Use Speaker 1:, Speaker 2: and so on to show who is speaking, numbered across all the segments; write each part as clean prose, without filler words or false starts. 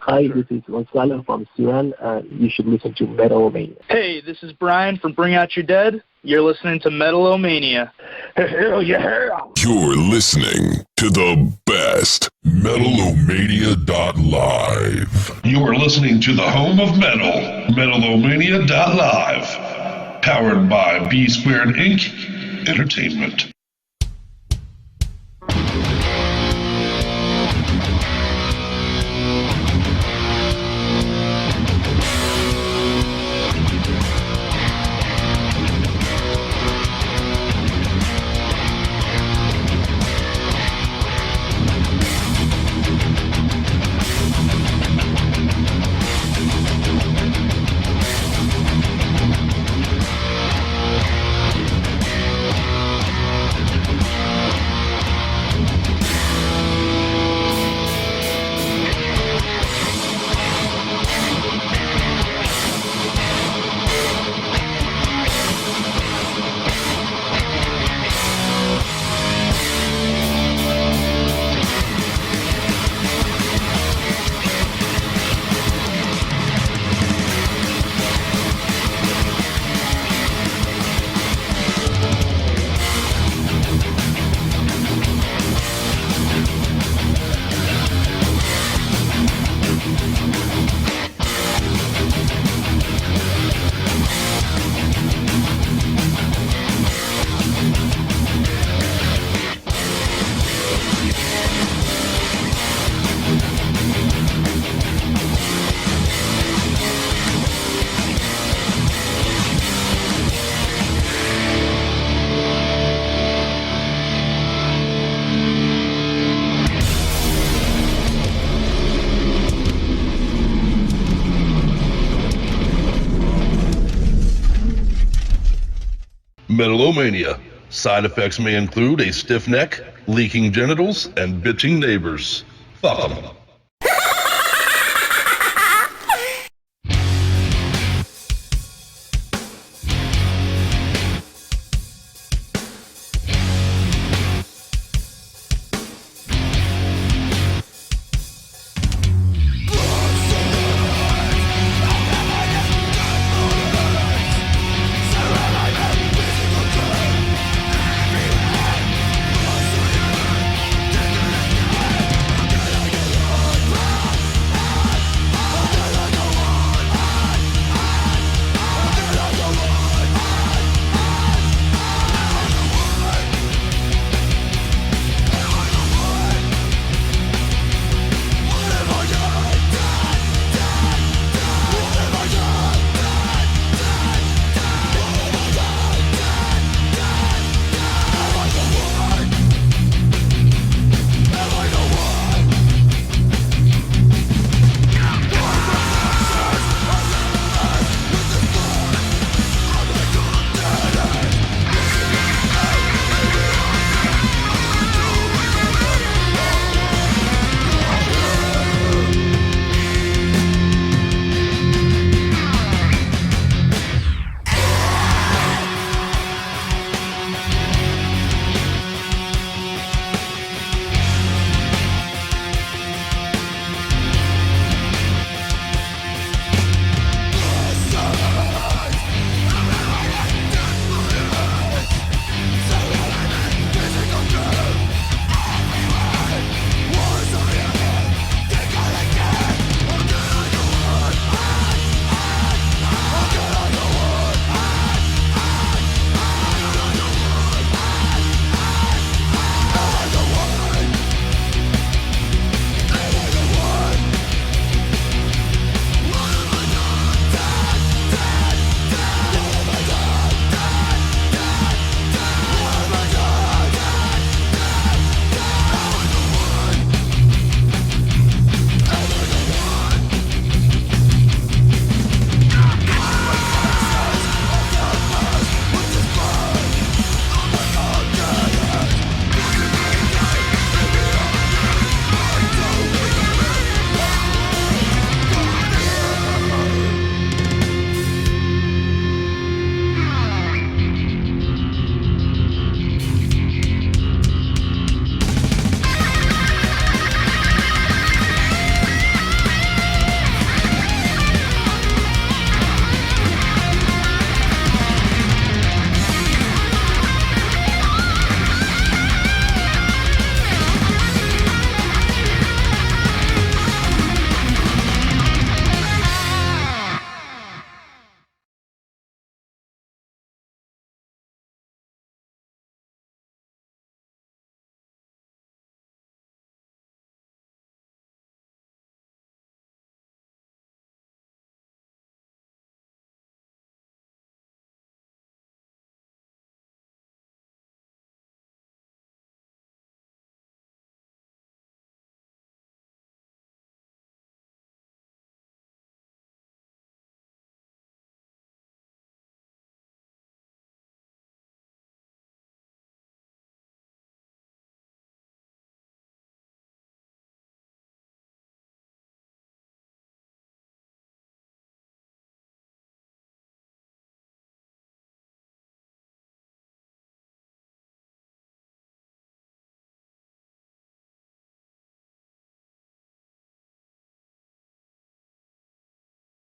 Speaker 1: Hi, this is Gonzalo from Sudan, and you should listen to Metal-O-Mania.
Speaker 2: Hey, this is Brian from Bring Out Your Dead. You're listening to Metal-O-Mania.
Speaker 1: Hell yeah!
Speaker 3: You're listening to the best Metal-O-Mania.live.
Speaker 4: You are listening to the home of metal, Metal-O-Mania.live. Powered by B Squared Inc. Entertainment. Metal-O-Mania. Side effects may include a stiff neck, leaking genitals, and bitching neighbors. Fuck 'em.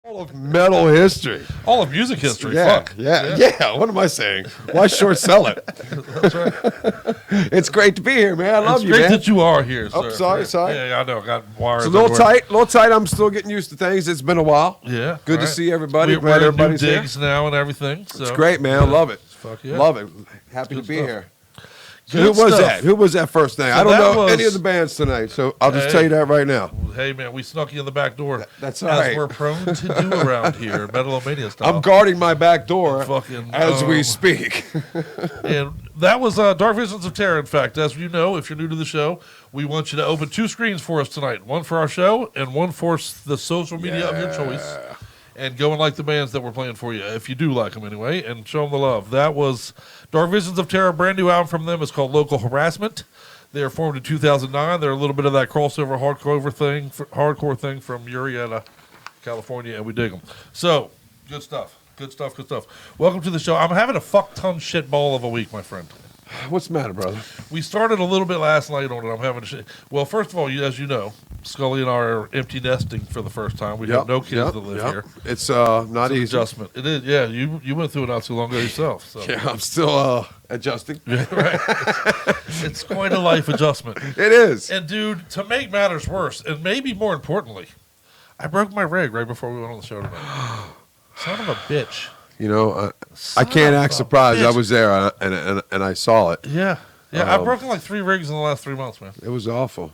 Speaker 5: All of metal history.
Speaker 6: All of music history.
Speaker 5: Yeah,
Speaker 6: Fuck.
Speaker 5: yeah. What am I saying? Why short sell it?
Speaker 6: That's right.
Speaker 5: It's great to be here, man. I love you,
Speaker 6: It's
Speaker 5: man.
Speaker 6: great that you are here,
Speaker 5: Oh,
Speaker 6: sir.
Speaker 5: sorry.
Speaker 6: Yeah, I know. Got wires.
Speaker 5: It's a little
Speaker 6: everywhere.
Speaker 5: tight. I'm still getting used to things. It's been a while.
Speaker 6: Yeah.
Speaker 5: Good to
Speaker 6: right.
Speaker 5: see everybody.
Speaker 6: We're
Speaker 5: Glad
Speaker 6: in
Speaker 5: everybody's
Speaker 6: new
Speaker 5: here.
Speaker 6: digs now and everything. So.
Speaker 5: It's great, man. I love it.
Speaker 6: Fuck yeah.
Speaker 5: Love it. Happy
Speaker 6: Good
Speaker 5: to be
Speaker 6: stuff.
Speaker 5: here. So
Speaker 6: Good
Speaker 5: who was
Speaker 6: stuff.
Speaker 5: that? Who was that first thing?
Speaker 6: So
Speaker 5: I don't
Speaker 6: that
Speaker 5: know
Speaker 6: was-
Speaker 5: any of the bands tonight, so I'll just
Speaker 6: Hey.
Speaker 5: tell you that right now.
Speaker 6: Hey, man, we snuck you in the back door.
Speaker 5: That's all
Speaker 6: as
Speaker 5: right.
Speaker 6: we're prone to do around here, Metal-O-Mania style.
Speaker 5: I'm guarding my back door
Speaker 6: Fucking,
Speaker 5: as we speak.
Speaker 6: And that was Dark Visions of Terror. In fact, as you know, if you're new to the show, we want you to open 2 screens for us tonight. One for our show and one for the social media of your choice. And go and like the bands that we're playing for you, if you do like them anyway, and show them the love. That was Dark Visions of Terror. Brand new album from them. It's called Local Harassment. They are formed in 2009. They're a little bit of that crossover hardcore thing from Murrieta, California, and we dig them. So, good stuff. Good stuff. Welcome to the show. I'm having a fuck ton shit ball of a week, my friend.
Speaker 5: What's the matter, brother?
Speaker 6: We started a little bit last night on it. I'm having a shit. Well, first of all, as you know, Scully and I are empty nesting for the first time. We have no kids that live here.
Speaker 5: It's not
Speaker 6: It's an
Speaker 5: easy.
Speaker 6: adjustment. It is. Yeah, you went through it not too long ago yourself. So.
Speaker 5: Yeah, I'm still adjusting.
Speaker 6: Right. It's quite a life adjustment.
Speaker 5: It is.
Speaker 6: And dude, to make matters worse, and maybe more importantly, I broke my rig right before we went on the show tonight. Son of a bitch.
Speaker 5: You know, I
Speaker 6: Son
Speaker 5: can't
Speaker 6: of
Speaker 5: act
Speaker 6: a
Speaker 5: surprised. I
Speaker 6: bitch.
Speaker 5: was there and I saw it.
Speaker 6: Yeah. I've broken like 3 rigs in the last 3 months, man.
Speaker 5: It was awful.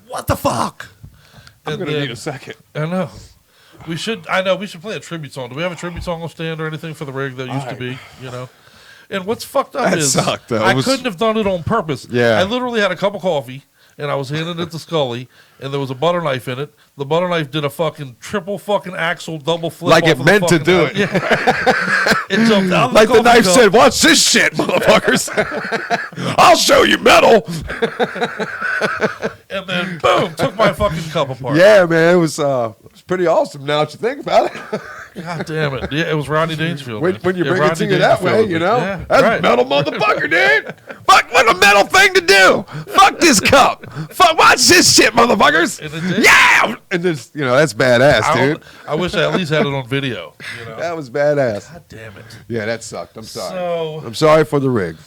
Speaker 6: What the fuck?
Speaker 5: I'm
Speaker 6: And
Speaker 5: gonna
Speaker 6: then-
Speaker 5: need a second.
Speaker 6: I know. We should play a tribute song. Do we have a tribute song on stand or anything for the rig that used to be, you know? And what's fucked up
Speaker 5: That
Speaker 6: is
Speaker 5: sucked, though.
Speaker 6: I
Speaker 5: It was-
Speaker 6: couldn't have done it on purpose.
Speaker 5: Yeah.
Speaker 6: I literally had a cup of coffee and I was handing it to Scully and there was a butter knife in it. The butter knife did a fucking triple fucking axle double flip.
Speaker 5: Like
Speaker 6: off
Speaker 5: it
Speaker 6: of
Speaker 5: meant
Speaker 6: the
Speaker 5: to
Speaker 6: fucking
Speaker 5: do
Speaker 6: knife.
Speaker 5: it.
Speaker 6: Yeah. It jumped out of
Speaker 5: Like the
Speaker 6: coffee
Speaker 5: knife
Speaker 6: cup.
Speaker 5: said, "Watch this shit, motherfuckers! I'll show you metal."
Speaker 6: And then boom, took my fucking cup apart.
Speaker 5: Yeah, man, it was pretty awesome. Now that you think about it,
Speaker 6: God damn it. Yeah, it was Rodney Dangerfield.
Speaker 5: when,
Speaker 6: man.
Speaker 5: when you
Speaker 6: Yeah,
Speaker 5: bring it
Speaker 6: Rodney
Speaker 5: to you that way,
Speaker 6: Dangerfield.
Speaker 5: you know,
Speaker 6: Yeah,
Speaker 5: that's
Speaker 6: right.
Speaker 5: a metal motherfucker, dude. Fuck, what a metal thing to do. Fuck this cup. Fuck, watch this shit, motherfuckers.
Speaker 6: And it did.
Speaker 5: Yeah, and this, that's badass, dude.
Speaker 6: I wish I at least had it on video. You know?
Speaker 5: That was badass.
Speaker 6: God damn it.
Speaker 5: Yeah, that sucked. I'm sorry.
Speaker 6: So
Speaker 5: I'm sorry for the rig.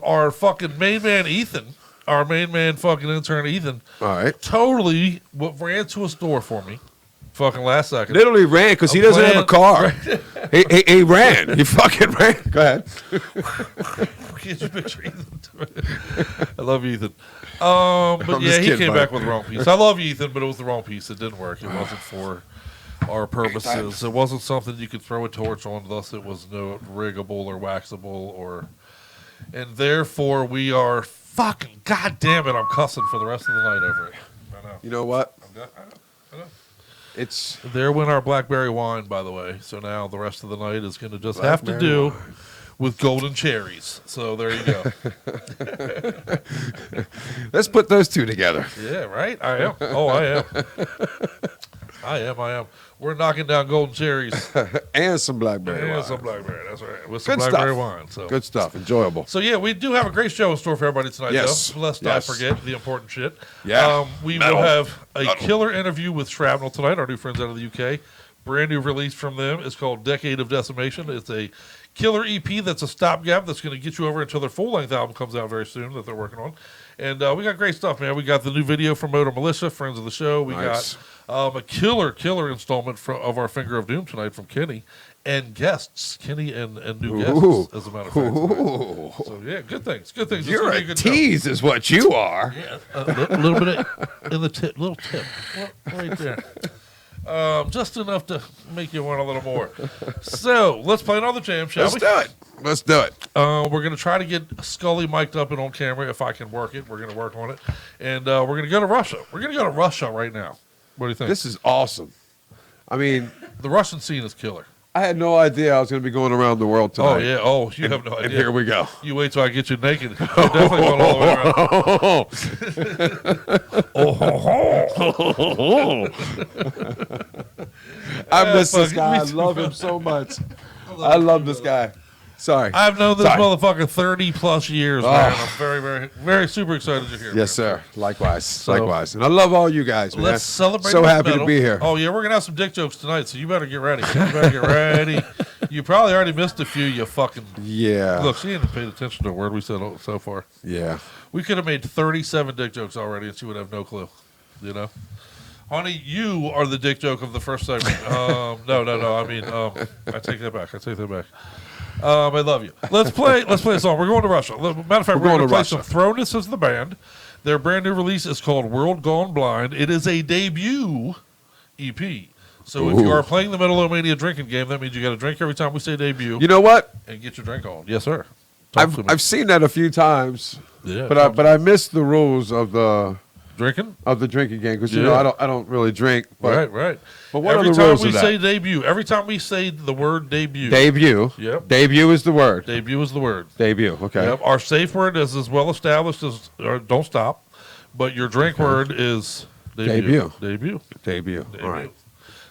Speaker 6: our fucking main man Ethan, our main man fucking intern Ethan,
Speaker 5: All right.
Speaker 6: totally ran to a store for me, fucking last second.
Speaker 5: Literally ran because he doesn't have a car. He ran. He fucking ran. Go ahead.
Speaker 6: Can't you picture Ethan? I love you, Ethan. But
Speaker 5: I'm
Speaker 6: yeah,
Speaker 5: just
Speaker 6: he
Speaker 5: kidding,
Speaker 6: came
Speaker 5: buddy.
Speaker 6: back with the wrong piece. I love you, Ethan, but it was the wrong piece. It didn't work. It wasn't for our purposes. It wasn't something you could throw a torch on. Thus, it was no riggable or waxable and therefore we are fucking. God damn it! I'm cussing for the rest of the night over it. I know.
Speaker 5: You know what?
Speaker 6: I know.
Speaker 5: It's
Speaker 6: There went our blackberry wine, by the way. So now the rest of the night is going to just have to
Speaker 5: Blackberry
Speaker 6: do
Speaker 5: wine.
Speaker 6: with golden cherries. So there you go.
Speaker 5: let's put those two together.
Speaker 6: Yeah, right? I am. Oh, I am. I am. We're knocking down golden cherries
Speaker 5: And some blackberry
Speaker 6: and
Speaker 5: wine.
Speaker 6: some blackberry. That's right. With some
Speaker 5: Good
Speaker 6: blackberry
Speaker 5: stuff.
Speaker 6: wine. So.
Speaker 5: Good stuff. Enjoyable.
Speaker 6: So, yeah, we do have a great show in store for everybody tonight,
Speaker 5: Yes.
Speaker 6: though. Lest
Speaker 5: Yes.
Speaker 6: I forget the important shit.
Speaker 5: Yeah.
Speaker 6: We
Speaker 5: Metal.
Speaker 6: will have a killer interview with Shrapnel tonight, our new friends out of the UK. Brand new release from them. It's called Decade of Decimation. It's a killer EP that's a stopgap that's going to get you over until their full-length album comes out very soon that they're working on. And we got great stuff, man. We got the new video from Motor Militia, friends of the show. We
Speaker 5: Nice.
Speaker 6: got a killer installment of our Finger of Doom tonight from Kenny. And guests, Kenny and new
Speaker 5: Ooh.
Speaker 6: guests, as a matter of fact. tonight.
Speaker 5: Ooh.
Speaker 6: So, yeah, good things. Good things. It's
Speaker 5: You're
Speaker 6: gonna be
Speaker 5: a
Speaker 6: good show.
Speaker 5: tease, is what you are.
Speaker 6: Yeah, a little bit in the tip, little tip, right there. Just enough to make you want a little more. So let's play another jam, shall
Speaker 5: Let's
Speaker 6: we?
Speaker 5: do it. Let's do it.
Speaker 6: We're going to try to get Scully mic'd up and on camera if I can work it. We're going to work on it. And we're going to go to Russia. We're going to go to Russia right now. What do you think?
Speaker 5: This is awesome. I mean,
Speaker 6: The Russian scene is killer.
Speaker 5: I had no idea I was going to be going around the world tonight.
Speaker 6: Oh, yeah. Oh, you have no idea.
Speaker 5: And here we go.
Speaker 6: You wait till I get you naked. You're definitely going all the way around.
Speaker 5: I miss this
Speaker 6: fuck,
Speaker 5: guy. I
Speaker 6: me too,
Speaker 5: love
Speaker 6: bro.
Speaker 5: him so much. I love this guy. Sorry.
Speaker 6: I've known this
Speaker 5: Sorry.
Speaker 6: motherfucker 30 plus years, man. I'm very, very, very super excited you're here.
Speaker 5: Yes,
Speaker 6: man.
Speaker 5: sir. Likewise. Likewise. And I love all you guys, man.
Speaker 6: Let's celebrate.
Speaker 5: So
Speaker 6: with
Speaker 5: happy
Speaker 6: metal.
Speaker 5: to be here.
Speaker 6: Oh, yeah, we're going to have some dick jokes tonight, so you better get ready. You better get ready. You probably already missed a few, you fucking.
Speaker 5: Yeah.
Speaker 6: Look, she ain't paid attention to a word we said so far.
Speaker 5: Yeah.
Speaker 6: We could have made 37 dick jokes already, and she would have no clue. You know? Honey, you are the dick joke of the first segment. No. I mean, I take that back. I love you. Let's play a song. We're going to Russia. Matter of fact, we're going to play some Thronus as the band. Their brand new release is called World Gone Blind. It is a debut EP. So if you are playing the Metal-O-Mania drinking game, that means you got to drink every time we say debut.
Speaker 5: You know what?
Speaker 6: And get your drink on. Yes, sir.
Speaker 5: I've seen that a few times.
Speaker 6: Yeah.
Speaker 5: But I missed the rules of the
Speaker 6: drinking
Speaker 5: game because you know I don't really drink. But,
Speaker 6: right.
Speaker 5: But what
Speaker 6: every
Speaker 5: are the
Speaker 6: time
Speaker 5: rules
Speaker 6: we
Speaker 5: of that?
Speaker 6: say debut, every time we say the word debut. Yep.
Speaker 5: Debut is the word.
Speaker 6: Debut is the word.
Speaker 5: Debut. Okay.
Speaker 6: Yep. Our safe word is as well established as don't stop, but your drink word is debut. Debut.
Speaker 5: All right.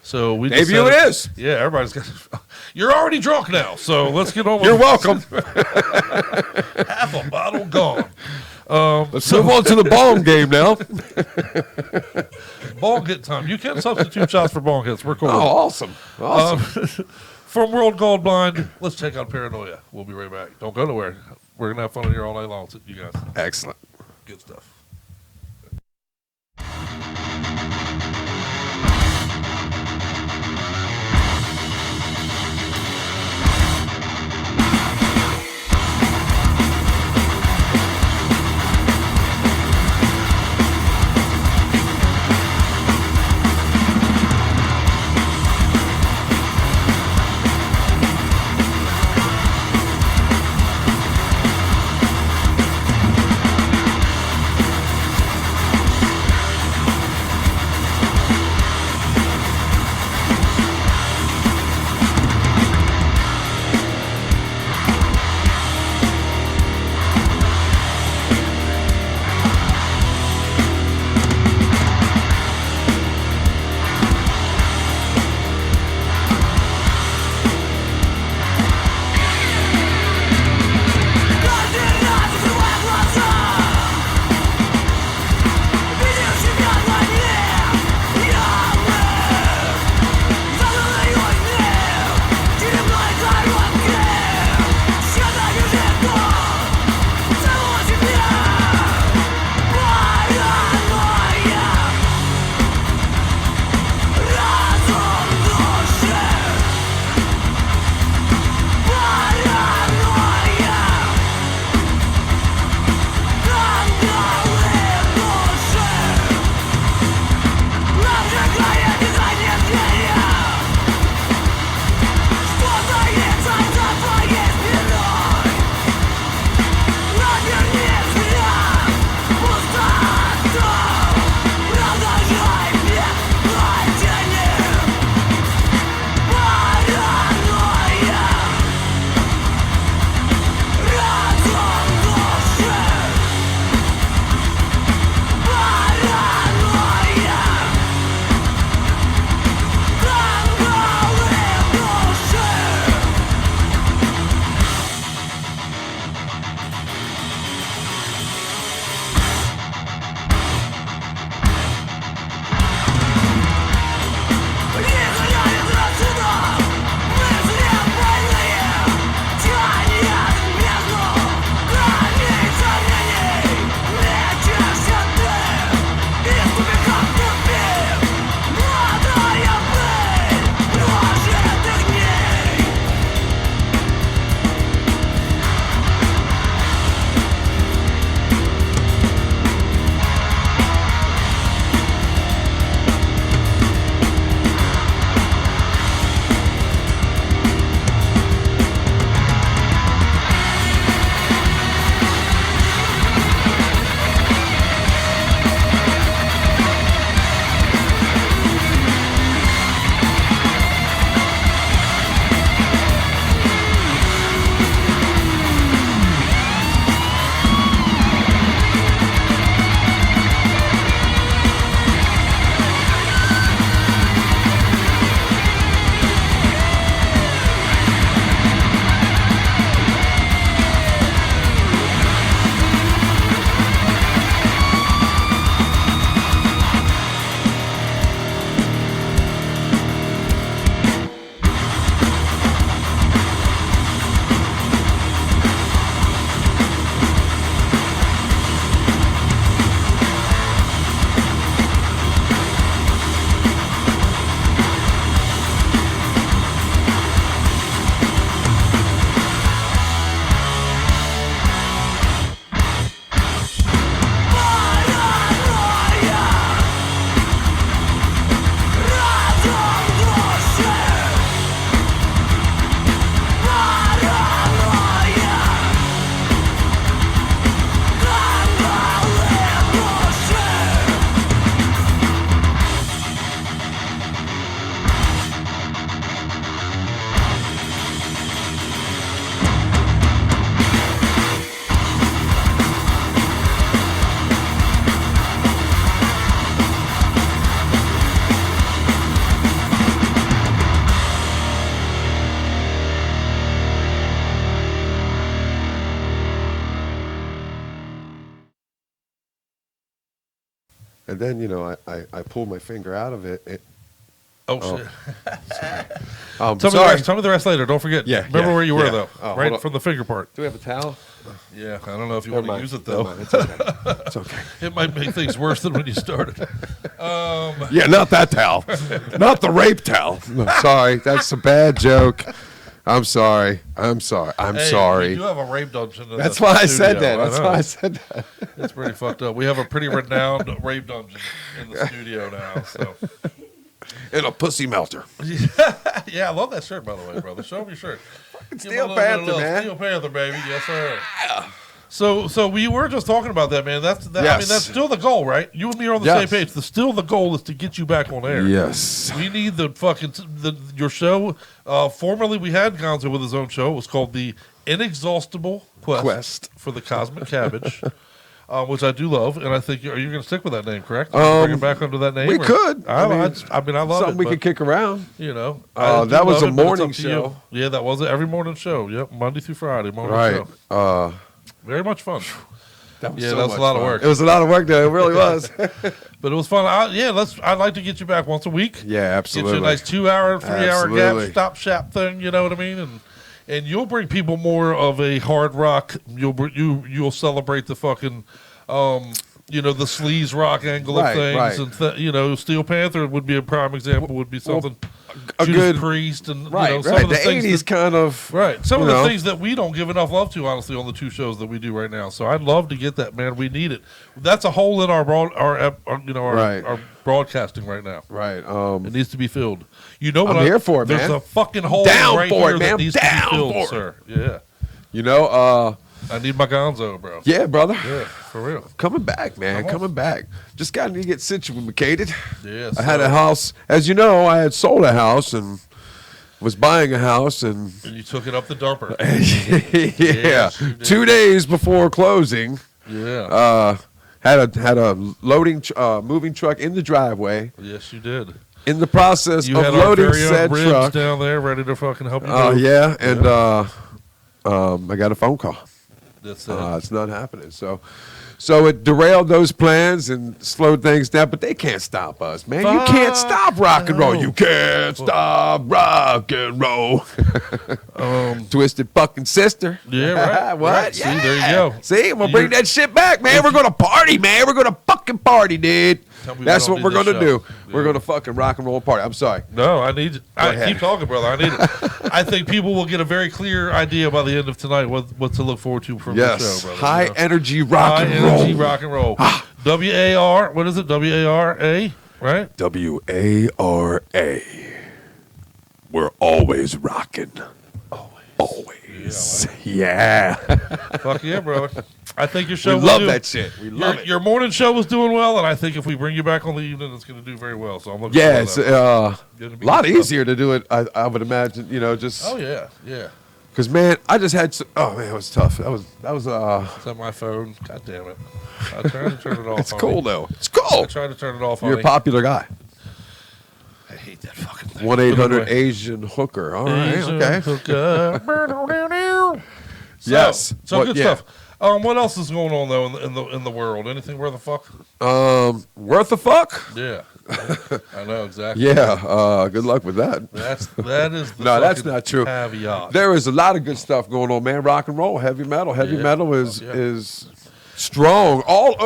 Speaker 6: So we
Speaker 5: debut it is.
Speaker 6: Yeah, everybody's got. You're already drunk now, so let's get on.
Speaker 5: You're welcome.
Speaker 6: Half a bottle gone.
Speaker 5: Let's move on to the bong game now.
Speaker 6: Bong hit time. You can substitute shots for bong hits. We're cool.
Speaker 5: Oh, awesome.
Speaker 6: From World Gone Blind, let's check out Paranoia. We'll be right back. Don't go nowhere. We're going to have fun in here all night long, you guys.
Speaker 5: Excellent.
Speaker 6: Good stuff.
Speaker 5: And then, you know, I pulled my finger out of it.
Speaker 6: Shit.
Speaker 5: Sorry.
Speaker 6: Tell me the rest later. Don't forget.
Speaker 5: Yeah,
Speaker 6: Remember where you were, though.
Speaker 5: Oh,
Speaker 6: right from the finger part.
Speaker 5: Do we have a towel?
Speaker 6: Yeah, I don't know if you want to use it, though.
Speaker 5: It's okay. It's okay.
Speaker 6: It might make things worse than when you started.
Speaker 5: Yeah, not that towel. Not the rape towel. No, sorry. That's a bad joke. I'm sorry. I'm sorry.
Speaker 6: You do have a rape dungeon in
Speaker 5: That's
Speaker 6: the
Speaker 5: why I
Speaker 6: studio.
Speaker 5: said that. That's
Speaker 6: know.
Speaker 5: why I said that.
Speaker 6: It's pretty fucked up. We have a pretty renowned rape dungeon in the studio now. So.
Speaker 5: And a pussy melter.
Speaker 6: Yeah, I love that shirt, by the way, brother. Show me your shirt.
Speaker 5: Steel Panther, man.
Speaker 6: Steel Panther, baby. Yes, sir. So we were just talking about that, man.
Speaker 5: Yes.
Speaker 6: I mean, that's still the goal, right? You and me are on the same page. Still the goal is to get you back on air.
Speaker 5: Yes.
Speaker 6: We need the fucking your show. Formerly, we had Gonzo with his own show. It was called the Inexhaustible Quest for the Cosmic Cabbage. Which I do love, and I think are you going to stick with that name, correct? Bring it back under that name.
Speaker 5: We could.
Speaker 6: I mean, I love
Speaker 5: something
Speaker 6: it.
Speaker 5: we could kick around.
Speaker 6: You know,
Speaker 5: that was a morning show.
Speaker 6: Yeah, that was every morning show. Yep, Monday through Friday morning
Speaker 5: Right.
Speaker 6: show. Very much fun.
Speaker 5: That was
Speaker 6: that was a lot of work.
Speaker 5: It was a lot of work, though. It really was.
Speaker 6: But it was fun. I'd like to get you back once a week.
Speaker 5: Yeah, absolutely.
Speaker 6: Get you a nice 2-hour, 3-hour gap
Speaker 5: Absolutely.
Speaker 6: stop shop thing. You know what I mean? And you'll bring people more of a hard rock. You'll celebrate the fucking. The sleaze rock angle of things,
Speaker 5: right.
Speaker 6: And Steel Panther would be a prime example. Would be something.
Speaker 5: A
Speaker 6: Judas
Speaker 5: good
Speaker 6: Priest and
Speaker 5: right.
Speaker 6: some of the
Speaker 5: things 80s kind of
Speaker 6: some of the things that we don't give enough love to, honestly, on the two shows that we do right now. So I'd love to get that, man. We need it. That's a hole in our broadcasting right now.
Speaker 5: Right.
Speaker 6: It needs to be filled. You know what?
Speaker 5: I'm here for it, man.
Speaker 6: There's a fucking hole
Speaker 5: down
Speaker 6: right
Speaker 5: for
Speaker 6: here
Speaker 5: it, man.
Speaker 6: that needs
Speaker 5: down
Speaker 6: to be filled,
Speaker 5: for it.
Speaker 6: sir. Yeah.
Speaker 5: You know,
Speaker 6: I need my Gonzo, bro.
Speaker 5: Yeah, brother.
Speaker 6: Yeah, for real.
Speaker 5: Coming back, man. Coming back. Just got to get situated.
Speaker 6: Yes.
Speaker 5: I had a house. As you know, I had sold a house and was buying a house. And
Speaker 6: you took it up the dumper.
Speaker 5: Yeah.
Speaker 6: Yes,
Speaker 5: 2 days before closing.
Speaker 6: Yeah.
Speaker 5: Had a loading moving truck in the driveway.
Speaker 6: Yes, you did.
Speaker 5: In the process
Speaker 6: You
Speaker 5: of
Speaker 6: had
Speaker 5: loading
Speaker 6: our very
Speaker 5: said
Speaker 6: own ribs
Speaker 5: truck
Speaker 6: down there ready to fucking help you.
Speaker 5: yeah, and I got a phone call.
Speaker 6: That's it.
Speaker 5: It's not happening. So it derailed those plans and slowed things down. But they can't stop us, man. You can't stop rock and roll. You can't stop rock and roll. Twisted fucking sister.
Speaker 6: Yeah, right.
Speaker 5: What?
Speaker 6: Right. See, there you go.
Speaker 5: See, we'll bring that shit back, man. We're gonna party, man. We're gonna fucking party, dude. That's what we're gonna do. Yeah. We're gonna fucking rock and roll party. I'm sorry.
Speaker 6: No, I need. Keep talking, brother. I need it. I think people will get a very clear idea by the end of tonight what to look forward to from the show, brother.
Speaker 5: High energy rock and roll.
Speaker 6: High energy rock and roll. WAR. What is it? WARA. Right.
Speaker 5: WARA. We're always rocking. Always. Yeah.
Speaker 6: Fuck yeah, brother. I think your show
Speaker 5: we love that shit. We love it.
Speaker 6: Your morning show was doing well, and I think if we bring you back on the evening, it's going to do very well. So I'm looking
Speaker 5: forward
Speaker 6: to that.
Speaker 5: It's a lot easier to do it, I would imagine, just...
Speaker 6: Oh, yeah, yeah.
Speaker 5: Because, man, I just had... it was tough. That was
Speaker 6: It's on my phone. God damn it. I tried to turn it off.
Speaker 5: It's cool, though. It's cool.
Speaker 6: I tried to turn it off.
Speaker 5: You're a popular guy.
Speaker 6: I hate that fucking thing.
Speaker 5: 1-800 Asian Hooker. All right,
Speaker 6: Asian
Speaker 5: okay.
Speaker 6: Hooker.
Speaker 5: Yes.
Speaker 6: So good stuff. What else is going on though in the world? Anything worth a fuck?
Speaker 5: Worth a fuck?
Speaker 6: Yeah. I know exactly.
Speaker 5: Yeah. Good luck with that.
Speaker 6: That is the
Speaker 5: no, that's not true.
Speaker 6: Caveat.
Speaker 5: There is a lot of good stuff going on, man. Rock and roll, heavy metal. Heavy metal is strong.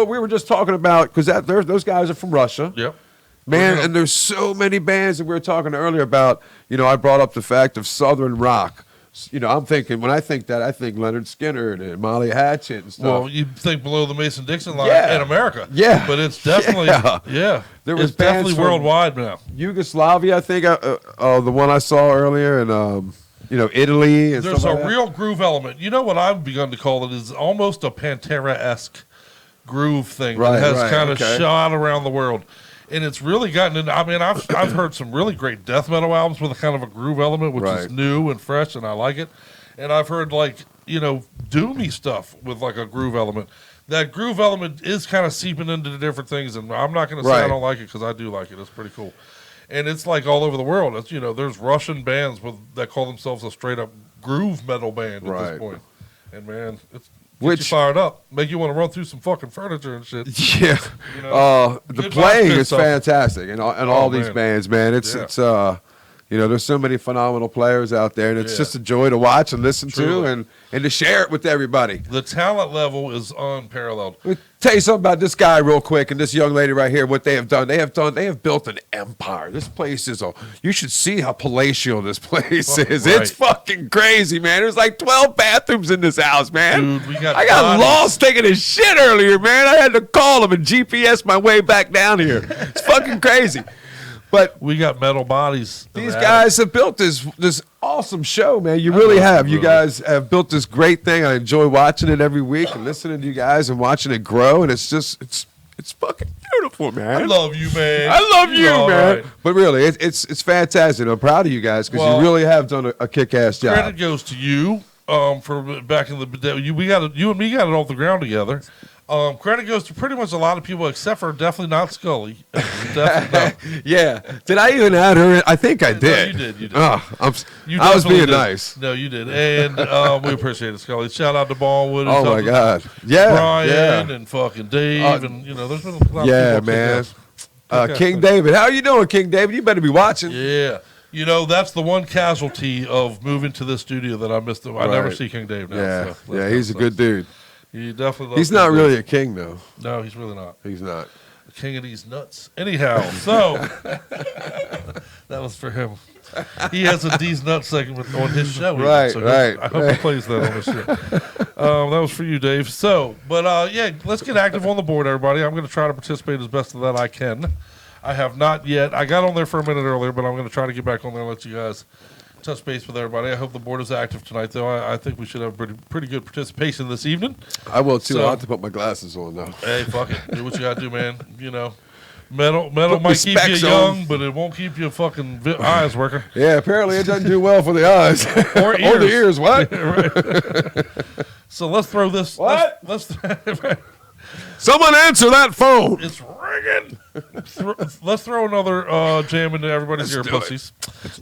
Speaker 5: We were just talking about because those guys are from Russia.
Speaker 6: Yep.
Speaker 5: Man, and there's so many bands that we were talking earlier about. I brought up the fact of Southern rock. I'm thinking, when I think that, I think Leonard Skinner and Molly Hatchet and stuff.
Speaker 6: Well, you think below the Mason-Dixon line in America.
Speaker 5: Yeah.
Speaker 6: But it's definitely, it's definitely worldwide now.
Speaker 5: Yugoslavia, I think, the one I saw earlier, and, Italy. And
Speaker 6: there's
Speaker 5: stuff
Speaker 6: a
Speaker 5: like
Speaker 6: real groove element. You know what I've begun to call it is almost a Pantera-esque groove thing that has kind of shot around the world. And it's really gotten into. I mean, I've heard some really great death metal albums with a kind of a groove element, which is new and fresh, and I like it. And I've heard doomy stuff with like a groove element. That groove element is kind of seeping into the different things, and I'm not going to say I don't like it because I do like it. It's pretty cool, and it's like all over the world. It's there's Russian bands that call themselves a straight up groove metal band at this point. And man, it's
Speaker 5: Which-
Speaker 6: you fired up, make you want to run through some fucking furniture and shit.
Speaker 5: Yeah.
Speaker 6: You know,
Speaker 5: The
Speaker 6: good
Speaker 5: playing
Speaker 6: vibes,
Speaker 5: is
Speaker 6: stuff.
Speaker 5: fantastic, and all these
Speaker 6: man.
Speaker 5: bands, man. It's there's so many phenomenal players out there, and it's
Speaker 6: Yeah.
Speaker 5: just a joy to watch and listen
Speaker 6: Truly.
Speaker 5: to, and to share it with everybody.
Speaker 6: The talent level is unparalleled.
Speaker 5: Let me tell you something about this guy real quick, and this young lady right here. What they have done, they have built an empire. This place is you should see how palatial this place is.
Speaker 6: Right.
Speaker 5: It's fucking crazy, man. There's like 12 bathrooms in this house, man.
Speaker 6: Dude,
Speaker 5: I got
Speaker 6: bodies.
Speaker 5: lost taking a shit earlier, man. I had to call them and GPS my way back down here. It's fucking crazy. But
Speaker 6: We got metal bodies. in
Speaker 5: these
Speaker 6: the
Speaker 5: guys have built this awesome show, man. You really have. You guys have built this great thing. I enjoy watching it every week and listening to you guys and watching it grow. And it's fucking beautiful, man.
Speaker 6: I love you, man.
Speaker 5: I love you,
Speaker 6: all
Speaker 5: man.
Speaker 6: right.
Speaker 5: But really, it's fantastic. I'm proud of you guys because
Speaker 6: Well,
Speaker 5: you really have done a kick-ass job.
Speaker 6: Credit goes to you. For back in the day, you and me got it off the ground together. Credit goes to pretty much a lot of people, except for definitely not Scully. Definitely, no.
Speaker 5: Yeah. Did I even add her in? I think I did.
Speaker 6: you did.
Speaker 5: Oh,
Speaker 6: You
Speaker 5: I was
Speaker 6: definitely
Speaker 5: being
Speaker 6: did.
Speaker 5: nice.
Speaker 6: No, you did, and we appreciate it, Scully. Shout out to Ballwood.
Speaker 5: Oh my God. Yeah.
Speaker 6: Brian
Speaker 5: yeah.
Speaker 6: and fucking Dave, and there's been a lot
Speaker 5: Yeah,
Speaker 6: of people.
Speaker 5: man.
Speaker 6: Okay.
Speaker 5: King David. How you doing, King David? You better be watching.
Speaker 6: Yeah. That's the one casualty of moving to this studio that I missed. I never
Speaker 5: Right.
Speaker 6: see King Dave now.
Speaker 5: Yeah.
Speaker 6: so
Speaker 5: Yeah, he's a good dude.
Speaker 6: He definitely.
Speaker 5: He's not really a king, though.
Speaker 6: No, he's really not.
Speaker 5: He's not.
Speaker 6: The king of these nuts. Anyhow, so that was for him. He has a D's Nuts segment on his show. even,
Speaker 5: Right,
Speaker 6: so
Speaker 5: right,
Speaker 6: I hope he plays that on the show. That was for you, Dave. So, but yeah, let's get active on the board, everybody. I'm going to try to participate as best that I can. I have not yet. I got on there for a minute earlier, but I'm going to try to get back on there and let you guys touch base with everybody. I hope the board is active tonight, though. I think we should have pretty good participation this evening.
Speaker 5: I will, too.
Speaker 6: So-
Speaker 5: I'll have to put my glasses on, though.
Speaker 6: Hey, fuck it. Do what you got to do, man. Metal
Speaker 5: Put
Speaker 6: might keep you
Speaker 5: specs
Speaker 6: young,
Speaker 5: on.
Speaker 6: but it won't keep your fucking eyes working.
Speaker 5: Yeah, apparently it doesn't do well for the eyes.
Speaker 6: Or
Speaker 5: Or the ears, what?
Speaker 6: Right. So let's throw this.
Speaker 5: What?
Speaker 6: Let's
Speaker 5: Someone answer that phone.
Speaker 6: it's ringing. Let's throw another jam into everybody's ear
Speaker 5: do it.
Speaker 6: pussies.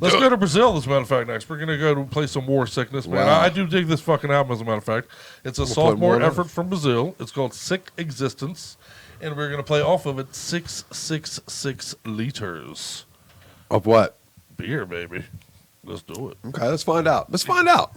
Speaker 6: Let's go to Brazil, as a matter of fact, next. We're going to go to play some War Sickness, man.
Speaker 5: Wow.
Speaker 6: I do dig this fucking album, as a matter of fact. It's a
Speaker 5: play
Speaker 6: sophomore
Speaker 5: more of it.
Speaker 6: effort from Brazil. It's called Sick Existence, and we're going to play off of it 666 liters.
Speaker 5: Of what?
Speaker 6: Beer, baby. Let's do it.
Speaker 5: Okay, let's find out. Let's find out.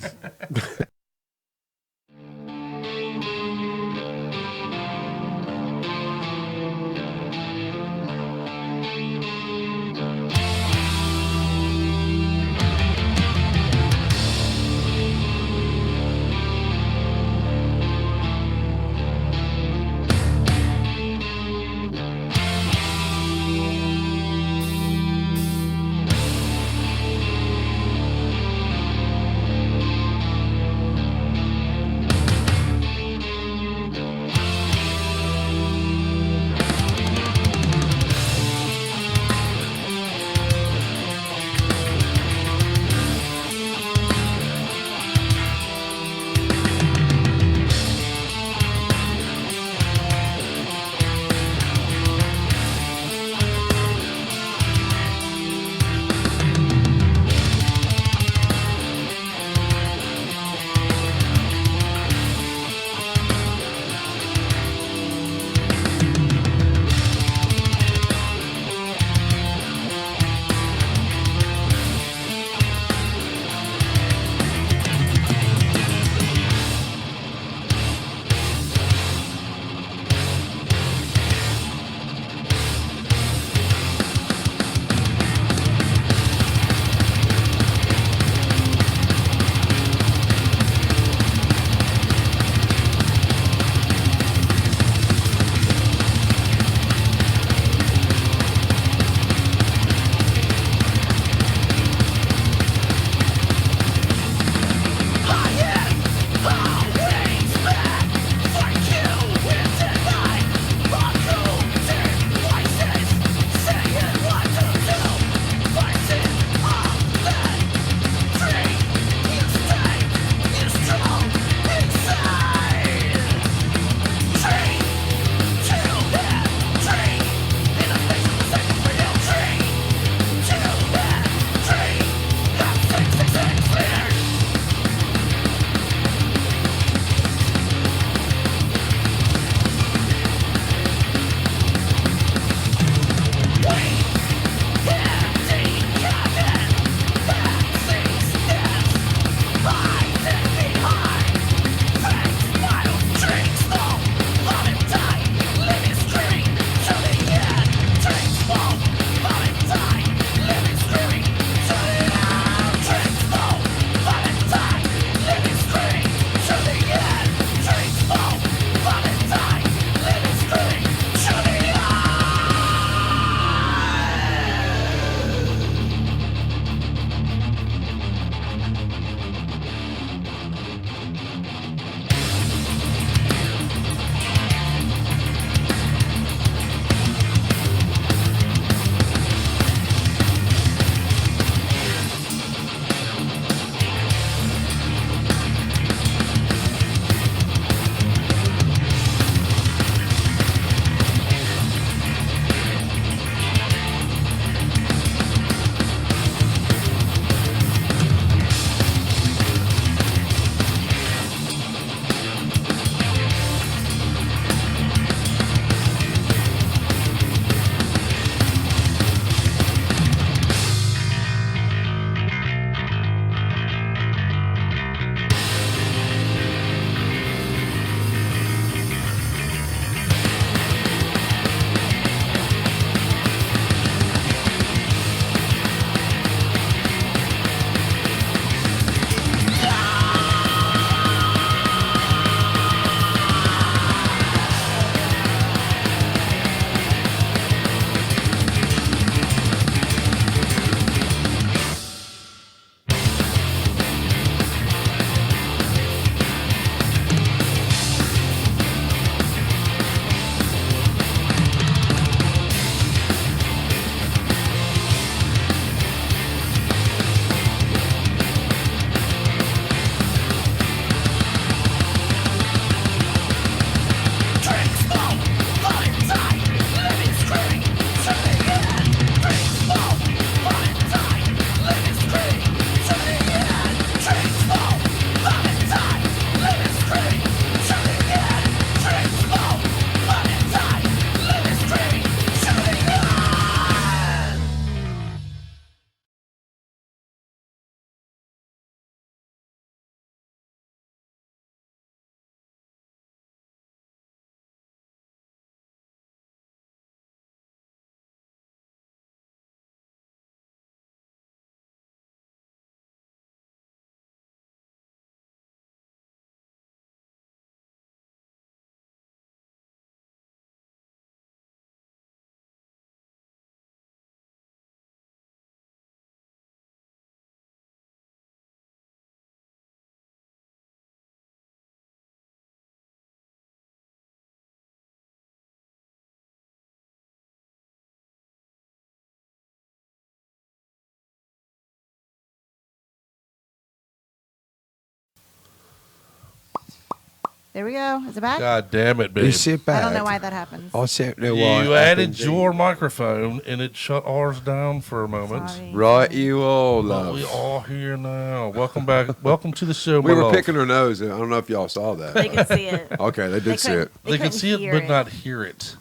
Speaker 7: There we go. Is it back?
Speaker 6: God damn it, babe.
Speaker 5: You sit back.
Speaker 7: I don't know why that happens.
Speaker 5: I'll sit there
Speaker 6: You
Speaker 5: while
Speaker 6: added
Speaker 5: happens.
Speaker 6: your microphone and it shut ours down for a moment.
Speaker 7: Sorry.
Speaker 5: Right, you all
Speaker 6: But we
Speaker 5: love.
Speaker 6: all here now. Welcome back. Welcome to the show,
Speaker 5: We
Speaker 6: my
Speaker 5: were
Speaker 6: love.
Speaker 5: picking her nose. I don't know if y'all saw
Speaker 7: They
Speaker 5: that.
Speaker 7: could see it.
Speaker 5: Okay, they did see it.
Speaker 6: They could see it, but not hear it.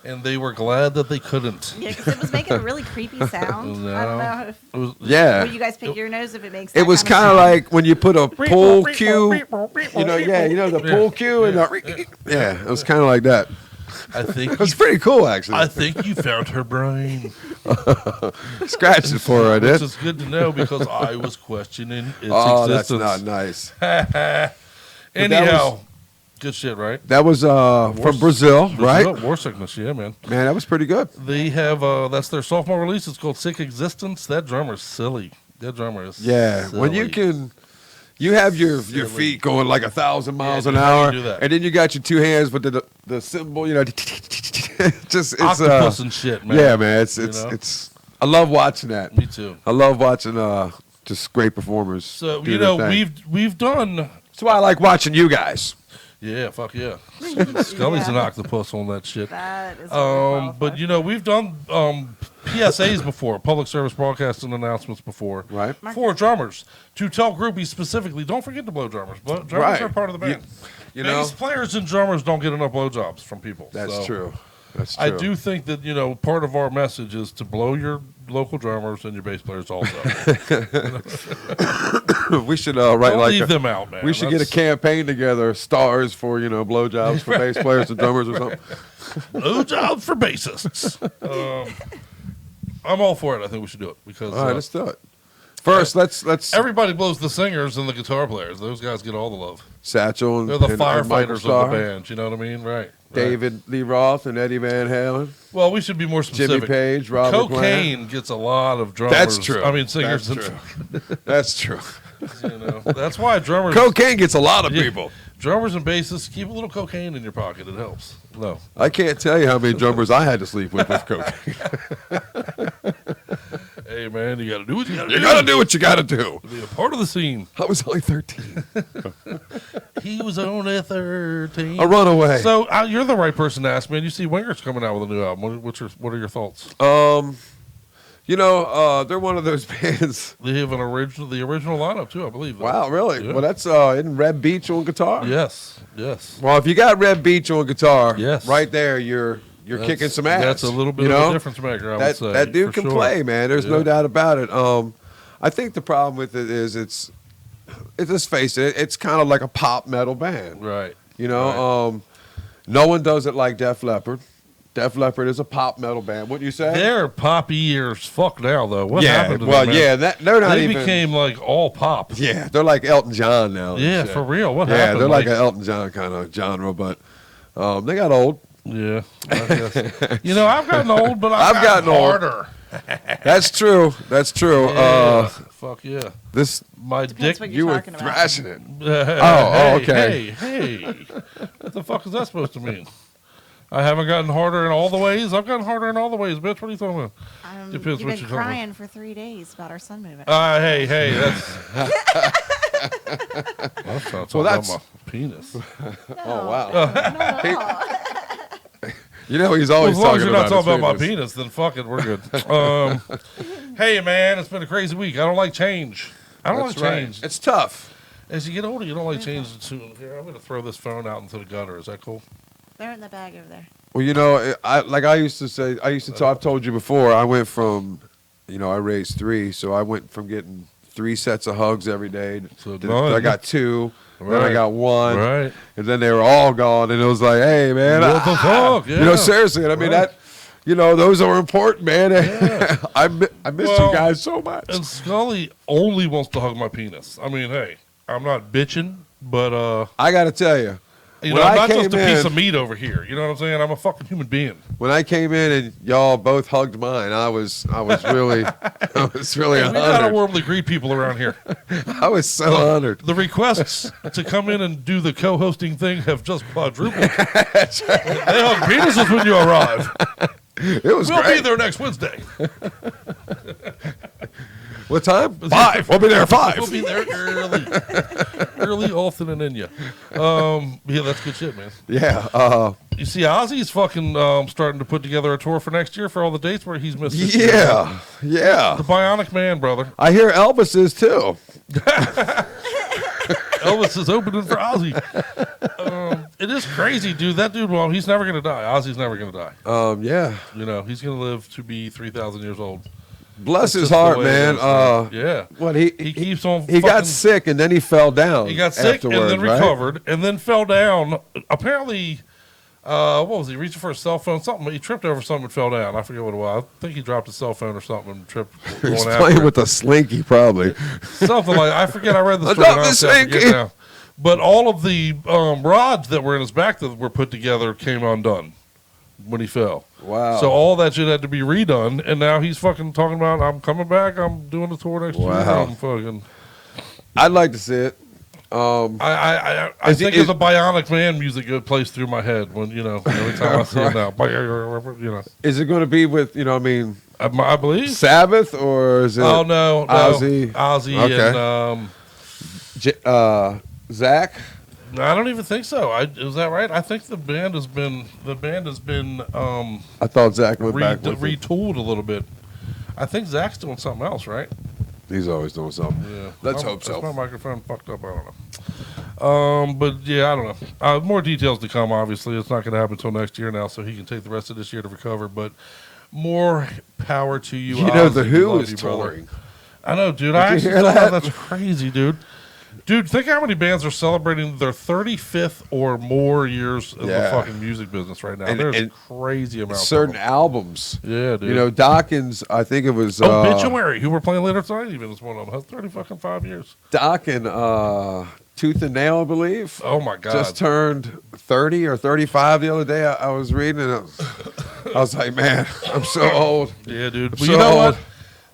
Speaker 6: And they were glad that they couldn't.
Speaker 7: Yeah, because it was making a really creepy sound.
Speaker 6: No.
Speaker 7: I don't know if
Speaker 6: It was,
Speaker 5: Yeah.
Speaker 7: when you guys pick your nose if it makes.
Speaker 5: It was kind of like when you put a pool cue, the pool cue and yeah, it was kind of like that.
Speaker 6: I think
Speaker 5: It was pretty cool, actually.
Speaker 6: I think you found her brain.
Speaker 5: Scratched it for her, I
Speaker 6: Which
Speaker 5: did.
Speaker 6: is good to know because I was questioning its
Speaker 5: Oh, that's
Speaker 6: existence.
Speaker 5: not nice.
Speaker 6: Anyhow, good shit, right?
Speaker 5: That was from Brazil, right?
Speaker 6: War Sickness, yeah, man.
Speaker 5: Man, that was pretty good.
Speaker 6: They have that's their sophomore release. It's called Sick Existence. That drummer's silly. That drummer is
Speaker 5: Yeah, when you
Speaker 6: silly.
Speaker 5: can, you have your feet going like 1,000 miles
Speaker 6: dude,
Speaker 5: an
Speaker 6: how do you
Speaker 5: hour,
Speaker 6: do that?
Speaker 5: and then you got your two hands with the symbol, it's
Speaker 6: Octopus and shit, man.
Speaker 5: yeah, man, it's
Speaker 6: You know?
Speaker 5: it's. I love watching that.
Speaker 6: Me too.
Speaker 5: I love watching just great performers.
Speaker 6: So
Speaker 5: do
Speaker 6: you
Speaker 5: their
Speaker 6: know
Speaker 5: thing.
Speaker 6: we've done.
Speaker 5: That's why I like watching you guys.
Speaker 6: Yeah, fuck yeah. Scully's an octopus on that shit.
Speaker 7: That is really
Speaker 6: But you know we've done PSAs before, public service broadcasting announcements before,
Speaker 5: Right.
Speaker 6: For drummers to tell groupies specifically, don't forget to blow drummers. Drummers
Speaker 5: Right.
Speaker 6: are part of the band.
Speaker 5: You know,
Speaker 6: Bass players and drummers don't get enough blowjobs from people.
Speaker 5: that's
Speaker 6: so
Speaker 5: true. That's true.
Speaker 6: I do think that part of our message is to blow your local drummers and your bass players also.
Speaker 5: We should write
Speaker 6: Don't
Speaker 5: like
Speaker 6: leave them out, man.
Speaker 5: we should get a campaign together, stars for blowjobs for bass players and drummers or something.
Speaker 6: blowjobs for bassists. I'm all for it. I think we should do it because
Speaker 5: All right, let's do it. First, let's
Speaker 6: everybody blows the singers and the guitar players. Those guys get all the love.
Speaker 5: Satchel and
Speaker 6: They're the
Speaker 5: and Michael
Speaker 6: firefighters
Speaker 5: Starr,
Speaker 6: of the band. You know what I mean? Right.
Speaker 5: David Lee Roth and Eddie Van Halen,
Speaker 6: Well, we should be more specific.
Speaker 5: Jimmy Page, Robert
Speaker 6: Cocaine gets a lot of drummers.
Speaker 5: That's true.
Speaker 6: I mean, singers.
Speaker 5: That's
Speaker 6: and
Speaker 5: true. That's true.
Speaker 6: That's why drummers.
Speaker 5: Cocaine gets a lot of
Speaker 6: Yeah.
Speaker 5: people.
Speaker 6: Drummers and bassists, keep a little cocaine in your pocket. It helps. No.
Speaker 5: I can't tell you how many drummers I had to sleep with cocaine.
Speaker 6: Hey, man, you got to do what you got to do.
Speaker 5: You got to do what you got to do.
Speaker 6: To be a part of the scene.
Speaker 5: I was only 13.
Speaker 6: He was only 13.
Speaker 5: A runaway.
Speaker 6: So you're the right person to ask, man. You see Winger's coming out with a new album. What are your thoughts?
Speaker 5: They're one of those bands.
Speaker 6: They have the original lineup too, I believe.
Speaker 5: Wow, really?
Speaker 6: Yeah.
Speaker 5: Well, that's in Red Beach on guitar.
Speaker 6: Yes.
Speaker 5: Well, if you got Red Beach on guitar,
Speaker 6: Yes.
Speaker 5: right there, you're kicking some ass.
Speaker 6: That's a little bit of a difference maker, I would say.
Speaker 5: That dude
Speaker 6: for
Speaker 5: can
Speaker 6: sure.
Speaker 5: play, man. There's no
Speaker 6: Yeah.
Speaker 5: doubt about it. I think the problem with it is let's face it, it's kind of like a pop metal band.
Speaker 6: Right.
Speaker 5: No one does it like Def Leppard. Def Leppard is a pop metal band. Wouldn't you say?
Speaker 6: They're poppy as fuck now, though. What happened to
Speaker 5: well,
Speaker 6: them, man?
Speaker 5: yeah, they're not
Speaker 6: They
Speaker 5: even.
Speaker 6: became like all pop.
Speaker 5: Yeah, they're like Elton John now. and
Speaker 6: Yeah,
Speaker 5: shit.
Speaker 6: for real. What
Speaker 5: Yeah,
Speaker 6: happened?
Speaker 5: they're like an Elton John kind of genre, but they got old.
Speaker 6: Yeah. I guess. I've gotten old, but
Speaker 5: I've gotten old.
Speaker 6: harder.
Speaker 5: That's true. That's true.
Speaker 6: Yeah. Fuck yeah.
Speaker 5: This
Speaker 6: My
Speaker 7: Depends
Speaker 6: dick.
Speaker 7: what
Speaker 5: you
Speaker 7: you're
Speaker 5: were
Speaker 7: talking about.
Speaker 5: thrashing it.
Speaker 6: Hey,
Speaker 5: okay.
Speaker 6: Hey. What the fuck is that supposed to mean? I haven't gotten harder in all the ways. I've gotten harder in all the ways, bitch. What are you talking about? Depends
Speaker 7: You've
Speaker 6: what
Speaker 7: been
Speaker 6: you're talking
Speaker 7: crying for 3 days about our son moving.
Speaker 6: Hey, that's. I was trying to talk
Speaker 5: that's-
Speaker 6: about my penis.
Speaker 5: Oh wow.
Speaker 7: No.
Speaker 5: You know he's
Speaker 6: Well,
Speaker 5: always
Speaker 6: as long as
Speaker 5: talking
Speaker 6: you're not
Speaker 5: about
Speaker 6: talking about my
Speaker 5: his
Speaker 6: penis, then fuck it, we're good. Hey, man, it's been a crazy week. I don't like change. I don't
Speaker 5: That's
Speaker 6: like
Speaker 5: right.
Speaker 6: change.
Speaker 5: It's tough.
Speaker 6: As you get older, you don't like change. Here, I'm going to throw this phone out into the gutter. Is that cool?
Speaker 7: They're in the bag over there.
Speaker 5: Well, I used to say, I've told you before, I went from, I raised 3, so I went from getting 3 sets of hugs every day.
Speaker 6: So
Speaker 5: Then
Speaker 6: none.
Speaker 5: I got 2, then I
Speaker 6: Right.
Speaker 5: got 1,
Speaker 6: Right.
Speaker 5: and then they were all gone, and it was like, hey, man.
Speaker 6: What the fuck? Yeah.
Speaker 5: Seriously, and I mean,
Speaker 6: Right.
Speaker 5: those are important, man.
Speaker 6: Yeah.
Speaker 5: I miss
Speaker 6: Well,
Speaker 5: you guys so much.
Speaker 6: And Scully only wants to hug my penis. I mean, hey, I'm not bitching, but,
Speaker 5: I got to tell you,
Speaker 6: I'm
Speaker 5: when I
Speaker 6: not
Speaker 5: came
Speaker 6: just a piece
Speaker 5: in-
Speaker 6: of meat over here. You know what I'm saying? I'm a fucking human being.
Speaker 5: when I came in and y'all both hugged mine, I was really,
Speaker 6: We gotta
Speaker 5: honored.
Speaker 6: warmly greet people around here.
Speaker 5: I was so honored.
Speaker 6: The requests to come in and do the co-hosting thing have just quadrupled. They hug penises when you arrive.
Speaker 5: It was
Speaker 6: We'll
Speaker 5: great.
Speaker 6: be there next Wednesday.
Speaker 5: What time? 5. We'll be there at 5.
Speaker 6: We'll be there early, often and in ya. Yeah, that's good shit, man.
Speaker 5: Yeah.
Speaker 6: You see, Ozzy's fucking starting to put together a tour for next year for all the dates where he's missed. This year.
Speaker 5: Yeah.
Speaker 6: The Bionic Man, brother.
Speaker 5: I hear Elvis is too.
Speaker 6: Elvis is opening for Ozzy. It is crazy, dude. That dude, well, he's never gonna die. Ozzy's never gonna die.
Speaker 5: Yeah.
Speaker 6: You know, he's gonna live to be 3,000 years old.
Speaker 5: Bless his
Speaker 6: just the
Speaker 5: heart,
Speaker 6: way
Speaker 5: man.
Speaker 6: it is,
Speaker 5: Yeah.
Speaker 6: What
Speaker 5: he
Speaker 6: keeps on.
Speaker 5: He got sick and then he fell down.
Speaker 6: He got sick
Speaker 5: afterwards,
Speaker 6: and then recovered and then fell down. Apparently, what was he reaching for his cell phone? Something. He tripped over something and fell down. I forget what it was. I think he dropped his cell phone or something and tripped.
Speaker 5: He was playing with a slinky, probably.
Speaker 6: Something like I forget. I read the
Speaker 5: I
Speaker 6: story.
Speaker 5: dropped the slinky.
Speaker 6: Now. But all of the rods that were in his back that were put together came undone when he fell.
Speaker 5: Wow.
Speaker 6: So all that shit had to be redone, and now he's fucking talking about, I'm coming back, I'm doing a tour next year. I'm fucking...
Speaker 5: I'd like to see it.
Speaker 6: I think of the Bionic Man music that plays through my head when, you know, every time I see it now. You know.
Speaker 5: Is it going to be with, you know, I mean...
Speaker 6: I believe.
Speaker 5: Sabbath, or is it...
Speaker 6: Oh, no.
Speaker 5: Ozzy?
Speaker 6: Ozzy
Speaker 5: and... Zach?
Speaker 6: I don't even think so. Is that right? I think the band has been
Speaker 5: I thought Zach went back with
Speaker 6: retooled a little bit. I think Zach's doing something else, right?
Speaker 5: He's always doing something.
Speaker 6: Yeah.
Speaker 5: Let's hope so.
Speaker 6: My microphone fucked up. I don't know. But yeah, I don't know. More details to come. Obviously, it's not going to happen until next year now, so he can take the rest of this year to recover. But more power to you.
Speaker 5: You know,
Speaker 6: Ozzy.
Speaker 5: the Who is
Speaker 6: touring.
Speaker 5: brother.
Speaker 6: I know, dude.
Speaker 5: Did you hear that?
Speaker 6: That's crazy, dude. Dude, think how many bands are celebrating their 35th or more years in the fucking music business right now. There's crazy amounts.
Speaker 5: Certain albums.
Speaker 6: Yeah, dude.
Speaker 5: You know, Dawkins, I think it was...
Speaker 6: Obituary, who we're playing later tonight, even is one of them. Has 5 years.
Speaker 5: Dawkins, Tooth and Nail, I believe.
Speaker 6: Oh, my God.
Speaker 5: Just turned 30 or 35 the other day. I was reading, and I was like, man, I'm so old.
Speaker 6: Yeah, dude. But
Speaker 5: so
Speaker 6: you know
Speaker 5: old.
Speaker 6: what?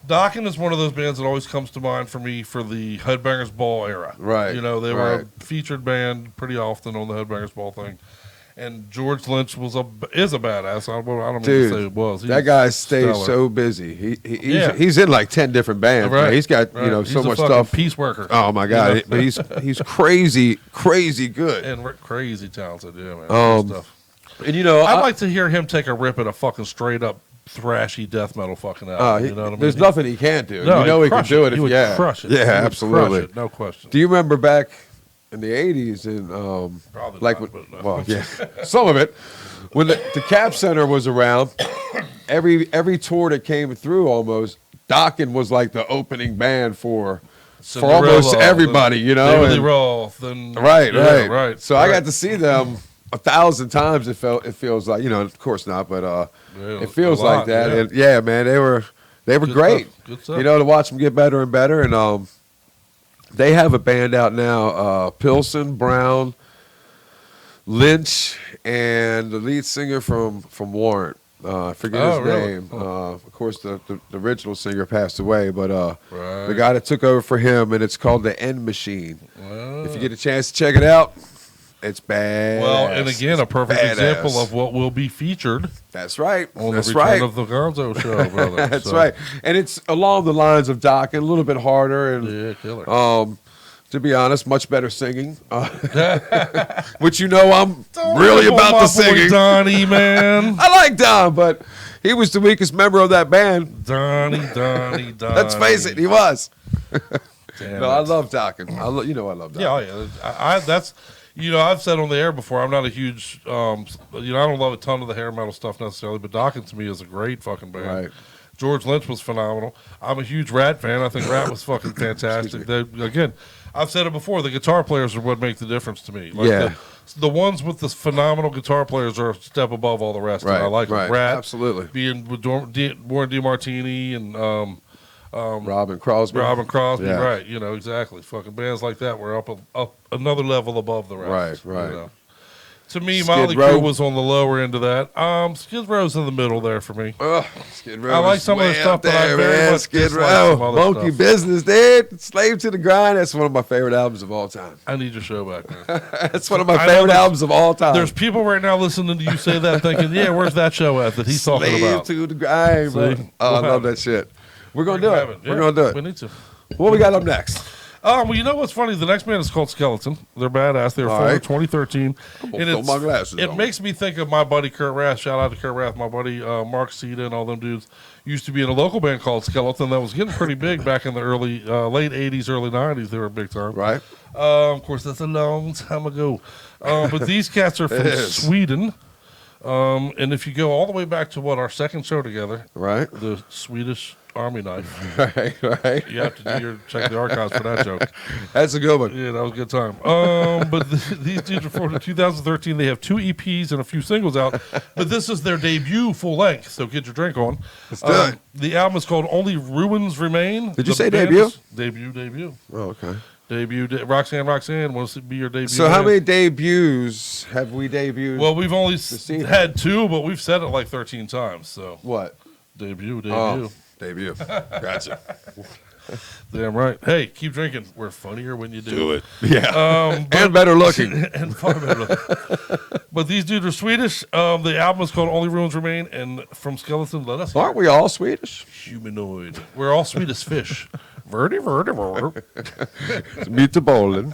Speaker 6: Dokken is one of those bands that always comes to mind for me for the Headbangers Ball era.
Speaker 5: Right.
Speaker 6: You know, they were a featured band pretty often on the Headbangers Ball thing. And George Lynch is a badass. I don't mean to say it was.
Speaker 5: That guy stays so busy. He's in like 10 different bands.
Speaker 6: Right.
Speaker 5: He's got you know so much stuff.
Speaker 6: Peace worker.
Speaker 5: Oh my God!
Speaker 6: You know?
Speaker 5: But he's crazy good
Speaker 6: and crazy talented. Yeah, man. Stuff.
Speaker 5: And you know,
Speaker 6: I'd like to hear him take a rip at a fucking straight up thrashy death metal fucking album. You know what I mean?
Speaker 5: There's nothing he can't do.
Speaker 6: No,
Speaker 5: you know he can do it.
Speaker 6: He would crush it.
Speaker 5: Yeah, absolutely.
Speaker 6: Crush it, no question.
Speaker 5: Do you remember back in the 80s and
Speaker 6: probably
Speaker 5: like
Speaker 6: not, but no.
Speaker 5: well, yeah, some of it when the Cap Center was around, every tour that came through almost Dokken was like the opening band for almost everybody, you know.
Speaker 6: David Lee Roth and
Speaker 5: right. So I got to see them 1,000 times. It feels like, you know, of course not, but it feels like that. And yeah, man, they were great.
Speaker 6: Good stuff.
Speaker 5: You know, to watch them get better and better. And they have a band out now, Pilsen, Brown, Lynch, and the lead singer from Warrant. I forget his name. Of course, the original singer passed away, but the guy that took over for him, and it's called The End Machine. If you get a chance to check it out, it's bad.
Speaker 6: Well, and again, a perfect example of what will be featured.
Speaker 5: That's right.
Speaker 6: On the return of the Gonzo show, brother.
Speaker 5: That's right. And it's along the lines of Dokken, a little bit harder, and
Speaker 6: killer.
Speaker 5: to be honest, much better singing. Which you know I'm really about the singing.
Speaker 6: Donnie, man.
Speaker 5: I like Don, but he was the weakest member of that band.
Speaker 6: Donnie.
Speaker 5: Let's face it, he was.
Speaker 6: Damn
Speaker 5: I love Dokken. I love Dokken.
Speaker 6: Yeah. That's, you know, I've said on the air before, I'm not a huge, you know, I don't love a ton of the hair metal stuff necessarily, but Dokken to me is a great fucking band.
Speaker 5: Right.
Speaker 6: George Lynch was phenomenal. I'm a huge Rat fan. I think Rat was fucking fantastic. Again, I've said it before, the guitar players are what make the difference to me. Like the ones with the phenomenal guitar players are a step above all the rest.
Speaker 5: Right,
Speaker 6: And I like them. Rat,
Speaker 5: absolutely.
Speaker 6: Being with Warren DeMartini and
Speaker 5: Robin Crosby. Yeah.
Speaker 6: Right. You know, exactly. Fucking bands like that were up another level above the rest.
Speaker 5: Right.
Speaker 6: You know? To me,
Speaker 5: Skid
Speaker 6: Motley
Speaker 5: Row
Speaker 6: Crue was on the lower end of that. Skid Row's in the middle there for me.
Speaker 5: Skid Row.
Speaker 6: I like some of the stuff that I very much
Speaker 5: Skid
Speaker 6: dislike some
Speaker 5: Row.
Speaker 6: other
Speaker 5: Monkey
Speaker 6: stuff.
Speaker 5: Business, dude. Slave to the Grind. That's one of my favorite albums of all time.
Speaker 6: I need your show back, man.
Speaker 5: That's one of my favorite albums of all time.
Speaker 6: There's people right now listening to you say that thinking, yeah, where's that show at that he's talking about?
Speaker 5: Slave to the Grind, bro.
Speaker 6: See?
Speaker 5: Oh, I love that shit. We're going to do it. We're going to do it.
Speaker 6: We need to.
Speaker 5: What we got up next?
Speaker 6: Well, you know what's funny? The next band is called Skeleton. They're badass. They were formed in 2013.
Speaker 5: Throw my glasses
Speaker 6: it
Speaker 5: on.
Speaker 6: makes me think of my buddy Kurt Rath. Shout out to Kurt Rath. My buddy Mark Ceda and all them dudes used to be in a local band called Skeleton that was getting pretty big back in the late 80s, early 90s. They were big time.
Speaker 5: Right.
Speaker 6: Of course, that's a long time ago. But these cats are from Sweden. And if you go all the way back to our second show together,
Speaker 5: right,
Speaker 6: the Swedish Army knife,
Speaker 5: right,
Speaker 6: you have to check the archives for that joke.
Speaker 5: That's a good one.
Speaker 6: Yeah, that was a good time. But these dudes were formed in 2013. They have 2 EPs and a few singles out, but this is their debut full length. So get your drink on.
Speaker 5: Let's do it.
Speaker 6: The album is called Only Ruins Remain.
Speaker 5: Did you say debut?
Speaker 6: Debut.
Speaker 5: Oh, okay.
Speaker 6: Debut. Roxanne wants to be your debut.
Speaker 5: So how many debuts have we debuted?
Speaker 6: Well, we've only had 2, but we've said it like 13 times. So
Speaker 5: what?
Speaker 6: Debut.
Speaker 5: Oh, debut. Gotcha.
Speaker 6: Damn right. Hey, keep drinking. We're funnier when you do
Speaker 5: it. Yeah. And better looking.
Speaker 6: And far better looking. But these dudes are Swedish. The album is called Only Ruins Remain, and from Skeleton, let us.
Speaker 5: Aren't we all Swedish?
Speaker 6: Humanoid. We're all sweet as fish. Verdi.
Speaker 5: Meet the bowling.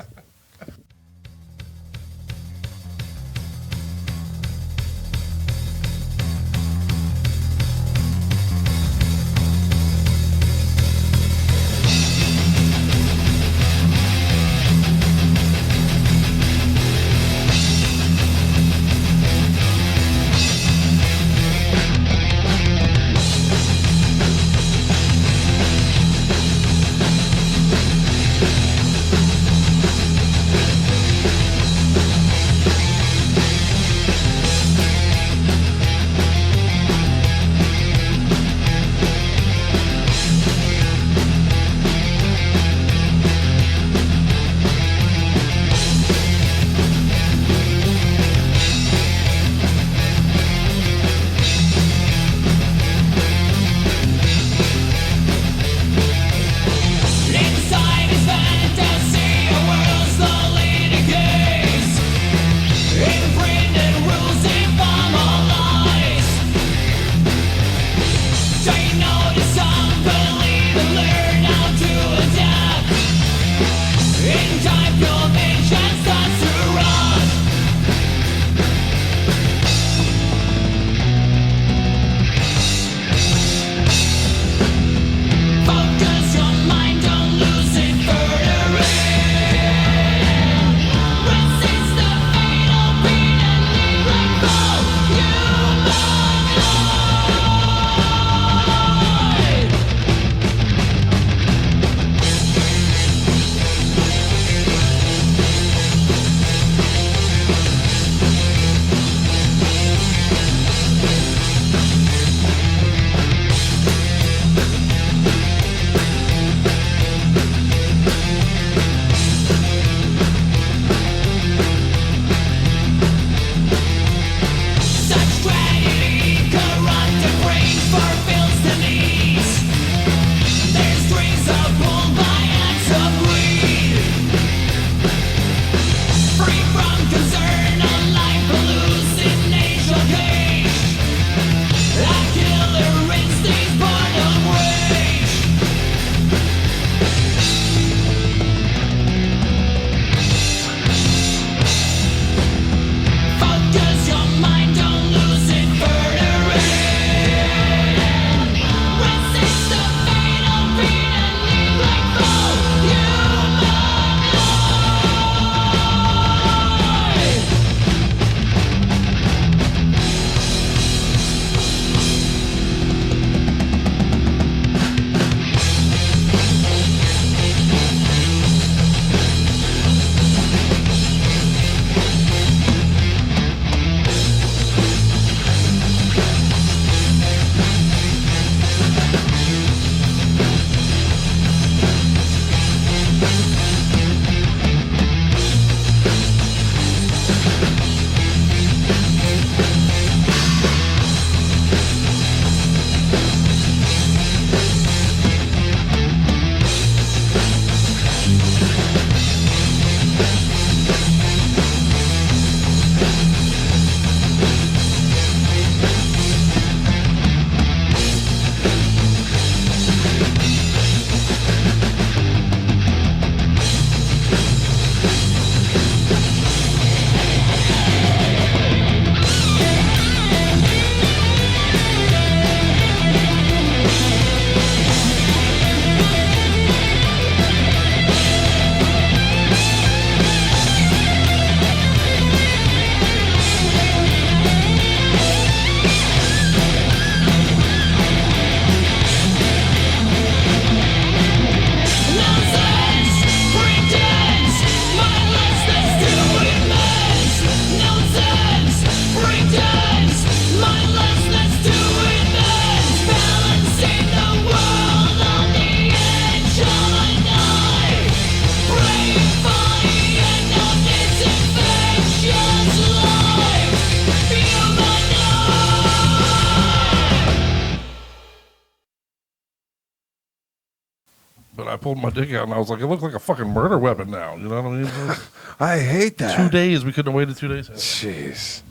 Speaker 6: But I pulled my dick out, and I was like, it looked like a fucking murder weapon now. You know what I mean? It was
Speaker 5: I hate that.
Speaker 6: 2 days. We couldn't have waited 2 days.
Speaker 5: Jeez.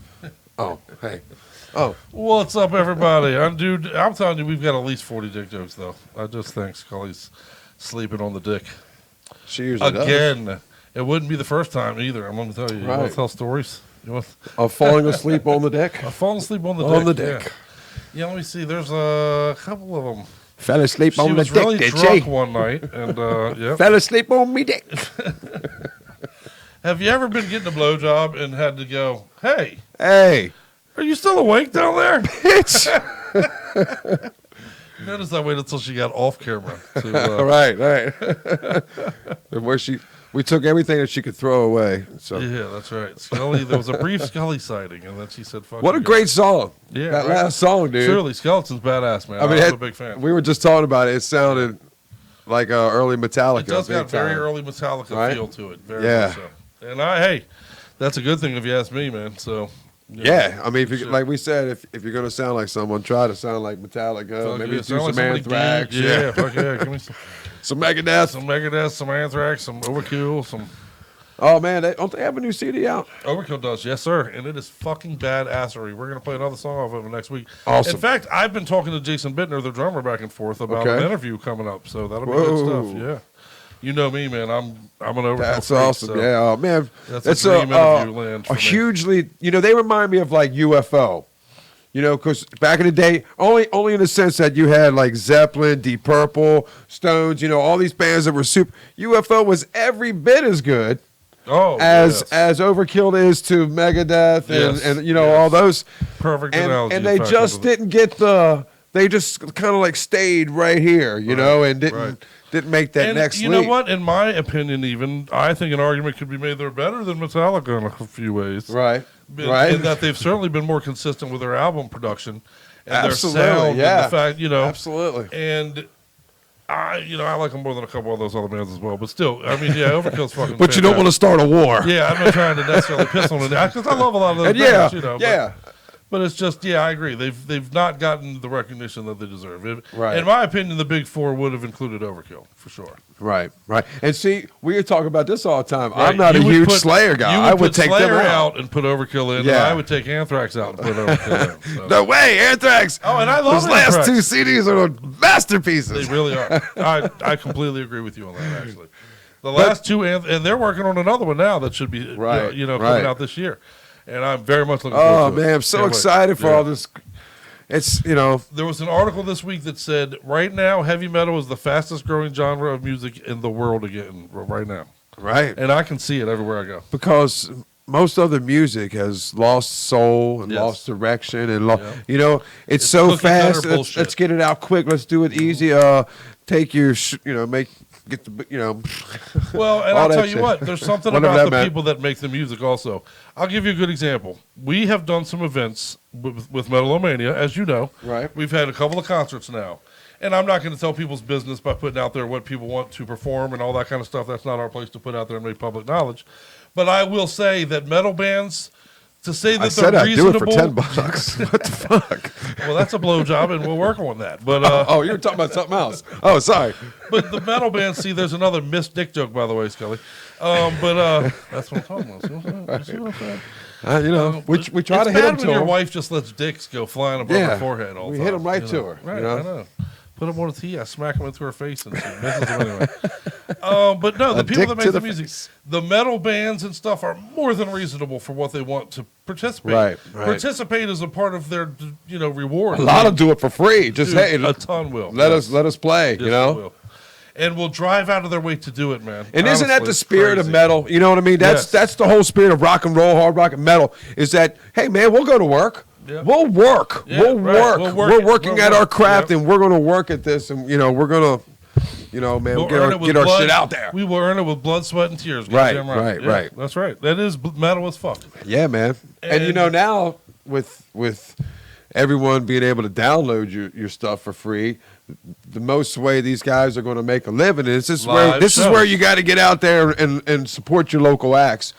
Speaker 5: Oh, hey. Oh,
Speaker 6: What's up, everybody? I'm telling you, we've got at least 40 dick jokes, though. I just think Scully's sleeping on the dick.
Speaker 5: she usually does.
Speaker 6: Again. It wouldn't be the first time either. I'm going to tell you. You want
Speaker 5: Right.
Speaker 6: to tell stories? You want?
Speaker 5: Of falling asleep on the dick.
Speaker 6: I've fallen asleep on the dick.
Speaker 5: On the dick.
Speaker 6: Yeah, let me see. There's a couple of them.
Speaker 5: Fell asleep
Speaker 6: She
Speaker 5: on the
Speaker 6: was
Speaker 5: dick,
Speaker 6: really
Speaker 5: did
Speaker 6: drunk
Speaker 5: she?
Speaker 6: one night, and yeah.
Speaker 5: Fell asleep on me dick.
Speaker 6: Have you ever been getting a blowjob and had to go, hey,
Speaker 5: Hey,
Speaker 6: are you still awake down there?
Speaker 5: bitch.
Speaker 6: Notice I waited until she got off camera. To,
Speaker 5: right. And we took everything that she could throw away. So
Speaker 6: yeah, that's right. Scully, there was a brief Scully sighting, and then she said, fuck
Speaker 5: what a
Speaker 6: you
Speaker 5: great
Speaker 6: guys.
Speaker 5: song.
Speaker 6: Yeah,
Speaker 5: That
Speaker 6: right.
Speaker 5: last song, dude.
Speaker 6: Truly, Skeleton's badass, man.
Speaker 5: I mean,
Speaker 6: I'm a big fan.
Speaker 5: we were just talking about it. It sounded like early Metallica.
Speaker 6: It does
Speaker 5: big
Speaker 6: got very
Speaker 5: time.
Speaker 6: early Metallica
Speaker 5: Right?
Speaker 6: feel to it. Very
Speaker 5: Yeah.
Speaker 6: much so. And hey, that's a good thing if you ask me, man. So
Speaker 5: Yeah, I mean, if you,
Speaker 6: Sure.
Speaker 5: like we said, if you're gonna sound like someone, try to sound like Metallica.
Speaker 6: Fuck
Speaker 5: Maybe
Speaker 6: yeah,
Speaker 5: do
Speaker 6: sound like
Speaker 5: some
Speaker 6: somebody
Speaker 5: Anthrax.
Speaker 6: deep. Yeah, fuck yeah. Give me
Speaker 5: Some Megadeth.
Speaker 6: some Megadeth, some Anthrax, some Overkill, some
Speaker 5: Oh man, don't they have a new CD out?
Speaker 6: Overkill does, yes sir, and it is fucking badassery. We're gonna play another song off of it next week.
Speaker 5: Awesome.
Speaker 6: In fact, I've been talking to Jason Bittner, the drummer, back and forth about
Speaker 5: Okay.
Speaker 6: an interview coming up, so that'll be
Speaker 5: Whoa.
Speaker 6: good stuff. Yeah, you know me, man. I'm an Overkill.
Speaker 5: That's
Speaker 6: freak,
Speaker 5: awesome.
Speaker 6: so
Speaker 5: Yeah, oh man,
Speaker 6: that's a dream interview land for
Speaker 5: a
Speaker 6: me.
Speaker 5: hugely. They remind me of like UFO. Because back in the day, only in the sense that you had like Zeppelin, Deep Purple, Stones, all these bands that were super. UFO was every bit as good as Overkill is to Megadeth and
Speaker 6: Yes.
Speaker 5: all those.
Speaker 6: Perfect
Speaker 5: And
Speaker 6: analogy.
Speaker 5: they
Speaker 6: in fact,
Speaker 5: just
Speaker 6: of it.
Speaker 5: didn't get they just kind of like stayed right here, and didn't make that
Speaker 6: And
Speaker 5: next
Speaker 6: you
Speaker 5: leap.
Speaker 6: know what? In my opinion, even I think an argument could be made they're better than Metallica in a few ways.
Speaker 5: Right.
Speaker 6: In that they've certainly been more consistent with their album production and
Speaker 5: Absolutely,
Speaker 6: their sound.
Speaker 5: yeah.
Speaker 6: And the fact,
Speaker 5: Absolutely.
Speaker 6: And I like them more than a couple of those other bands as well. But still, I mean, yeah, Overkill's fucking.
Speaker 5: But you don't want to start a war.
Speaker 6: Yeah, I'm not trying to necessarily piss on it because I love a lot of those
Speaker 5: And
Speaker 6: bands.
Speaker 5: yeah.
Speaker 6: But it's just, I agree. They've not gotten the recognition that they deserve.
Speaker 5: Right.
Speaker 6: In my opinion, the big four would have included Overkill for sure.
Speaker 5: Right. And see, we talk about this all the time.
Speaker 6: Right.
Speaker 5: I'm not a
Speaker 6: You would
Speaker 5: huge
Speaker 6: put-
Speaker 5: Slayer guy.
Speaker 6: You
Speaker 5: I would
Speaker 6: put
Speaker 5: take
Speaker 6: Slayer
Speaker 5: them out.
Speaker 6: and put Overkill in.
Speaker 5: Yeah.
Speaker 6: And I would take Anthrax out and put Overkill in. So.
Speaker 5: No way, Anthrax.
Speaker 6: Oh, and I love
Speaker 5: Those last
Speaker 6: Anthrax.
Speaker 5: two CDs are masterpieces.
Speaker 6: They really are. I completely agree with you on that, actually. The last two, and they're working on another one now that should be
Speaker 5: Right,
Speaker 6: coming
Speaker 5: right.
Speaker 6: out this year. And I'm very much looking
Speaker 5: Oh
Speaker 6: forward to it.
Speaker 5: man, I'm so
Speaker 6: Can't wait.
Speaker 5: excited for
Speaker 6: Yeah.
Speaker 5: all this. It's
Speaker 6: There was an article this week that said right now heavy metal is the fastest growing genre of music in the world again right now.
Speaker 5: right
Speaker 6: And I can see it everywhere I go.
Speaker 5: because most other music has lost soul and
Speaker 6: Yes.
Speaker 5: lost direction and
Speaker 6: Yeah.
Speaker 5: it's
Speaker 6: It's
Speaker 5: so
Speaker 6: cookie cutter
Speaker 5: fast.
Speaker 6: bullshit.
Speaker 5: Let's get it out quick. Let's do it easy. Take your get the
Speaker 6: Well, and
Speaker 5: all
Speaker 6: I'll
Speaker 5: that
Speaker 6: tell you
Speaker 5: shit.
Speaker 6: what, there's something
Speaker 5: Whatever
Speaker 6: about
Speaker 5: that
Speaker 6: the
Speaker 5: meant.
Speaker 6: people that make the music also. I'll give you a good example. We have done some events with Metal-O-Mania, as you know.
Speaker 5: Right.
Speaker 6: We've had a couple of concerts now. And I'm not going to tell people's business by putting out there what people want to perform and all that kind of stuff. That's not our place to put out there and make public knowledge. But I will say that metal bands, to say that
Speaker 5: I
Speaker 6: they're
Speaker 5: said I'd do
Speaker 6: reasonable.
Speaker 5: it for $10. What the fuck?
Speaker 6: Well, that's a blowjob, and we'll work on that. But
Speaker 5: Oh, you were talking about something else. Oh, sorry.
Speaker 6: But the metal bands, see, there's another missed dick joke, by the way, Scully. But that's what I'm talking about. See what I'm saying?
Speaker 5: We try
Speaker 6: It's
Speaker 5: to hit
Speaker 6: bad
Speaker 5: them
Speaker 6: when
Speaker 5: to
Speaker 6: your
Speaker 5: them.
Speaker 6: wife just lets dicks go flying above her forehead all the
Speaker 5: We
Speaker 6: time.
Speaker 5: hit 'em right to her,
Speaker 6: Right,
Speaker 5: you know?
Speaker 6: I know. Put them on a tee, I smack them into her face, and she misses them anyway. But no, the
Speaker 5: A
Speaker 6: people
Speaker 5: dick
Speaker 6: that
Speaker 5: to
Speaker 6: make
Speaker 5: the
Speaker 6: the music,
Speaker 5: face.
Speaker 6: the metal bands and stuff are more than reasonable for what they want to participate.
Speaker 5: Right.
Speaker 6: Participate is a part of their, reward.
Speaker 5: A lot of do it for free. Just
Speaker 6: Dude,
Speaker 5: hey,
Speaker 6: a ton will.
Speaker 5: let
Speaker 6: Yes.
Speaker 5: us play.
Speaker 6: Yes, they will. And will drive out of their way to do it, man.
Speaker 5: And isn't that
Speaker 6: Honestly,
Speaker 5: the
Speaker 6: it's
Speaker 5: spirit of
Speaker 6: crazy.
Speaker 5: metal? You know what I mean?
Speaker 6: Yes.
Speaker 5: That's the whole spirit of rock and roll, hard rock and metal. Is that hey man, we'll go to work.
Speaker 6: Yeah.
Speaker 5: We'll work.
Speaker 6: Yeah,
Speaker 5: We'll
Speaker 6: right.
Speaker 5: work.
Speaker 6: We'll work
Speaker 5: We're
Speaker 6: it.
Speaker 5: working
Speaker 6: We'll
Speaker 5: at our
Speaker 6: work.
Speaker 5: craft,
Speaker 6: Yep.
Speaker 5: and we're going to work at this, and we're going to, man,
Speaker 6: We'll
Speaker 5: get
Speaker 6: earn
Speaker 5: our,
Speaker 6: it with
Speaker 5: get our
Speaker 6: blood.
Speaker 5: shit out there.
Speaker 6: We will earn it with blood, sweat, and tears.
Speaker 5: Right,
Speaker 6: Goddamn
Speaker 5: right,
Speaker 6: Yeah,
Speaker 5: right.
Speaker 6: That's right. That is metal as fuck.
Speaker 5: Yeah, man. And now with everyone being able to download your stuff for free, the most way these guys are going to make a living is this is
Speaker 6: Live
Speaker 5: where
Speaker 6: shows.
Speaker 5: you got to get out there and support your local acts.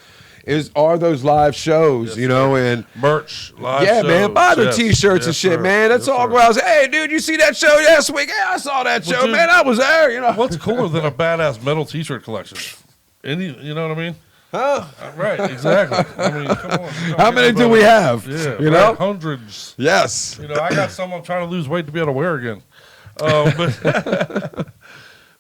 Speaker 5: are those live shows,
Speaker 6: Yes,
Speaker 5: and
Speaker 6: merch, live
Speaker 5: yeah,
Speaker 6: shows.
Speaker 5: man, buy their
Speaker 6: Yes.
Speaker 5: T-shirts and
Speaker 6: Yes,
Speaker 5: shit,
Speaker 6: sir.
Speaker 5: man. Let's
Speaker 6: Yes,
Speaker 5: all
Speaker 6: sir.
Speaker 5: go out and say, hey, dude, you see that show last week? Yeah, I saw that show,
Speaker 6: dude,
Speaker 5: man. I was there,
Speaker 6: What's cooler than a badass metal T-shirt collection? You know what I mean?
Speaker 5: Huh?
Speaker 6: Right, exactly. I mean, come on.
Speaker 5: How many do we have?
Speaker 6: Yeah,
Speaker 5: You know?
Speaker 6: hundreds.
Speaker 5: Yes.
Speaker 6: I got some I'm trying to lose weight to be able to wear again. But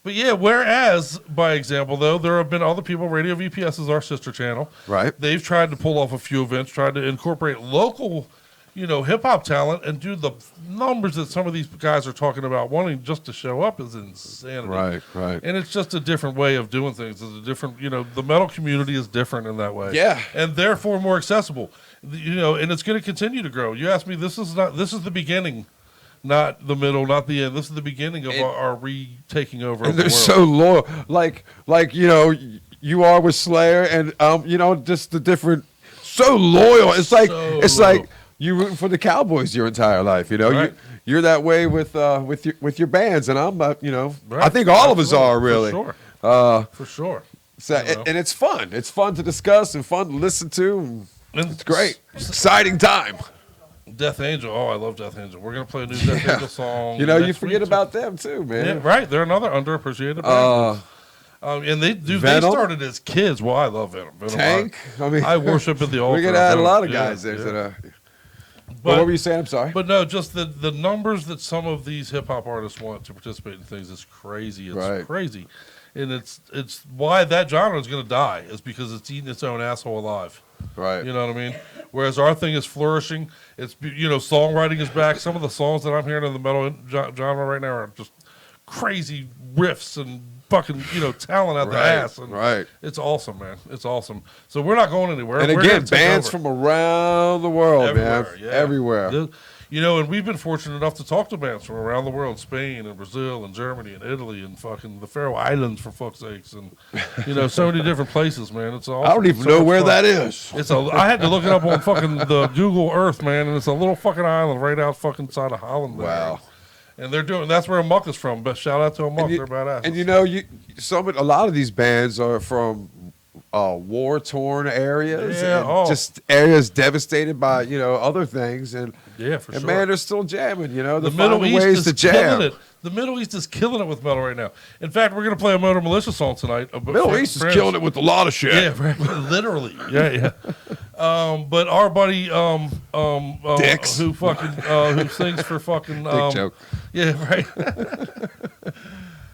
Speaker 6: but yeah, whereas, by example, though, there have been other people, Radio VPS is our sister channel.
Speaker 5: Right.
Speaker 6: They've tried to pull off a few events, tried to incorporate local, hip-hop talent, and do the numbers that some of these guys are talking about wanting just to show up is insanity.
Speaker 5: Right.
Speaker 6: And it's just a different way of doing things. It's a different, the metal community is different in that way.
Speaker 5: Yeah.
Speaker 6: And therefore more accessible. And it's going to continue to grow. You asked me, this is the beginning, not the middle, not the end. This is the beginning of our retaking over of
Speaker 5: And
Speaker 6: the
Speaker 5: they're
Speaker 6: world.
Speaker 5: so loyal. Like you are with Slayer, and just the different. So loyal. It's like
Speaker 6: So
Speaker 5: it's
Speaker 6: loyal.
Speaker 5: like you root for the Cowboys your entire life.
Speaker 6: Right.
Speaker 5: You're that way with your bands, and I'm not.
Speaker 6: Right.
Speaker 5: I think all of us
Speaker 6: Absolutely.
Speaker 5: are really.
Speaker 6: For sure. For sure.
Speaker 5: So, and it's fun. It's fun to discuss and fun to listen to. And it's great. Exciting time.
Speaker 6: Death Angel. Oh, I love Death Angel. We're going to play a new Death Angel song.
Speaker 5: You
Speaker 6: next
Speaker 5: forget
Speaker 6: week,
Speaker 5: about them too, man.
Speaker 6: Yeah, right. They're another underappreciated band. And they
Speaker 5: Venom?
Speaker 6: started as kids. Well, I love Venom.
Speaker 5: Tank.
Speaker 6: I worship at the altar.
Speaker 5: We're gonna add a
Speaker 6: Venom.
Speaker 5: lot of
Speaker 6: Yeah,
Speaker 5: guys there.
Speaker 6: yeah.
Speaker 5: But what were you saying? I'm sorry.
Speaker 6: But no, just the numbers that some of these hip hop artists want to participate in things is crazy. It's
Speaker 5: Right.
Speaker 6: crazy, and it's why that genre is going to die is because it's eating its own asshole alive.
Speaker 5: Right.
Speaker 6: You know what I mean? Whereas our thing is flourishing. It's songwriting is back. Some of the songs that I'm hearing in the metal genre right now are just crazy riffs and fucking talent out the ass. And
Speaker 5: Right.
Speaker 6: It's awesome, man. It's awesome. So we're not going anywhere.
Speaker 5: And
Speaker 6: We're
Speaker 5: again,
Speaker 6: gonna take
Speaker 5: bands
Speaker 6: over.
Speaker 5: from around the world,
Speaker 6: Everywhere,
Speaker 5: man.
Speaker 6: yeah.
Speaker 5: Everywhere.
Speaker 6: And we've been fortunate enough to talk to bands from around the world, Spain and Brazil and Germany and Italy and fucking the Faroe Islands, for fuck's sakes, and so many different places, man. It's awesome.
Speaker 5: I don't even
Speaker 6: So
Speaker 5: know
Speaker 6: much
Speaker 5: where
Speaker 6: fun.
Speaker 5: that is.
Speaker 6: I had to look it up on fucking the Google Earth, man, and it's a little fucking island right out fucking side of Holland. There.
Speaker 5: Wow.
Speaker 6: And that's where Amok is from. But shout out to Amok, they're badass.
Speaker 5: And a lot of these bands are from war-torn areas,
Speaker 6: Yeah,
Speaker 5: and just areas devastated by other things, and
Speaker 6: for sure.
Speaker 5: man, they're still jamming.
Speaker 6: The
Speaker 5: They're
Speaker 6: Middle
Speaker 5: finding
Speaker 6: East
Speaker 5: ways
Speaker 6: is
Speaker 5: to
Speaker 6: killing
Speaker 5: jam.
Speaker 6: it. The Middle East is killing it with metal right now. In fact, we're going to play a Motor Militia song tonight.
Speaker 5: Middle East is killing it with a lot of shit.
Speaker 6: Yeah, right, literally. Yeah. But our buddy,
Speaker 5: Dicks.
Speaker 6: who sings for fucking,
Speaker 5: Dick joke.
Speaker 6: yeah, right.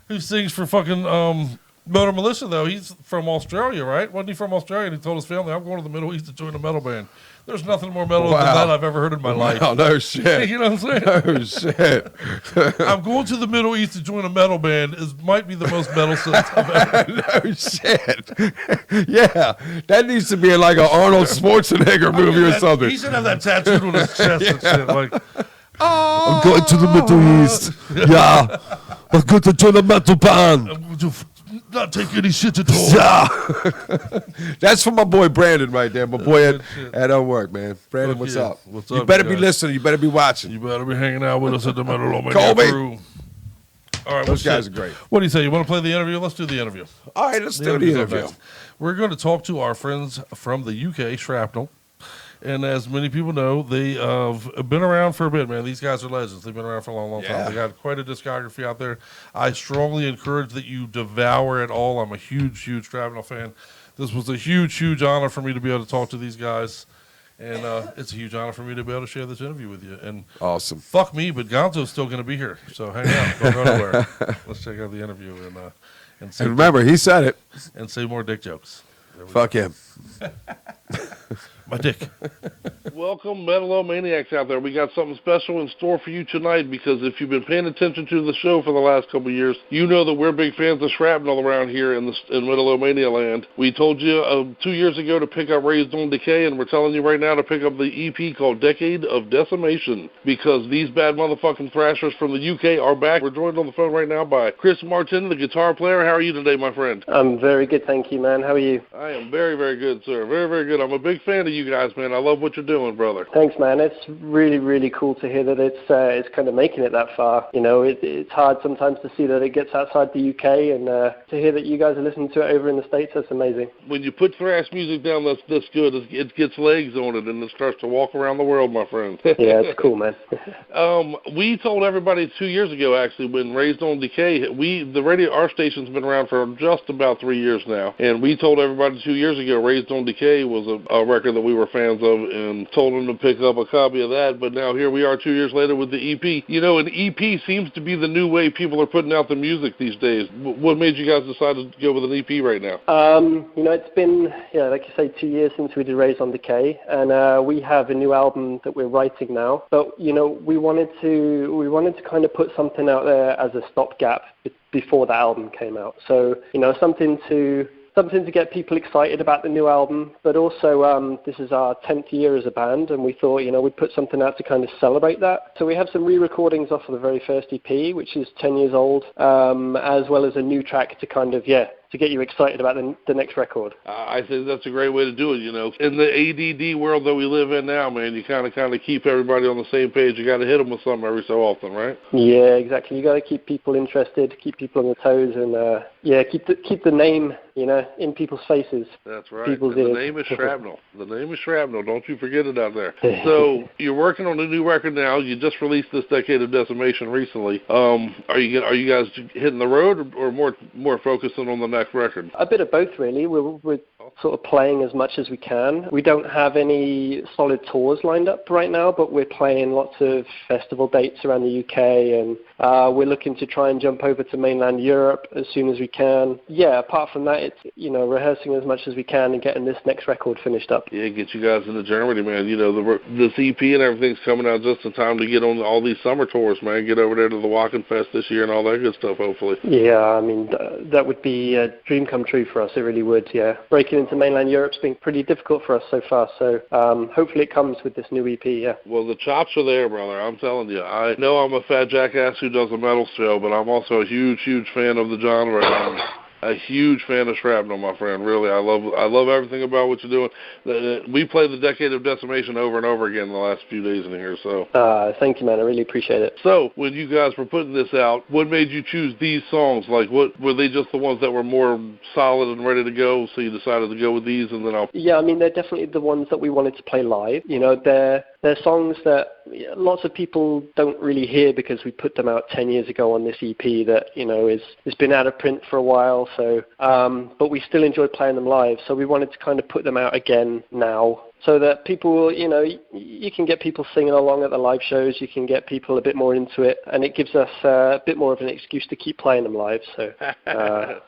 Speaker 6: Who sings for fucking Motor Militia though? He's from Australia, right? Wasn't he from Australia? And he told his family, "I'm going to the Middle East to join a metal band." There's nothing more metal than that I've ever heard in my life.
Speaker 5: Oh no shit!
Speaker 6: You know what I'm saying?
Speaker 5: No shit!
Speaker 6: I'm going to the Middle East to join a metal band. Might be the most metal sentence I've ever.
Speaker 5: No shit! Yeah, that needs to be like an Arnold Schwarzenegger movie or something.
Speaker 6: He should have that tattooed on his chest and shit. Like,
Speaker 5: I'm going to the Middle East. Yeah, I'm going to join a metal band.
Speaker 6: I'm going to not take any shit at all.
Speaker 5: Yeah. That's for my boy Brandon right there. My boy
Speaker 6: Good shit.
Speaker 5: at work, man. Brandon,
Speaker 6: Fuck
Speaker 5: what's
Speaker 6: yeah.
Speaker 5: up?
Speaker 6: What's
Speaker 5: You
Speaker 6: up,
Speaker 5: better
Speaker 6: you
Speaker 5: be
Speaker 6: guys?
Speaker 5: listening. You better be watching.
Speaker 6: You better be hanging out with us at the Metal-O-Mania
Speaker 5: Colby.
Speaker 6: crew. All right,
Speaker 5: Those
Speaker 6: well,
Speaker 5: guys
Speaker 6: shit.
Speaker 5: are great.
Speaker 6: What do you say? You want to play the interview? Let's do the interview.
Speaker 5: All right, let's do the
Speaker 6: interview's up
Speaker 5: interview.
Speaker 6: next. We're going to talk to our friends from the UK, Shrapnel. And as many people know, they have been around for a bit, man. These guys are legends. They've been around for a long, long
Speaker 5: Yeah.
Speaker 6: time. They got quite a discography out there. I strongly encourage that you devour it all. I'm a huge, huge Shrapnel fan. This was a huge, huge honor for me to be able to talk to these guys. And it's a huge honor for me to be able to share this interview with you. And
Speaker 5: Awesome.
Speaker 6: fuck me, but Gonzo's still going to be here. So hang out. Don't go nowhere. Let's check out the interview and say,
Speaker 5: And remember, he said it.
Speaker 6: and say more dick jokes. There we
Speaker 5: Fuck him.
Speaker 6: My dick.
Speaker 4: Welcome, Metal-O-Maniacs out there. We got something special in store for you tonight because if you've been paying attention to the show for the last couple of years, you know that we're big fans of Shrapnel around here in Metal-O-Mania land. We told you 2 years ago to pick up Raised on Decay, and we're telling you right now to pick up the EP called Decade of Decimation because these bad motherfucking thrashers from the UK are back. We're joined on the phone right now by Chris Martin, the guitar player. How are you today, my friend?
Speaker 8: I'm very good, thank you, man. How are you?
Speaker 4: I am very, very good, sir. Very, very good. I'm a big fan of you guys, man. I love what you're doing. doing, brother?
Speaker 1: Thanks, man. It's really, really cool to hear that it's kind of making it that far. You know, it's hard sometimes to see that it gets outside the UK, and to hear that you guys are listening to it over in the States, that's amazing.
Speaker 4: When you put thrash music down that's this good, it gets legs on it, and it starts to walk around the world, my friend.
Speaker 1: Yeah, it's cool, man.
Speaker 4: We told everybody 2 years ago, actually, when Raised on Decay, our station's been around for just about 3 years now, and we told everybody 2 years ago Raised on Decay was a record that we were fans of, and told them to pick up a copy of that. But now here we are 2 years later with the EP. You know, an EP seems to be the new way people are putting out the music these days. What made you guys decide to go with an EP right now?
Speaker 1: You know, it's been, like you say, 2 years since we did Raised on Decay, and we have a new album that we're writing now. But you know, we wanted to kind of put something out there as a stopgap before the album came out. So you know, something to get people excited about the new album, but also this is our 10th year as a band, and we thought, you know, we'd put something out to kind of celebrate that. So we have some re-recordings off of the very first EP, which is 10 years old, as well as a new track to kind of, to get you excited about the next record.
Speaker 4: I think that's a great way to do it, you know. In the ADD world that we live in now, man, you kind of keep everybody on the same page. You got to hit them with something every so often, right?
Speaker 1: Yeah, exactly. You got to keep people interested, keep people on their toes, and keep the name, you know, in people's faces.
Speaker 4: That's right.
Speaker 1: People's
Speaker 4: and
Speaker 1: ears.
Speaker 4: the name is Shrapnel. The name is Shrapnel. Don't you forget it out there. So you're working on a new record now. You just released this Decade of Decimation recently. Are you guys hitting the road, or more focusing on the next record?
Speaker 1: A bit of both, really. We're sort of playing as much as we can. We don't have any solid tours lined up right now, but we're playing lots of festival dates around the UK, and we're looking to try and jump over to mainland Europe as soon as we can. Yeah, apart from that, it's, you know, rehearsing as much as we can and getting this next record finished up.
Speaker 4: Yeah, get you guys into Germany, man. You know, this EP and everything's coming out just in time to get on all these summer tours, man. Get over there to the Walking Fest this year and all that good stuff, hopefully.
Speaker 1: Yeah, I mean, that would be a dream come true for us. It really would, yeah. Breaking into mainland Europe's been pretty difficult for us so far, so hopefully it comes with this new EP, yeah.
Speaker 4: Well, the chops are there, brother. I'm telling you. I know I'm a fat jackass who does a metal show, but I'm also a huge, huge fan of the genre. I'm a huge fan of Shrapnel, my friend. Really, I love everything about what you're doing. We played the Decade of Decimation over and over again in the last few days in here. So
Speaker 1: thank you, man. I really appreciate it.
Speaker 4: So when you guys were putting this out, what made you choose these songs? Like, what were they, just the ones that were more solid and ready to go, so you decided to go with these? And then
Speaker 1: Yeah, I mean, they're definitely the ones that we wanted to play live. You know, they're songs that lots of people don't really hear because we put them out 10 years ago on this EP that, you know, has been out of print for a while. So, but we still enjoy playing them live. So we wanted to kind of put them out again now, so that people, you know, you can get people singing along at the live shows. You can get people a bit more into it, and it gives us a bit more of an excuse to keep playing them live. So,
Speaker 4: well,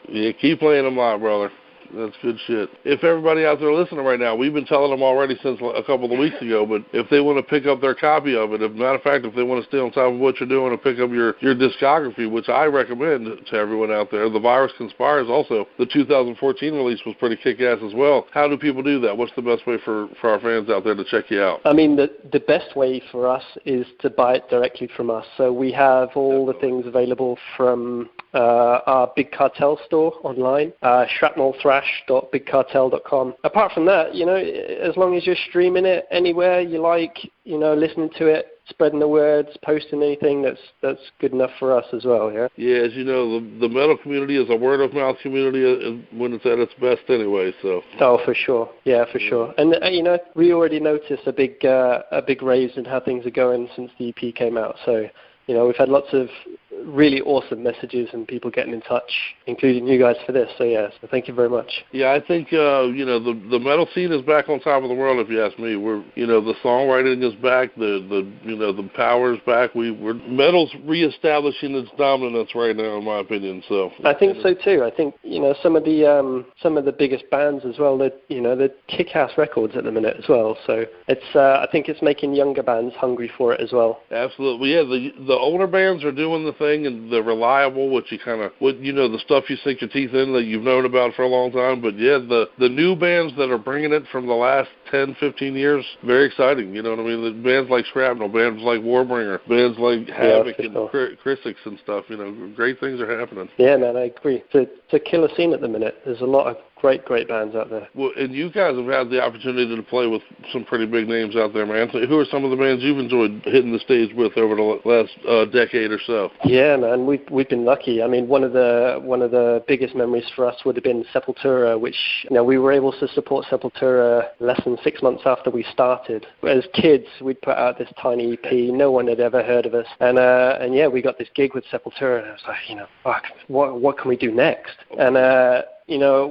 Speaker 4: yeah, keep playing them live, brother. That's good shit. If everybody out there listening right now, we've been telling them already since a couple of weeks ago, but if they want to pick up their copy of it, as a matter of fact, if they want to stay on top of what you're doing and pick up your discography, which I recommend to everyone out there, The Virus Conspires also, the 2014 release was pretty kick-ass as well. How do people do that? What's the best way for our fans out there to check you out?
Speaker 1: I mean, the best way for us is to buy it directly from us. So we have all the things available from our Big Cartel store online, shrapnelthrash.bigcartel.com. Apart from that, you know, as long as you're streaming it anywhere you like, you know, listening to it, spreading the words, posting anything, that's good enough for us as well, yeah?
Speaker 4: Yeah, as you know, the metal community is a word-of-mouth community when it's at its best anyway, so.
Speaker 1: Oh, for sure. Yeah, for sure. And, you know, we already noticed a big raise in how things are going since the EP came out, so, you know, we've had lots of really awesome messages and people getting in touch, including you guys for this. So, yeah, so thank you very much.
Speaker 4: Yeah, I think, you know, the metal scene is back on top of the world, if you ask me. We're, you know, the songwriting is back, the power's back. Metal's reestablishing its dominance right now, in my opinion. So
Speaker 1: I think so too. I think, you know, some of the biggest bands as well, that, you know, they're kick-ass records at the minute as well. So it's I think it's making younger bands hungry for it as well.
Speaker 4: Absolutely. Yeah, the older bands are doing the thing, and they're reliable, the stuff you sink your teeth in that you've known about for a long time. But yeah, the new bands that are bringing it from the last 10, 15 years, very exciting. You know what I mean? The bands like Shrapnel, bands like Warbringer, bands like Havoc and Chrysix and stuff. You know, great things are happening.
Speaker 1: Yeah, man, I agree. It's a killer scene at the minute. There's a lot of great bands out there.
Speaker 4: Well, and you guys have had the opportunity to play with some pretty big names out there, man. So who are some of the bands you've enjoyed hitting the stage with over the last decade or so?
Speaker 1: Yeah, man, we've been lucky. I mean, one of the biggest memories for us would have been Sepultura, which we were able to support Sepultura less than 6 months after we started. As kids, we'd put out this tiny EP. No one had ever heard of us, and yeah, we got this gig with Sepultura, and I was like, fuck, what can we do next? And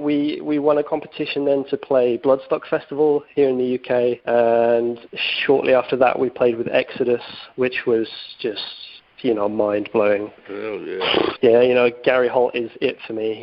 Speaker 1: we won a competition then to play Bloodstock Festival here in the UK, and shortly after that we played with Exodus, which was just mind-blowing.
Speaker 4: Oh, yeah.
Speaker 1: Yeah, Gary Holt is it for me,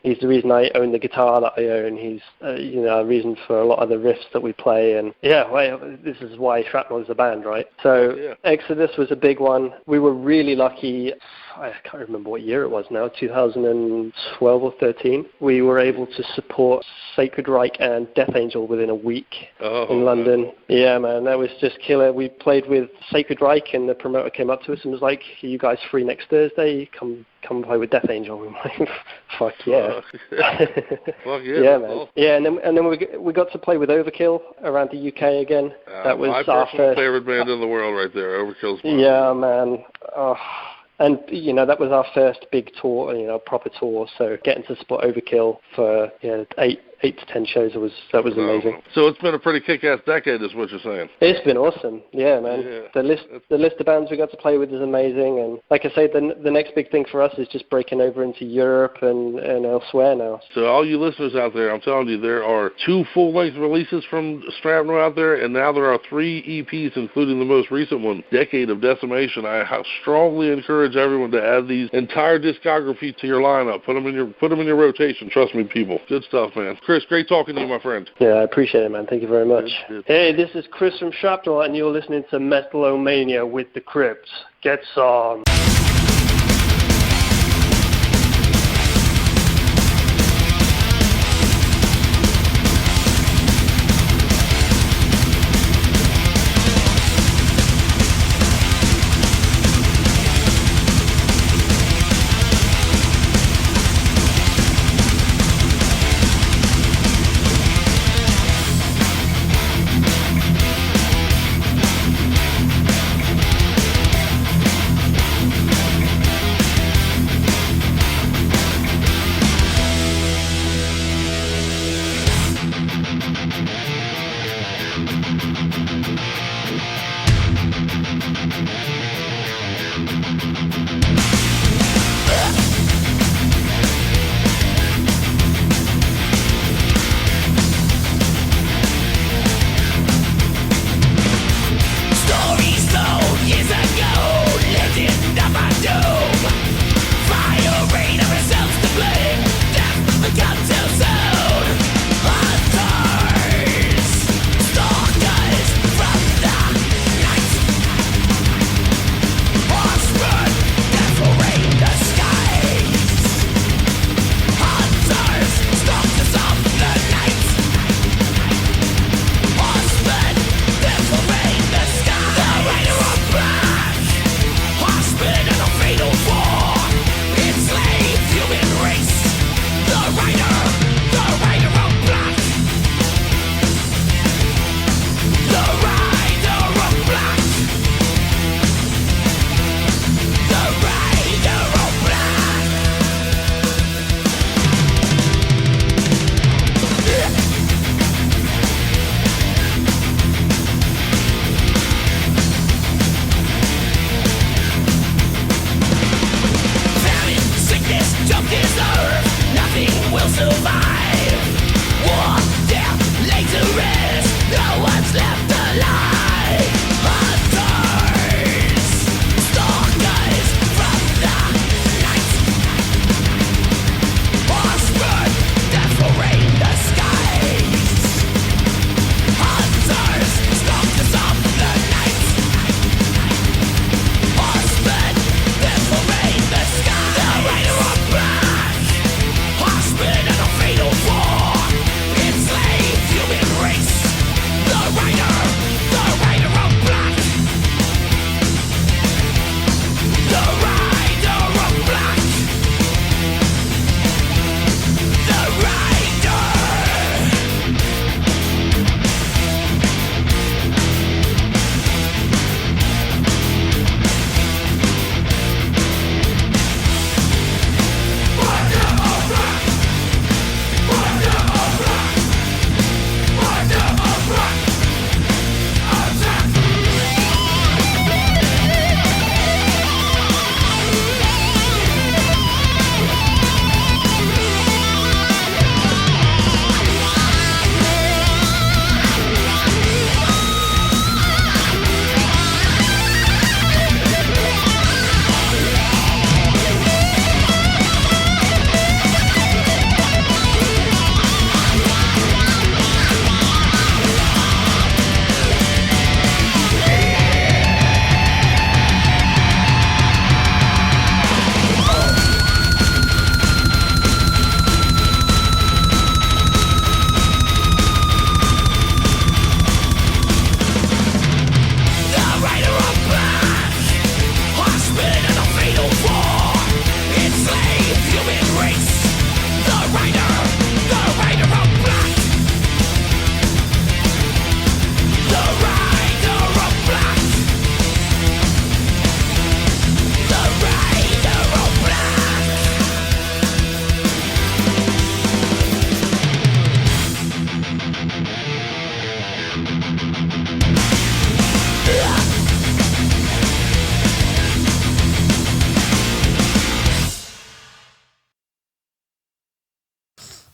Speaker 1: He's the reason I own the guitar that I own. He's, a reason for a lot of the riffs that we play. And, this is why Shrapnel is a band, right? So
Speaker 4: yeah.
Speaker 1: Exodus was a big one. We were really lucky. I can't remember what year it was now, 2012 or 13. We were able to support Sacred Reich and Death Angel within a week in London. Man. Yeah, man, that was just killer. We played with Sacred Reich, and the promoter came up to us and was like, "Are you guys free next Thursday? Come play with Death Angel." We were like, "Fuck yeah!"
Speaker 4: Fuck yeah,
Speaker 1: yeah, man.
Speaker 4: Awesome.
Speaker 1: Yeah, and then we got to play with Overkill around the UK again. That was
Speaker 4: my
Speaker 1: our
Speaker 4: personal
Speaker 1: first
Speaker 4: favorite band in the world, right there. Overkill's fun.
Speaker 1: Yeah, man. Oh. And, that was our first big tour, proper tour. So getting to support Overkill for 8 to 10 shows, that was amazing.
Speaker 4: So it's been a pretty kick-ass decade, is what you're saying.
Speaker 1: It's been awesome. Yeah, man. Yeah. The list of bands we got to play with is amazing. And like I say, the next big thing for us is just breaking over into Europe and elsewhere now.
Speaker 4: So all you listeners out there, I'm telling you, there are 2 full-length releases from Shrapnel out there, and now there are 3 EPs, including the most recent one, Decade of Decimation. I strongly encourage everyone to add these entire discography to your lineup. Put them in your rotation. Trust me, people. Good stuff, man. Chris, great talking to you, my friend.
Speaker 1: Yeah, I appreciate it, man. Thank you very much.
Speaker 4: Good.
Speaker 1: Hey, this is Chris from Shrapnel, and you're listening to Metal-O-Mania with the Crypt. Get some.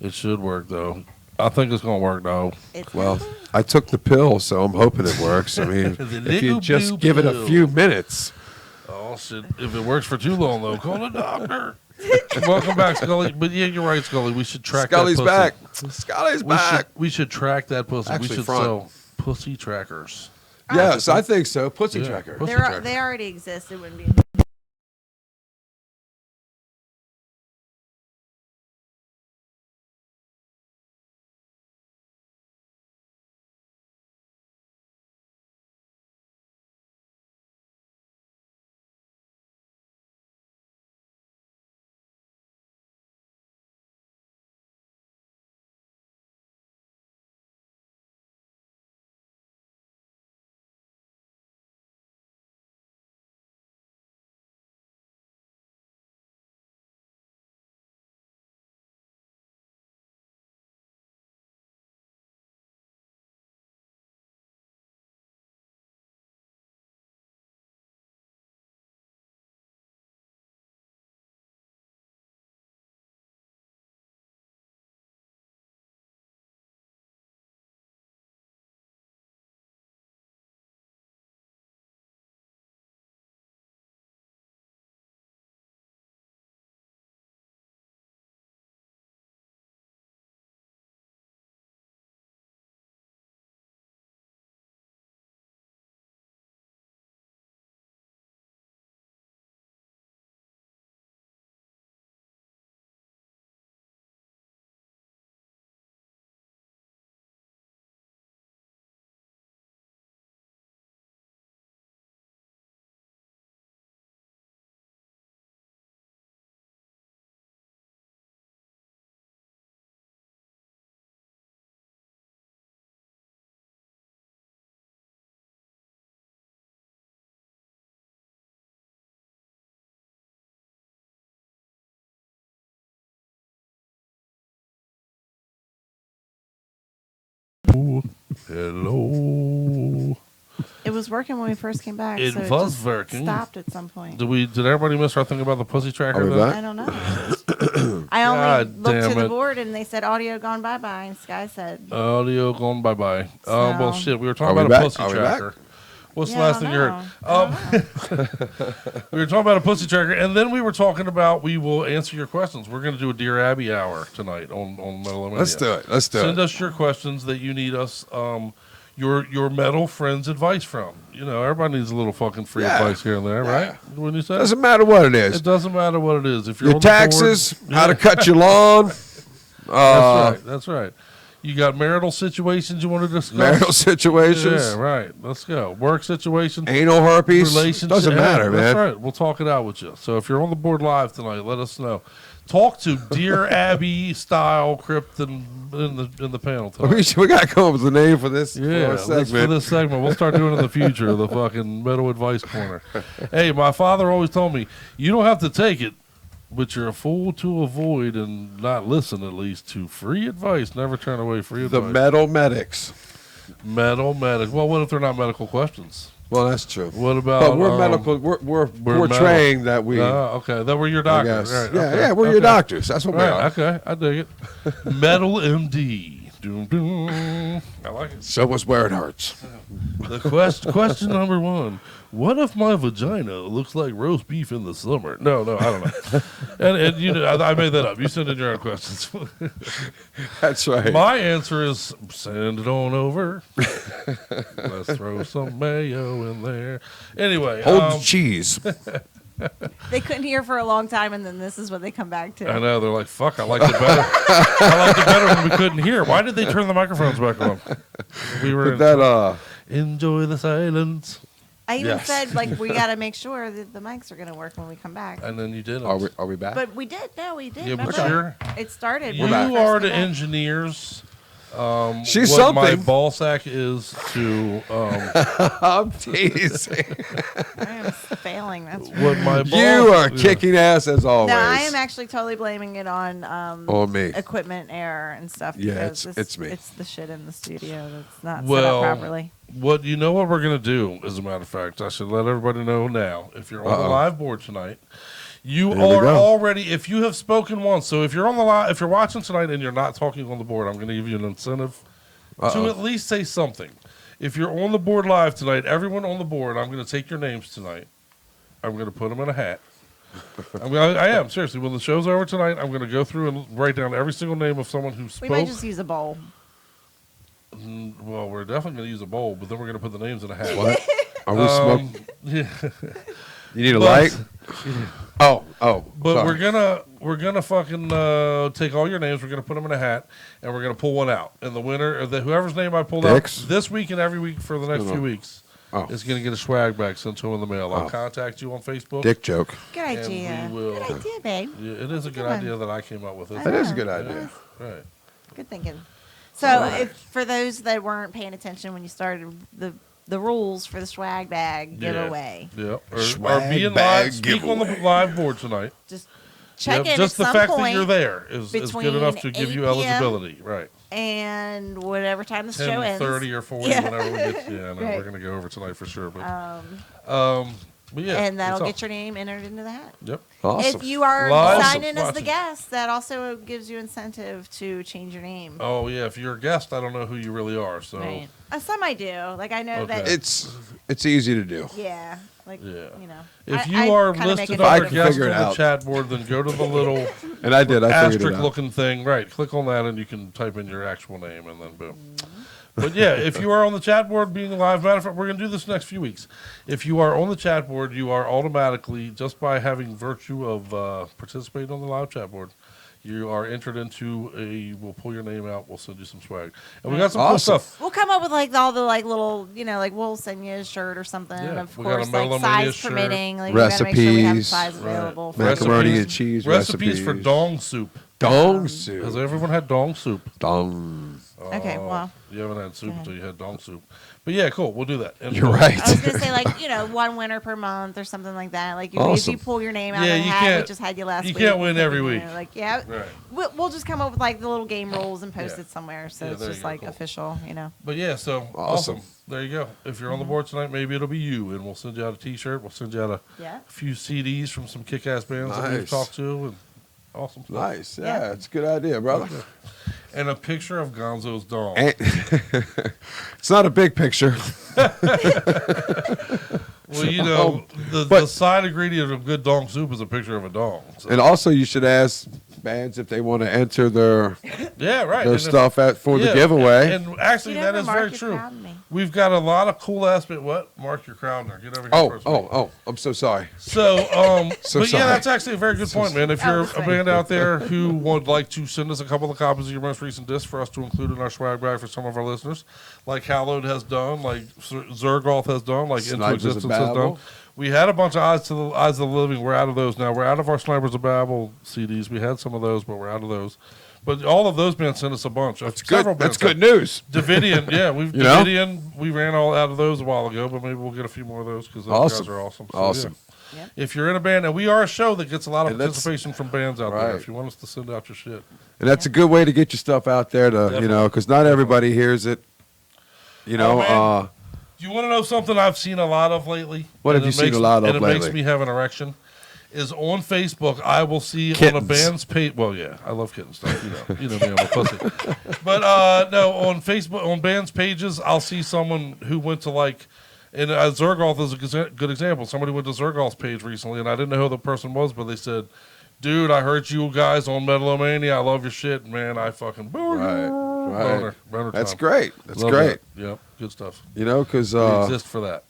Speaker 6: It should work, though. I think it's going to work, though.
Speaker 5: Well, I took the pill, so I'm hoping it works. I mean, if you just give it a few minutes.
Speaker 6: Oh, shit. If it works for too long, though, call a doctor. Welcome back, Scully. But yeah, you're right, Scully. We should track
Speaker 5: Scully's
Speaker 6: that pussy.
Speaker 5: back. Scully's back.
Speaker 6: We should track that pussy.
Speaker 5: Actually,
Speaker 6: we should
Speaker 5: front.
Speaker 6: sell pussy trackers.
Speaker 5: Yes, I think so. Pussy
Speaker 6: Yeah,
Speaker 5: tracker.
Speaker 6: pussy
Speaker 7: They're, they already exist. It wouldn't be.
Speaker 6: Hello.
Speaker 7: It was working when we first came back.
Speaker 6: It
Speaker 7: so
Speaker 6: was
Speaker 7: just
Speaker 6: working.
Speaker 7: Stopped at some point.
Speaker 6: Did everybody miss our thing about the pussy tracker?
Speaker 5: Are we
Speaker 6: though?
Speaker 5: back?
Speaker 7: I don't know. I only
Speaker 6: God
Speaker 7: looked to
Speaker 6: damn
Speaker 7: the
Speaker 6: it.
Speaker 7: board and they said audio gone bye bye, and Sky said.
Speaker 6: Audio going bye bye. Well,
Speaker 7: So-
Speaker 6: shit. We were
Speaker 5: Are
Speaker 6: talking
Speaker 5: we
Speaker 6: about
Speaker 5: back?
Speaker 6: a pussy
Speaker 5: Are we
Speaker 6: tracker.
Speaker 5: back?
Speaker 6: What's
Speaker 7: Yeah,
Speaker 6: the
Speaker 7: I
Speaker 6: last
Speaker 7: don't
Speaker 6: thing you
Speaker 7: know. I don't know.
Speaker 6: We were talking about a pussy tracker, and then we were talking about we will answer your questions. We're going to do a Dear Abby hour tonight on Metal-O-Mania.
Speaker 5: Let's do it. Let's do
Speaker 6: Send
Speaker 5: it.
Speaker 6: us your questions that you need us, your metal friends advice from. You know, everybody needs a little fucking free
Speaker 5: Yeah.
Speaker 6: advice here and there, right? When you say
Speaker 5: Doesn't matter what it is.
Speaker 6: it doesn't matter what it is. If you're
Speaker 5: Your
Speaker 6: on the board-
Speaker 5: taxes, how to
Speaker 6: Yeah.
Speaker 5: cut your lawn,
Speaker 6: That's right. That's right. You got marital situations you want to discuss?
Speaker 5: marital situations,
Speaker 6: Yeah, right. Let's go. Work situation.
Speaker 5: anal herpes.
Speaker 6: Relationship.
Speaker 5: Doesn't matter,
Speaker 6: That's
Speaker 5: man.
Speaker 6: right. We'll talk it out with you. So if you're on the board live tonight, let us know. Talk to Dear Abby style crypt in the panel tonight.
Speaker 5: We got to come up with a name for this,
Speaker 6: Yeah,
Speaker 5: for our
Speaker 6: that's
Speaker 5: segment.
Speaker 6: for this segment. We'll start doing it in the future, the fucking metal advice corner. Hey, my father always told me, you don't have to take it, but you're a fool to avoid and not listen, at least, to free advice. Never turn away free
Speaker 5: The
Speaker 6: advice.
Speaker 5: metal medics.
Speaker 6: Metal medic. Well, what if they're not medical questions?
Speaker 5: Well, that's true.
Speaker 6: What about?
Speaker 5: But we're medical. We're portraying that we.
Speaker 6: Okay, that we're your
Speaker 5: I
Speaker 6: doctor.
Speaker 5: guess.
Speaker 6: Right,
Speaker 5: Yeah,
Speaker 6: okay,
Speaker 5: yeah, we're your
Speaker 6: okay.
Speaker 5: doctors. That's what we
Speaker 6: Right,
Speaker 5: are.
Speaker 6: okay, I dig it. Metal MD. Doom, doom. I like it.
Speaker 5: Show us where it hurts.
Speaker 6: The question number one: what if my vagina looks like roast beef in the summer? No, I don't know. and you know, I made that up. You send in your own questions.
Speaker 5: That's right.
Speaker 6: My answer is send it on over. Let's throw some mayo in there. Anyway,
Speaker 5: Hold the cheese.
Speaker 7: They couldn't hear for a long time, and then this is what they come back to.
Speaker 6: I know they're like, "Fuck, I liked it better. I liked it better when we couldn't hear. Why did they turn the microphones back on? We were
Speaker 5: But that
Speaker 6: enjoy the silence."
Speaker 7: I even
Speaker 5: Yes.
Speaker 7: said, like, we got to make sure that the mics are going to work when we come back.
Speaker 6: And then you did.
Speaker 5: are we back?
Speaker 7: But we did. No, we did.
Speaker 6: Yeah, but
Speaker 7: Remember?
Speaker 6: you're-
Speaker 7: It started.
Speaker 6: You
Speaker 7: when we first
Speaker 6: are
Speaker 7: came
Speaker 6: the
Speaker 7: back.
Speaker 6: engineers.
Speaker 5: She's
Speaker 6: what my
Speaker 5: something.
Speaker 6: ball sack is to
Speaker 5: I'm teasing.
Speaker 7: I am failing. That's
Speaker 6: what my ball.
Speaker 5: You are kicking ass as always.
Speaker 7: No, I am actually totally blaming it on
Speaker 5: me.
Speaker 7: equipment error and stuff.
Speaker 5: Yeah,
Speaker 7: because
Speaker 5: it's me.
Speaker 7: It's the shit in the studio that's not
Speaker 6: Well,
Speaker 7: set up properly.
Speaker 6: what we're gonna do? As a matter of fact, I should let everybody know now. If you're on the live board tonight, you
Speaker 5: There we
Speaker 6: are
Speaker 5: go.
Speaker 6: already. If you have spoken once, so if you're on the live, if you're watching tonight and you're not talking on the board, I'm going to give you an incentive to at least say something. If you're on the board live tonight, everyone on the board, I'm going to take your names tonight. I'm going to put them in a hat. I am seriously. When the show's over tonight, I'm going to go through and write down every single name of someone who
Speaker 7: We
Speaker 6: spoke.
Speaker 7: might just use a bowl.
Speaker 6: Well, we're definitely going to use a bowl, but then we're going to put the names in a hat.
Speaker 5: What? Are we smoking?
Speaker 6: Yeah.
Speaker 5: You need a
Speaker 6: But-
Speaker 5: light? Oh.
Speaker 6: But
Speaker 5: sorry.
Speaker 6: we're gonna fucking take all your names. We're gonna put them in a hat, and we're gonna pull one out. And the winner, or whoever's name I pulled
Speaker 5: Dicks?
Speaker 6: out this week and every week for the next few weeks,
Speaker 5: Oh.
Speaker 6: is gonna get a swag bag sent to him in the mail. I'll contact you on Facebook.
Speaker 5: Dick joke.
Speaker 7: Good idea.
Speaker 6: And we will.
Speaker 7: Good idea, babe.
Speaker 6: Yeah, it is a good
Speaker 7: Good one.
Speaker 6: idea that I came up with it.
Speaker 5: That is a good idea.
Speaker 6: Right.
Speaker 7: Good thinking. So, if for those that weren't paying attention when you started the rules for the swag bag giveaway,
Speaker 6: Yeah. Or
Speaker 5: Swag
Speaker 6: being
Speaker 5: bag
Speaker 6: live, speak on the
Speaker 5: giveaway.
Speaker 6: live board tonight.
Speaker 7: just check
Speaker 6: Yep,
Speaker 7: in
Speaker 6: just
Speaker 7: at
Speaker 6: the
Speaker 7: some
Speaker 6: fact
Speaker 7: point
Speaker 6: that you're there is good enough to give
Speaker 7: between
Speaker 6: you
Speaker 7: 8 p.m.
Speaker 6: eligibility. Right.
Speaker 7: and whatever time the show ends.
Speaker 6: 10:30 or 40,
Speaker 7: Yeah.
Speaker 6: whenever we get. Yeah, no,
Speaker 7: Right.
Speaker 6: we're gonna go over tonight for sure. But but yeah,
Speaker 7: and that'll
Speaker 6: it's
Speaker 7: get your name entered into the hat.
Speaker 6: Yep.
Speaker 5: Awesome.
Speaker 7: If you are
Speaker 6: Live
Speaker 7: signed in as the
Speaker 6: watching.
Speaker 7: guest, that also gives you incentive to change your name.
Speaker 6: Oh yeah, if you're a guest, I don't know who you really are. So
Speaker 7: Right. Some I do. Like I know that.
Speaker 6: Okay.
Speaker 5: It's easy to do.
Speaker 7: Yeah. Like
Speaker 6: Yeah.
Speaker 7: you know.
Speaker 6: if
Speaker 7: I-
Speaker 6: you
Speaker 7: I
Speaker 6: are
Speaker 7: kinda make
Speaker 6: listed
Speaker 7: it
Speaker 5: I
Speaker 6: under
Speaker 5: can
Speaker 6: guest on
Speaker 5: figure it
Speaker 6: the
Speaker 5: out.
Speaker 6: chat board, then go to the little
Speaker 5: And I did. I figured it
Speaker 6: asterisk
Speaker 5: out.
Speaker 6: looking thing. Right. Click on that, and you can type in your actual name, and then boom. But yeah, if you are on the chat board being live, matter of fact, we're going to do this next few weeks. If you are on the chat board, you are automatically, just by having virtue of participating on the live chat board, you are entered into we'll pull your name out, we'll send you some swag. And we got some cool
Speaker 5: Awesome.
Speaker 6: stuff.
Speaker 7: we'll come up with like all the like little, like we'll send you a shirt or something.
Speaker 6: Yeah,
Speaker 7: Of
Speaker 6: we got a
Speaker 7: course, like
Speaker 6: Metal-O-Mania
Speaker 7: size
Speaker 6: shirt.
Speaker 7: permitting. Like we gotta make sure we have
Speaker 5: Recipes.
Speaker 7: size
Speaker 6: Right.
Speaker 7: available. For
Speaker 5: Macaroni
Speaker 6: Recipes.
Speaker 5: and cheese
Speaker 6: Recipes for dong soup.
Speaker 5: Dong soup.
Speaker 6: Has everyone had dong soup?
Speaker 5: Dong.
Speaker 7: Okay, well.
Speaker 6: You haven't had soup
Speaker 7: Go ahead.
Speaker 6: until you had dong soup. But yeah, cool. We'll do that. And
Speaker 5: You're right.
Speaker 7: I was gonna say like one winner per month or something like that. Like if
Speaker 5: Awesome.
Speaker 7: you pull your name out
Speaker 6: Yeah,
Speaker 7: of the
Speaker 6: you
Speaker 7: hat, we
Speaker 6: can't-
Speaker 7: just had you last
Speaker 6: you
Speaker 7: week.
Speaker 6: can't win every
Speaker 7: you
Speaker 6: week.
Speaker 7: know, Like yeah,
Speaker 6: Right.
Speaker 7: we'll just come up with like the little game rules and post
Speaker 6: Yeah.
Speaker 7: it somewhere, so
Speaker 6: Yeah,
Speaker 7: it's
Speaker 6: there
Speaker 7: just
Speaker 6: you go,
Speaker 7: like
Speaker 6: cool.
Speaker 7: official.
Speaker 6: But yeah, so
Speaker 5: Awesome.
Speaker 6: awesome. There you go. If you're on the board tonight, maybe it'll be you, and we'll send you out a T-shirt. We'll send you out a
Speaker 7: Yeah.
Speaker 6: few CDs from some kick-ass bands that we've
Speaker 5: Nice.
Speaker 6: talked to, and awesome stuff.
Speaker 5: Nice.
Speaker 7: Yeah.
Speaker 5: Yeah, it's a good idea, brother.
Speaker 6: And a picture of Gonzo's dong.
Speaker 5: And- it's not a big picture.
Speaker 6: Well, you know, the side ingredient of good dong soup is a picture of a dong. So.
Speaker 5: And also, you should ask bands if they want to enter their
Speaker 6: Yeah, right.
Speaker 5: their
Speaker 6: And if-
Speaker 5: stuff for the
Speaker 6: yeah,
Speaker 5: giveaway.
Speaker 6: And actually,
Speaker 7: You
Speaker 6: that
Speaker 7: never
Speaker 6: is
Speaker 7: mark
Speaker 6: very
Speaker 7: your
Speaker 6: true.
Speaker 7: crowd in me.
Speaker 6: We've got a lot of cool aspect. What? Mark your crowd there. Get over here first.
Speaker 5: I'm so sorry.
Speaker 6: So,
Speaker 5: So
Speaker 6: but
Speaker 5: sorry.
Speaker 6: yeah, that's actually a very good point, man. If you're
Speaker 7: that's
Speaker 6: a
Speaker 7: right.
Speaker 6: band out there who would like to send us a couple of copies of your most recent disc for us to include in our swag bag for some of our listeners, like Hallowed has done, like Zergoth has done, like Into
Speaker 5: Snipers of
Speaker 6: Existence has done.
Speaker 5: Babel.
Speaker 6: We had a bunch of Eyes of the Living. We're out of those now. We're out of our Snipers of Babel CDs. We had some of those, but we're out of those. But all of those bands sent us a bunch.
Speaker 5: That's
Speaker 6: Several
Speaker 5: good. That's
Speaker 6: bands
Speaker 5: good news.
Speaker 6: Davidian, yeah,
Speaker 5: You know?
Speaker 6: Davidian. We ran all out of those a while ago, but maybe we'll get a few more of those because those
Speaker 5: Awesome.
Speaker 6: guys are awesome. So,
Speaker 5: Awesome.
Speaker 6: yeah.
Speaker 7: Yep.
Speaker 6: If you're in a band, and we are a show that gets a lot of
Speaker 5: And that's-
Speaker 6: participation from bands out there.
Speaker 5: Right.
Speaker 6: If you want us to send out your shit,
Speaker 5: And that's a good way to get your stuff out there to,
Speaker 6: Definitely.
Speaker 5: because not everybody hears it. You know,
Speaker 6: man. Do you want to know something I've seen a lot of lately?
Speaker 5: What
Speaker 6: And
Speaker 5: have you
Speaker 6: it
Speaker 5: seen
Speaker 6: makes-
Speaker 5: a lot of
Speaker 6: and it makes
Speaker 5: lately?
Speaker 6: me have an erection. Is on Facebook, I will see on a
Speaker 5: Kittens.
Speaker 6: band's page. Well, yeah, I love kitten stuff. You know me, I'm a pussy. But no, on Facebook, on bands' pages, I'll see someone who went to like, and Zergoth is a good example. Somebody went to Zergoth's page recently, and I didn't know who the person was, but they said, "Dude, I heard you guys on Metal-O-Mania. I love your shit, man. I fucking
Speaker 5: right.
Speaker 6: Boner
Speaker 5: That's
Speaker 6: time.
Speaker 5: great. That's
Speaker 6: Love
Speaker 5: great.
Speaker 6: that. Yep, good stuff.
Speaker 5: You know, because
Speaker 6: We exist for that.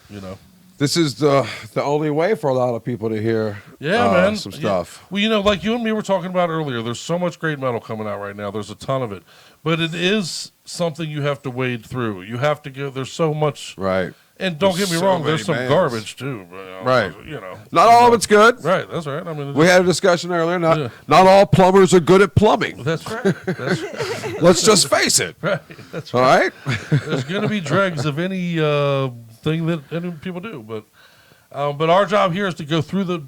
Speaker 6: You know.
Speaker 5: this is the only way for a lot of people to hear
Speaker 6: Yeah, man.
Speaker 5: some
Speaker 6: Yeah.
Speaker 5: stuff.
Speaker 6: Well, you know, like you and me were talking about earlier, there's so much great metal coming out right now. There's a ton of it. But it is something you have to wade through. You have to go, there's so much.
Speaker 5: Right.
Speaker 6: And don't get me
Speaker 5: so
Speaker 6: wrong, there's some
Speaker 5: many bands.
Speaker 6: garbage too. But,
Speaker 5: Right.
Speaker 6: You know,
Speaker 5: Not all of it's good.
Speaker 6: right. That's right. I mean,
Speaker 5: We had a discussion earlier. Not
Speaker 6: Yeah.
Speaker 5: not all plumbers are good at plumbing.
Speaker 6: that's right. That's
Speaker 5: Let's just face it.
Speaker 6: right. That's
Speaker 5: All
Speaker 6: right.
Speaker 5: right.
Speaker 6: There's going to be dregs of any thing that any people do, but our job here is to go through the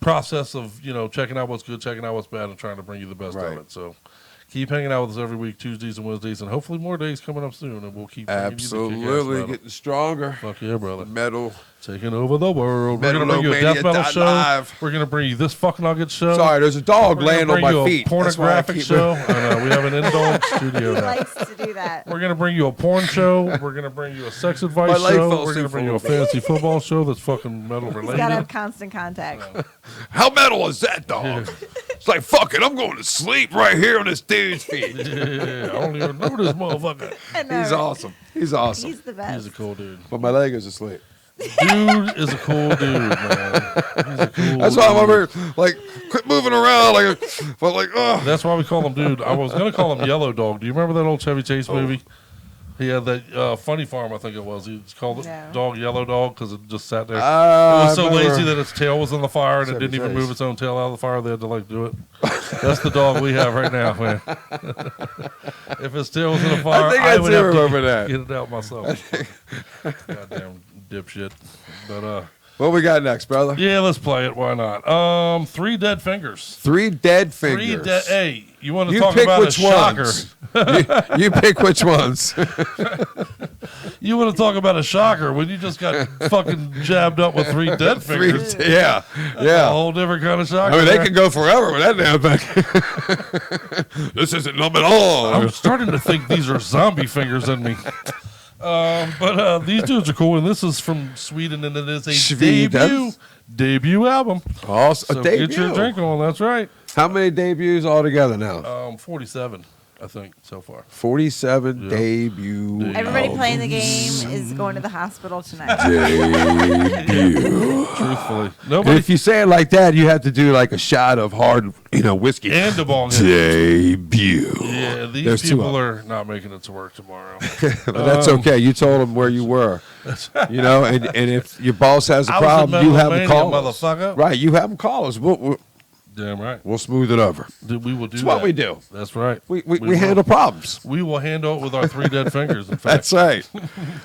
Speaker 6: process of checking out what's good, checking out what's bad, and trying to bring you the best
Speaker 5: Right.
Speaker 6: of it. So keep hanging out with us every week, Tuesdays and Wednesdays, and hopefully more days coming up soon, and we'll keep bringing you the kick-ass
Speaker 5: Absolutely
Speaker 6: metal.
Speaker 5: getting stronger.
Speaker 6: Fuck yeah, brother.
Speaker 5: Metal.
Speaker 6: Taking over the world. We're going to bring you a death metal show.
Speaker 5: Metal-O-Mania.live.
Speaker 6: We're going to bring you this fuck nugget show.
Speaker 5: Sorry, there's a dog
Speaker 6: We're
Speaker 5: laying
Speaker 6: gonna
Speaker 5: on
Speaker 6: bring
Speaker 5: my
Speaker 6: you
Speaker 5: feet.
Speaker 6: a pornographic
Speaker 5: That's why I
Speaker 6: show. I know, we have an indulgent
Speaker 7: He
Speaker 6: studio now.
Speaker 7: likes to do that.
Speaker 6: We're going to bring you a porn show. We're going to bring you a sex advice
Speaker 5: My leg
Speaker 6: show.
Speaker 5: fell
Speaker 6: We're going to
Speaker 5: asleep
Speaker 6: bring
Speaker 5: for
Speaker 6: you
Speaker 5: a
Speaker 6: a fantasy football show that's fucking metal
Speaker 7: He's got to
Speaker 6: related.
Speaker 7: have constant contact.
Speaker 5: How metal is that dog? It's like, fuck it, I'm going to sleep right here on this dude's feet.
Speaker 6: Yeah, I don't even know this motherfucker.
Speaker 7: I know,
Speaker 5: He's
Speaker 7: right?
Speaker 5: awesome. He's awesome.
Speaker 7: He's the best.
Speaker 6: He's a cool dude.
Speaker 5: But my leg is asleep.
Speaker 6: Dude is a cool dude, man. He's a cool
Speaker 5: That's why I'm
Speaker 6: dude.
Speaker 5: over here, like, quit moving around. Like, oh.
Speaker 6: That's why we call him dude. I was going to call him Yellow Dog. Do you remember that old Chevy Chase movie? He had that Funny Farm, I think it was. He called it
Speaker 7: No.
Speaker 6: Dog Yellow Dog because it just sat there. It
Speaker 5: I
Speaker 6: was so
Speaker 5: remember.
Speaker 6: lazy that its tail was on the fire and it
Speaker 5: Chevy
Speaker 6: didn't even
Speaker 5: Chase.
Speaker 6: move its own tail out of the fire. They had to do it. That's the dog we have right now, man. If its tail was in the fire,
Speaker 5: think I
Speaker 6: would
Speaker 5: do
Speaker 6: have to
Speaker 5: remember that.
Speaker 6: get it out myself. Goddamn dipshit. But
Speaker 5: What we got next, brother?
Speaker 6: yeah, let's play it. Why not? 3 Dead Fingers.
Speaker 5: 3 dead
Speaker 6: 3
Speaker 5: fingers.
Speaker 6: dead. Hey, you want to
Speaker 5: You
Speaker 6: talk
Speaker 5: pick
Speaker 6: about a
Speaker 5: which
Speaker 6: shocker?
Speaker 5: ones. you pick which ones.
Speaker 6: You want to talk about a shocker when you just got fucking jabbed up with 3 dead fingers?
Speaker 5: Yeah,
Speaker 6: A
Speaker 5: yeah.
Speaker 6: whole different kind of shocker.
Speaker 5: I mean, they
Speaker 6: there.
Speaker 5: can go forever with that damn thing. This isn't numb at all.
Speaker 6: I'm starting to think these are zombie fingers in me. But these dudes are cool, and this is from Sweden, and it is a
Speaker 5: Sweden?
Speaker 6: debut album.
Speaker 5: Also,
Speaker 6: So
Speaker 5: a debut.
Speaker 6: get your drink on. That's right.
Speaker 5: How many debuts altogether now?
Speaker 6: 47, I think, so far.
Speaker 5: 47
Speaker 6: Yeah.
Speaker 5: debut.
Speaker 7: Everybody
Speaker 5: albums.
Speaker 7: playing the game is going to the hospital tonight.
Speaker 5: Debut.
Speaker 6: Truthfully,
Speaker 5: And
Speaker 6: nobody
Speaker 5: if you say it like that, you have to do like a shot of hard, whiskey.
Speaker 6: and the bong.
Speaker 5: Debut.
Speaker 6: Yeah, these
Speaker 5: There's 2
Speaker 6: people
Speaker 5: of
Speaker 6: are not making it to work tomorrow.
Speaker 5: But that's okay. You told them where you were. And if your boss has a
Speaker 6: I was at
Speaker 5: problem, you have them
Speaker 6: Metal-O-Mania,
Speaker 5: call us.
Speaker 6: motherfucker.
Speaker 5: Right, you have them call us.
Speaker 6: Damn right.
Speaker 5: We'll smooth it over.
Speaker 6: We will do
Speaker 5: That's what
Speaker 6: that.
Speaker 5: we do.
Speaker 6: That's right.
Speaker 5: We
Speaker 6: will.
Speaker 5: handle problems.
Speaker 6: We will handle it with our 3 dead fingers. In fact,
Speaker 5: That's right.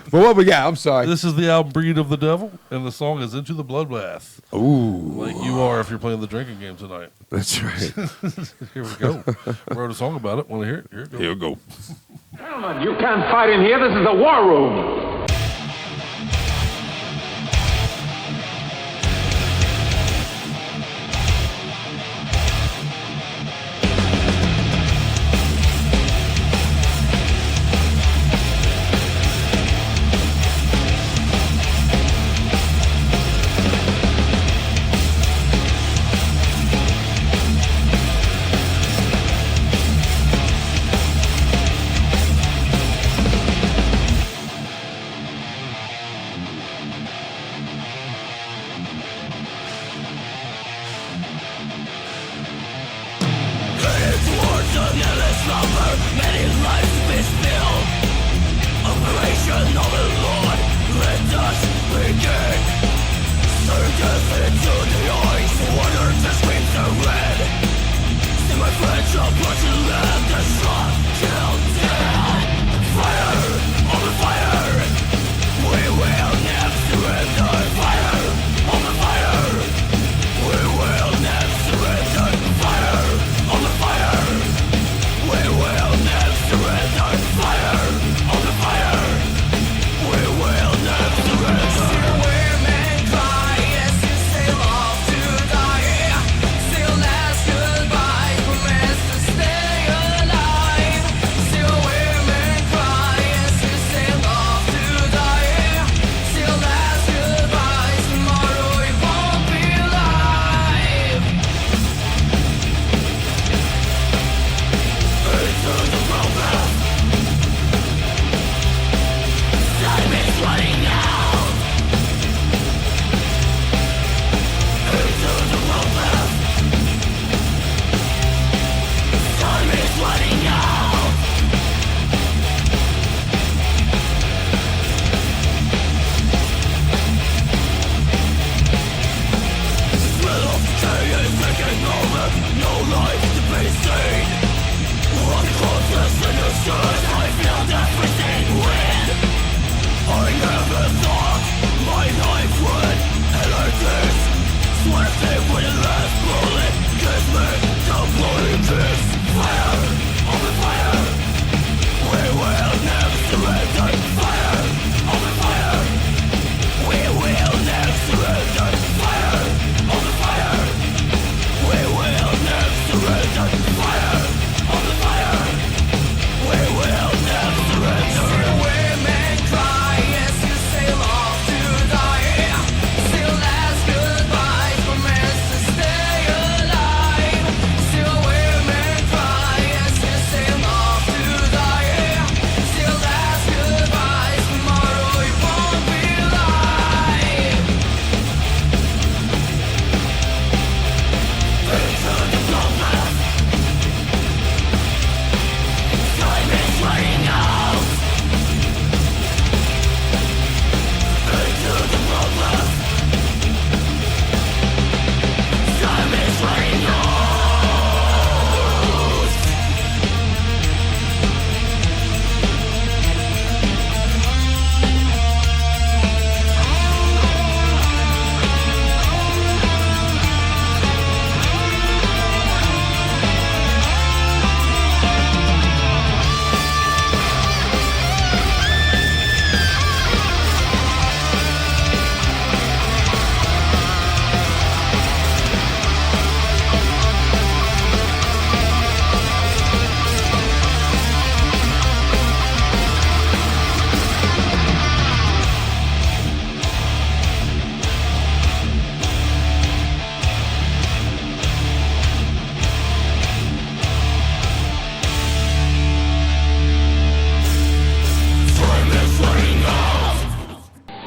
Speaker 5: But what we got? I'm sorry.
Speaker 6: this is the album "Breed of the Devil," and the song is "Into the Bloodbath."
Speaker 5: Ooh,
Speaker 6: Like you are if you're playing the drinking game tonight.
Speaker 5: that's right.
Speaker 6: Here we go. Wrote a song about it. Want to hear it? Here it goes.
Speaker 5: Here we go.
Speaker 8: Gentlemen, you can't fight in here. This is the war room.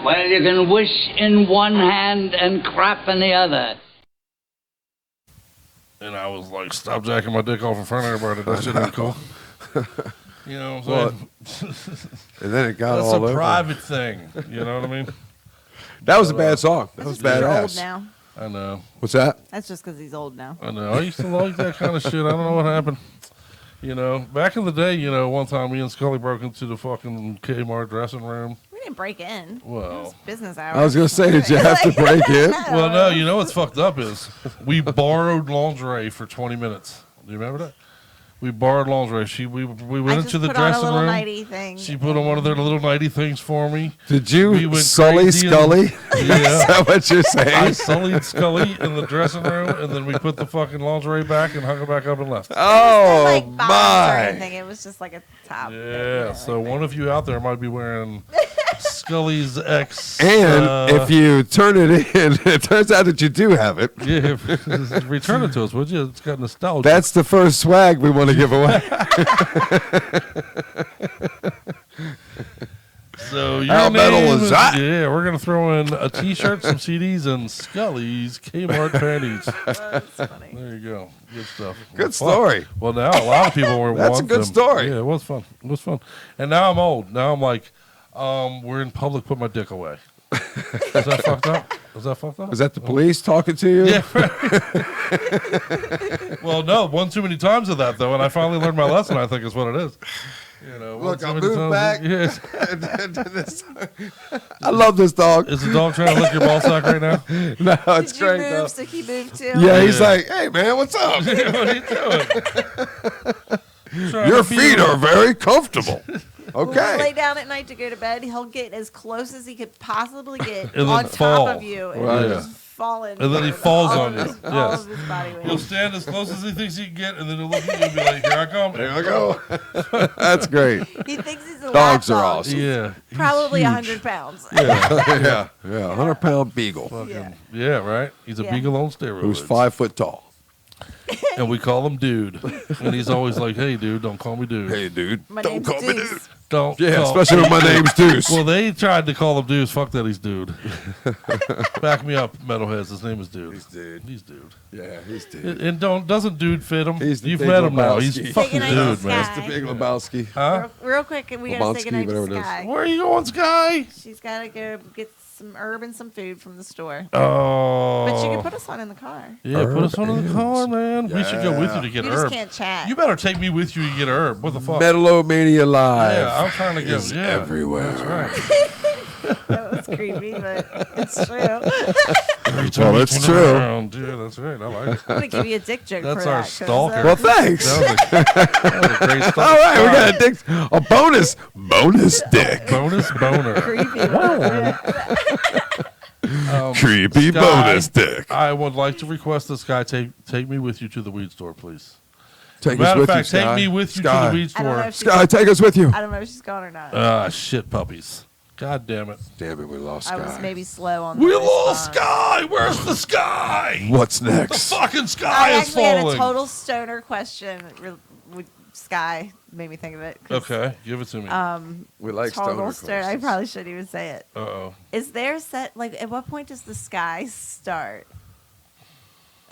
Speaker 9: Well, you can wish in one hand and crap in the other.
Speaker 6: And I was like, stop jacking my dick off in front of everybody. That shit ain't cool. You know what I'm saying?
Speaker 5: And then it got
Speaker 6: That's
Speaker 5: all over.
Speaker 6: That's a private thing. You know what I mean?
Speaker 5: That was a bad song. That was badass.
Speaker 7: Old now.
Speaker 6: I know.
Speaker 5: What's that?
Speaker 7: That's just because he's old now.
Speaker 6: I know. I used to like that kind of shit. I don't know what happened. You know, back in the day, you know, one time me and Scully broke into the fucking Kmart dressing room.
Speaker 7: We didn't break in.
Speaker 6: Well,
Speaker 7: it was business hours.
Speaker 5: I was going to say, did you have to break in?
Speaker 6: Well, no, you know what's fucked up is we borrowed lingerie for 20 minutes. Do you remember that? We borrowed lingerie. We went into the dressing room.
Speaker 7: Nighty thing.
Speaker 6: She put on one of their little nighty things for me.
Speaker 5: Did you sully Scully?
Speaker 6: Yeah.
Speaker 5: Is that what you're saying?
Speaker 6: I sullied Scully in the dressing room, and then we put the fucking lingerie back and hung it back up and left.
Speaker 5: Oh,
Speaker 7: like
Speaker 5: my.
Speaker 7: It was just like a top.
Speaker 6: Yeah, so one of you out there might be wearing Scully's ex.
Speaker 5: And if you turn it in, it turns out that you do have it.
Speaker 6: Yeah, return it to us, would you? It's got nostalgia.
Speaker 5: That's the first swag we want to give away.
Speaker 6: So your
Speaker 5: How metal
Speaker 6: name
Speaker 5: is that?
Speaker 6: Yeah, we're gonna throw in a T-shirt, some CDs, and Scully's Kmart panties.
Speaker 7: That's funny.
Speaker 6: There you go. Good stuff.
Speaker 5: Good story.
Speaker 6: Well, now a lot of people were.
Speaker 5: That's a good story.
Speaker 6: Yeah, it was fun. It was fun. And now I'm old. Now I'm like, we're in public. Put my dick away. Is that fucked up? Is that fucked up?
Speaker 5: Was that the police talking to you?
Speaker 6: Yeah. Well, no, one too many times of that though, and I finally learned my lesson. I think is what it is. You know,
Speaker 5: look, I'll move back.
Speaker 6: Yes.
Speaker 5: I love this dog.
Speaker 6: Is the dog trying to lick your ball sack right now?
Speaker 5: No, it's
Speaker 7: Did you
Speaker 5: great.
Speaker 7: move
Speaker 5: Though.
Speaker 7: so he moved too?
Speaker 5: Yeah, he's like, hey man, what's up?
Speaker 6: What are you doing?
Speaker 5: Your feet are very comfortable.
Speaker 7: When we
Speaker 5: Okay.
Speaker 7: lay down at night to go to bed, he'll get as close as he could possibly get
Speaker 6: And
Speaker 7: on
Speaker 6: then fall.
Speaker 7: top of you, and
Speaker 5: Right.
Speaker 7: just fall in.
Speaker 6: And then he
Speaker 7: with
Speaker 6: falls
Speaker 7: all
Speaker 6: on
Speaker 7: of
Speaker 6: you.
Speaker 7: his- All
Speaker 6: Yes.
Speaker 7: of his body weight.
Speaker 6: He'll stand as close as he thinks he can get, and then he'll look at you and be like, "Here I come."
Speaker 5: There I go. That's great.
Speaker 7: He thinks he's a
Speaker 5: Dogs
Speaker 7: lap
Speaker 5: are
Speaker 7: dog.
Speaker 5: awesome.
Speaker 6: Yeah.
Speaker 7: Probably
Speaker 6: He's
Speaker 7: 100 pounds.
Speaker 5: Yeah, 100-pound beagle
Speaker 6: Yeah, right. He's a
Speaker 7: Yeah.
Speaker 6: beagle on steroids.
Speaker 5: who's 5 foot tall.
Speaker 6: And we call him Dude. And he's always like, "Hey, dude, don't call me Dude.
Speaker 5: Hey, dude,
Speaker 7: My
Speaker 5: don't
Speaker 7: name's
Speaker 5: call me
Speaker 7: Deuce.
Speaker 5: dude.
Speaker 6: Don't."
Speaker 5: Yeah,
Speaker 6: call-
Speaker 5: especially when my name's Deuce.
Speaker 6: Well, they tried to call him Deuce. Fuck that, he's Dude. Back me up, metalheads. His name is Dude.
Speaker 5: He's dude.
Speaker 6: He's Dude.
Speaker 5: Yeah, he's dude.
Speaker 6: And doesn't Dude fit him?
Speaker 5: He's the
Speaker 6: You've
Speaker 5: Big
Speaker 6: met him now.
Speaker 5: Lebowski.
Speaker 6: He's fucking
Speaker 7: Taking a
Speaker 6: Dude, man.
Speaker 7: Sky.
Speaker 5: The Big Lebowski.
Speaker 6: Huh?
Speaker 7: Real quick, we gotta say
Speaker 5: Lebowski,
Speaker 7: goodnight
Speaker 5: whatever
Speaker 7: to
Speaker 5: it is.
Speaker 7: Sky.
Speaker 6: Where are you going, Sky?
Speaker 7: She's gotta go get some herb and some food from the store.
Speaker 6: Oh.
Speaker 7: But you can put us on in the car.
Speaker 6: Yeah, put us on in the
Speaker 5: Herb
Speaker 6: car,
Speaker 5: and-
Speaker 6: man. We should go with you to get
Speaker 7: You
Speaker 6: herb.
Speaker 7: just can't chat.
Speaker 6: You better take me with you to get herb. What the fuck?
Speaker 5: Metal-O-Mania Live.
Speaker 6: Yeah, I'm trying to
Speaker 5: is
Speaker 6: get
Speaker 5: everywhere.
Speaker 6: That's right.
Speaker 7: That was creepy, but it's true.
Speaker 5: Well, it's true.
Speaker 6: Yeah, that's right. I like it.
Speaker 7: I'm gonna give you a dick joke
Speaker 6: That's
Speaker 7: for
Speaker 6: our
Speaker 7: that. 'cause,
Speaker 6: stalker.
Speaker 5: Well, thanks.
Speaker 6: That was a great stuff.
Speaker 5: All right, we got a bonus dick.
Speaker 6: Bonus boner.
Speaker 7: creepy.
Speaker 5: Creepy
Speaker 6: Sky,
Speaker 5: bonus dick.
Speaker 6: I would like to request that Sky take me with you to the weed store, please.
Speaker 5: Take us
Speaker 6: Matter of
Speaker 5: with
Speaker 6: fact,
Speaker 5: you,
Speaker 6: take
Speaker 5: Sky.
Speaker 6: me with you to
Speaker 5: Sky.
Speaker 6: the weed
Speaker 7: I don't know
Speaker 6: store.
Speaker 7: if she's
Speaker 5: Sky, take us with you.
Speaker 7: I don't know if she's gone or not.
Speaker 6: Ah, shit puppies. God damn it.
Speaker 5: Damn it, we lost
Speaker 7: I was
Speaker 5: Sky.
Speaker 7: maybe slow on.
Speaker 6: We
Speaker 7: the
Speaker 6: lost
Speaker 7: response.
Speaker 6: Sky. Where's the sky?
Speaker 5: What's
Speaker 6: The
Speaker 5: next?
Speaker 6: fucking sky
Speaker 7: I
Speaker 6: is
Speaker 7: actually had a
Speaker 6: falling.
Speaker 7: total stoner question. With Sky made me think of it. 'cause,
Speaker 6: Okay, give it to me.
Speaker 5: We like
Speaker 7: total
Speaker 5: stoner
Speaker 7: stoner. I
Speaker 5: questions.
Speaker 7: probably shouldn't even say it.
Speaker 6: Uh-oh.
Speaker 7: Is there a set like at what point does the sky start?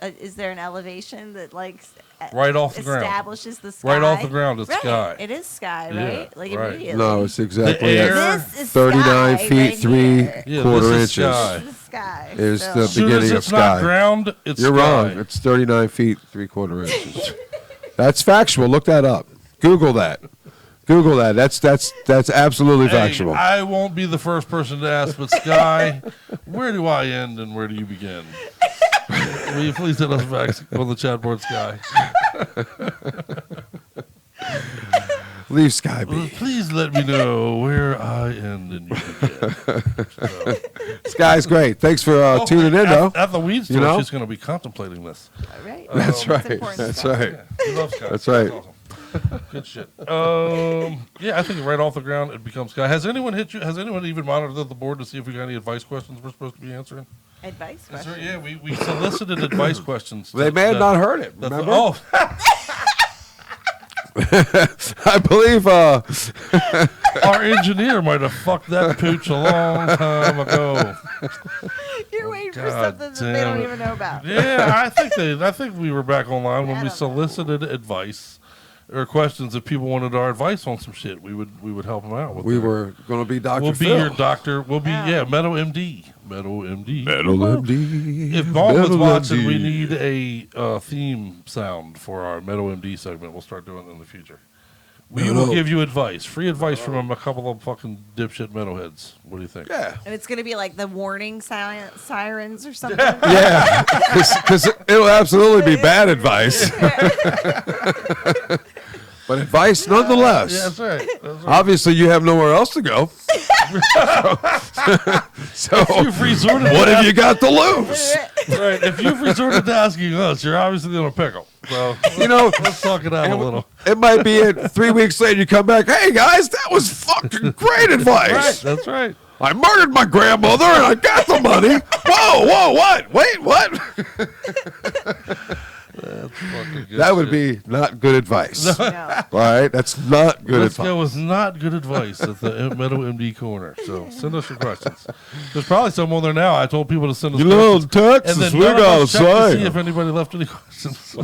Speaker 7: Is there an elevation that
Speaker 6: Right off the ground.
Speaker 7: establishes the sky?
Speaker 6: Right off the ground, it's
Speaker 7: right.
Speaker 6: sky.
Speaker 7: It is sky,
Speaker 6: Yeah,
Speaker 7: right? Like
Speaker 6: right.
Speaker 7: immediately.
Speaker 5: No, it's exactly
Speaker 6: The air-
Speaker 5: at
Speaker 7: This is
Speaker 5: 39
Speaker 7: sky
Speaker 5: feet,
Speaker 7: right here.
Speaker 6: Yeah,
Speaker 5: 3/4
Speaker 6: this is
Speaker 5: inches.
Speaker 6: sky.
Speaker 7: This is sky.
Speaker 5: Is
Speaker 7: so-
Speaker 5: the
Speaker 6: As soon
Speaker 5: beginning
Speaker 6: as
Speaker 5: of
Speaker 6: it's not
Speaker 5: sky.
Speaker 6: ground, it's
Speaker 5: You're
Speaker 6: sky.
Speaker 5: wrong. It's 39 feet, 3/4 inches. That's factual. Look that up. Google that. Google that. That's absolutely
Speaker 6: Hey,
Speaker 5: factual.
Speaker 6: I won't be the first person to ask, but Sky, where do I end and where do you begin? Will you please tell us back on the chat board, Sky?
Speaker 5: Leave Sky be.
Speaker 6: Please let me know where I end and you begin.
Speaker 5: Sky's great. Thanks for tuning in, though.
Speaker 6: At the weed store,
Speaker 5: You know?
Speaker 6: she's going to be contemplating this.
Speaker 7: All right.
Speaker 5: That's right.
Speaker 7: important
Speaker 5: That's
Speaker 7: stuff.
Speaker 5: right.
Speaker 6: Yeah, we love Sky.
Speaker 5: That's right.
Speaker 6: Awesome. Good shit. Yeah, I think right off the ground it becomes Sky. Has anyone hit you? Has anyone even monitored the board to see if we got any advice questions we're supposed to be answering?
Speaker 7: Advice
Speaker 6: Is there-
Speaker 7: question.
Speaker 6: yeah, we solicited advice questions.
Speaker 5: They may have not heard it.
Speaker 6: That's-
Speaker 5: Remember?
Speaker 6: Oh,
Speaker 5: I believe
Speaker 6: Our engineer might have fucked that pooch a long time ago.
Speaker 7: You're waiting for
Speaker 6: God
Speaker 7: something that they don't
Speaker 6: damn it.
Speaker 7: even know about.
Speaker 6: Yeah, I think we were back online when we solicited advice or questions if people wanted our advice on some shit. We would help them out with.
Speaker 5: we were going to be Dr.
Speaker 6: We'll
Speaker 5: Phil.
Speaker 6: be your doctor. We'll be Metal-O-MD. Metal-O-MD.
Speaker 5: Metal-O-MD.
Speaker 6: If Mom was watching, we
Speaker 5: Metal-O-MD.
Speaker 6: need a theme sound for our Metal-O-MD segment. We'll start doing it in the future. We will give you advice, free advice from a couple of fucking dipshit metalheads. What do you think?
Speaker 5: Yeah.
Speaker 7: And it's going to be like the warning sirens or something.
Speaker 5: Yeah, because it'll absolutely be bad advice. But advice nonetheless.
Speaker 6: Yeah, that's right.
Speaker 5: Obviously, you have nowhere else to go. so
Speaker 6: You've resorted
Speaker 5: what
Speaker 6: to
Speaker 5: have you got to lose?
Speaker 6: Right. If you've resorted to asking us, you're obviously in a pickle. So let's talk it out a little.
Speaker 5: It might be it 3 weeks later. You come back. Hey guys, that was fucking great advice.
Speaker 6: Right. That's right.
Speaker 5: I murdered my grandmother and I got the money. Whoa, what? Wait, what?
Speaker 6: That's fucking good.
Speaker 5: That would
Speaker 6: shit.
Speaker 5: be not good advice.
Speaker 7: No.
Speaker 5: All right, that's not good
Speaker 6: Let's
Speaker 5: advice.
Speaker 6: go with not good advice at the Metal-O-MD corner. So send us your questions. There's probably some on there now. I told people to send us
Speaker 5: You little
Speaker 6: questions.
Speaker 5: Texas,
Speaker 6: And then
Speaker 5: we
Speaker 6: none of
Speaker 5: gotta
Speaker 6: us checked to see
Speaker 5: say.
Speaker 6: if anybody left any questions.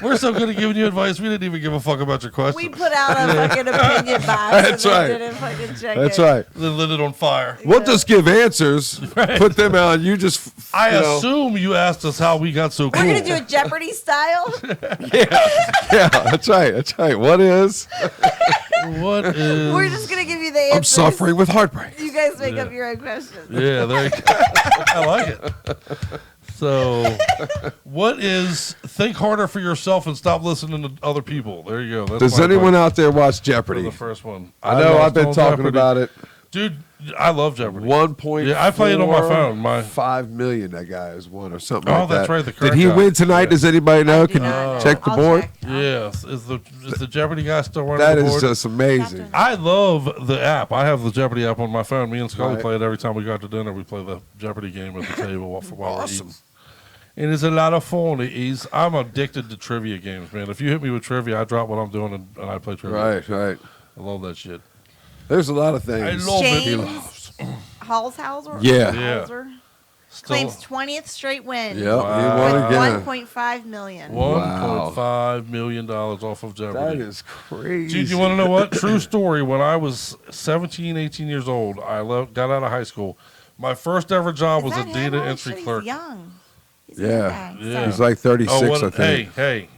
Speaker 6: We're so good at giving you advice, we didn't even give a fuck about your questions.
Speaker 7: We put out a fucking opinion box.
Speaker 5: That's
Speaker 7: and
Speaker 5: right.
Speaker 7: They didn't fucking check
Speaker 5: That's
Speaker 7: it.
Speaker 5: right.
Speaker 6: Then lit it on fire.
Speaker 5: We'll just give answers, put them out. You just,
Speaker 6: I
Speaker 5: you know.
Speaker 6: assume you asked us how we got so cool.
Speaker 7: We're going to do a Jeopardy style.
Speaker 5: Yeah, that's right. That's right. What is?
Speaker 6: What is...
Speaker 7: We're just going to give you the answers.
Speaker 5: I'm suffering with heartbreak.
Speaker 7: You guys make up your own questions.
Speaker 6: Yeah, there you go. I like it. So, what is think harder for yourself and stop listening to other people? There you go. That's
Speaker 5: Does
Speaker 6: my
Speaker 5: anyone
Speaker 6: advice
Speaker 5: out there watch
Speaker 6: for
Speaker 5: Jeopardy?
Speaker 6: the first one?
Speaker 5: I know I've been
Speaker 6: on
Speaker 5: talking
Speaker 6: Jeopardy.
Speaker 5: about it.
Speaker 6: Dude, I love Jeopardy.
Speaker 5: 1.4.
Speaker 6: Yeah, I play it on my phone.
Speaker 5: 5 million. That guy has won or something
Speaker 6: Oh,
Speaker 5: like that.
Speaker 6: that's right, the
Speaker 5: Did
Speaker 6: correct
Speaker 5: he
Speaker 6: guy.
Speaker 5: win tonight?
Speaker 6: Yeah.
Speaker 5: Does anybody know?
Speaker 7: I do
Speaker 5: Can
Speaker 7: not
Speaker 5: you
Speaker 7: know.
Speaker 5: check the
Speaker 7: I'll
Speaker 5: board?
Speaker 7: check.
Speaker 6: Yes, is the Jeopardy guy still running
Speaker 5: That
Speaker 6: the
Speaker 5: is
Speaker 6: board?
Speaker 5: just amazing.
Speaker 6: I love the app. I have the Jeopardy app on my phone. Me and Scully
Speaker 5: Right.
Speaker 6: play it every time we go out to dinner. We play the Jeopardy game at the table while we're
Speaker 5: Awesome.
Speaker 6: eating. It is a lot of fun. It is. I'm addicted to trivia games, man. If you hit me with trivia, I drop what I'm doing and I play trivia.
Speaker 5: Right, right.
Speaker 6: I love that shit.
Speaker 5: There's a lot of things.
Speaker 6: I love it.
Speaker 7: James Halshauser?
Speaker 5: Yeah.
Speaker 6: Yeah.
Speaker 7: Halshauser
Speaker 6: Still
Speaker 7: claims 20th straight win.
Speaker 5: Yep,
Speaker 6: Wow.
Speaker 5: he won
Speaker 7: With
Speaker 5: again.
Speaker 7: 1.5 million.
Speaker 6: $1.5 million off of Jeopardy.
Speaker 5: That is crazy.
Speaker 6: Dude, you want to know what? True story. When I was 17, 18 years old, I got out of high school. My first ever job was
Speaker 7: Is
Speaker 6: a
Speaker 7: that
Speaker 6: data
Speaker 7: him? Holy
Speaker 6: entry
Speaker 7: shit,
Speaker 6: clerk.
Speaker 7: He's young. He's a
Speaker 5: Yeah.
Speaker 7: young guy.
Speaker 6: Yeah.
Speaker 7: So-
Speaker 5: He's like 36, I think.
Speaker 6: Hey,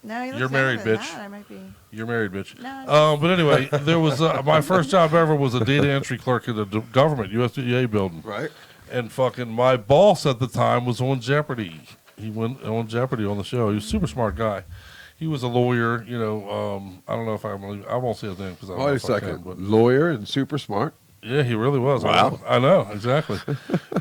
Speaker 7: No, he looks
Speaker 6: You're married,
Speaker 7: younger than
Speaker 6: bitch.
Speaker 7: that. I might be.
Speaker 6: you're married, bitch.
Speaker 7: No,
Speaker 6: But anyway, there was my first job ever was a data entry clerk at a government USDA building.
Speaker 5: Right.
Speaker 6: And fucking my boss at the time was on Jeopardy. He went on Jeopardy on the show. He was a super smart guy. He was a lawyer, you know. I don't know if I won't say his name because I don't know
Speaker 5: Wait a
Speaker 6: if I
Speaker 5: second.
Speaker 6: can, but
Speaker 5: Lawyer and super smart.
Speaker 6: yeah, he really was.
Speaker 5: Wow.
Speaker 6: I know exactly.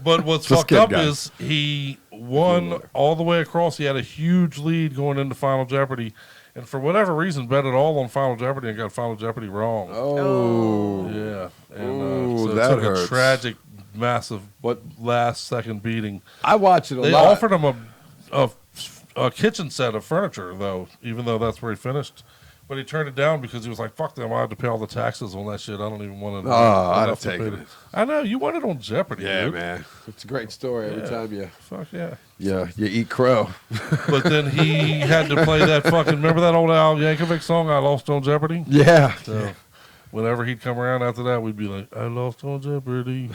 Speaker 6: But what's
Speaker 5: Just
Speaker 6: fucked
Speaker 5: kidding,
Speaker 6: up
Speaker 5: guys.
Speaker 6: is he won all the way across. He had a huge lead going into Final Jeopardy, and for whatever reason, bet it all on Final Jeopardy and got Final Jeopardy wrong.
Speaker 5: Oh.
Speaker 6: Yeah, and
Speaker 5: Ooh,
Speaker 6: so it
Speaker 5: that
Speaker 6: took
Speaker 5: hurts.
Speaker 6: a tragic, massive,
Speaker 5: What?
Speaker 6: last-second beating.
Speaker 5: I watch it a
Speaker 6: They
Speaker 5: lot.
Speaker 6: offered him a kitchen set of furniture, though, even though that's where he finished. But he turned it down because he was like, fuck them, I have to pay all the taxes on that shit. I don't even want to.
Speaker 5: Oh, I'd have taken it.
Speaker 6: I know, you won it on Jeopardy,
Speaker 5: Yeah,
Speaker 6: dude.
Speaker 5: man. It's a great story every
Speaker 6: Yeah.
Speaker 5: time you
Speaker 6: Fuck yeah.
Speaker 5: you eat crow.
Speaker 6: But then he had to play that fucking, remember that old Al Yankovic song, I Lost on Jeopardy?
Speaker 5: Yeah.
Speaker 6: So whenever he'd come around after that, we'd be like, I lost on Jeopardy,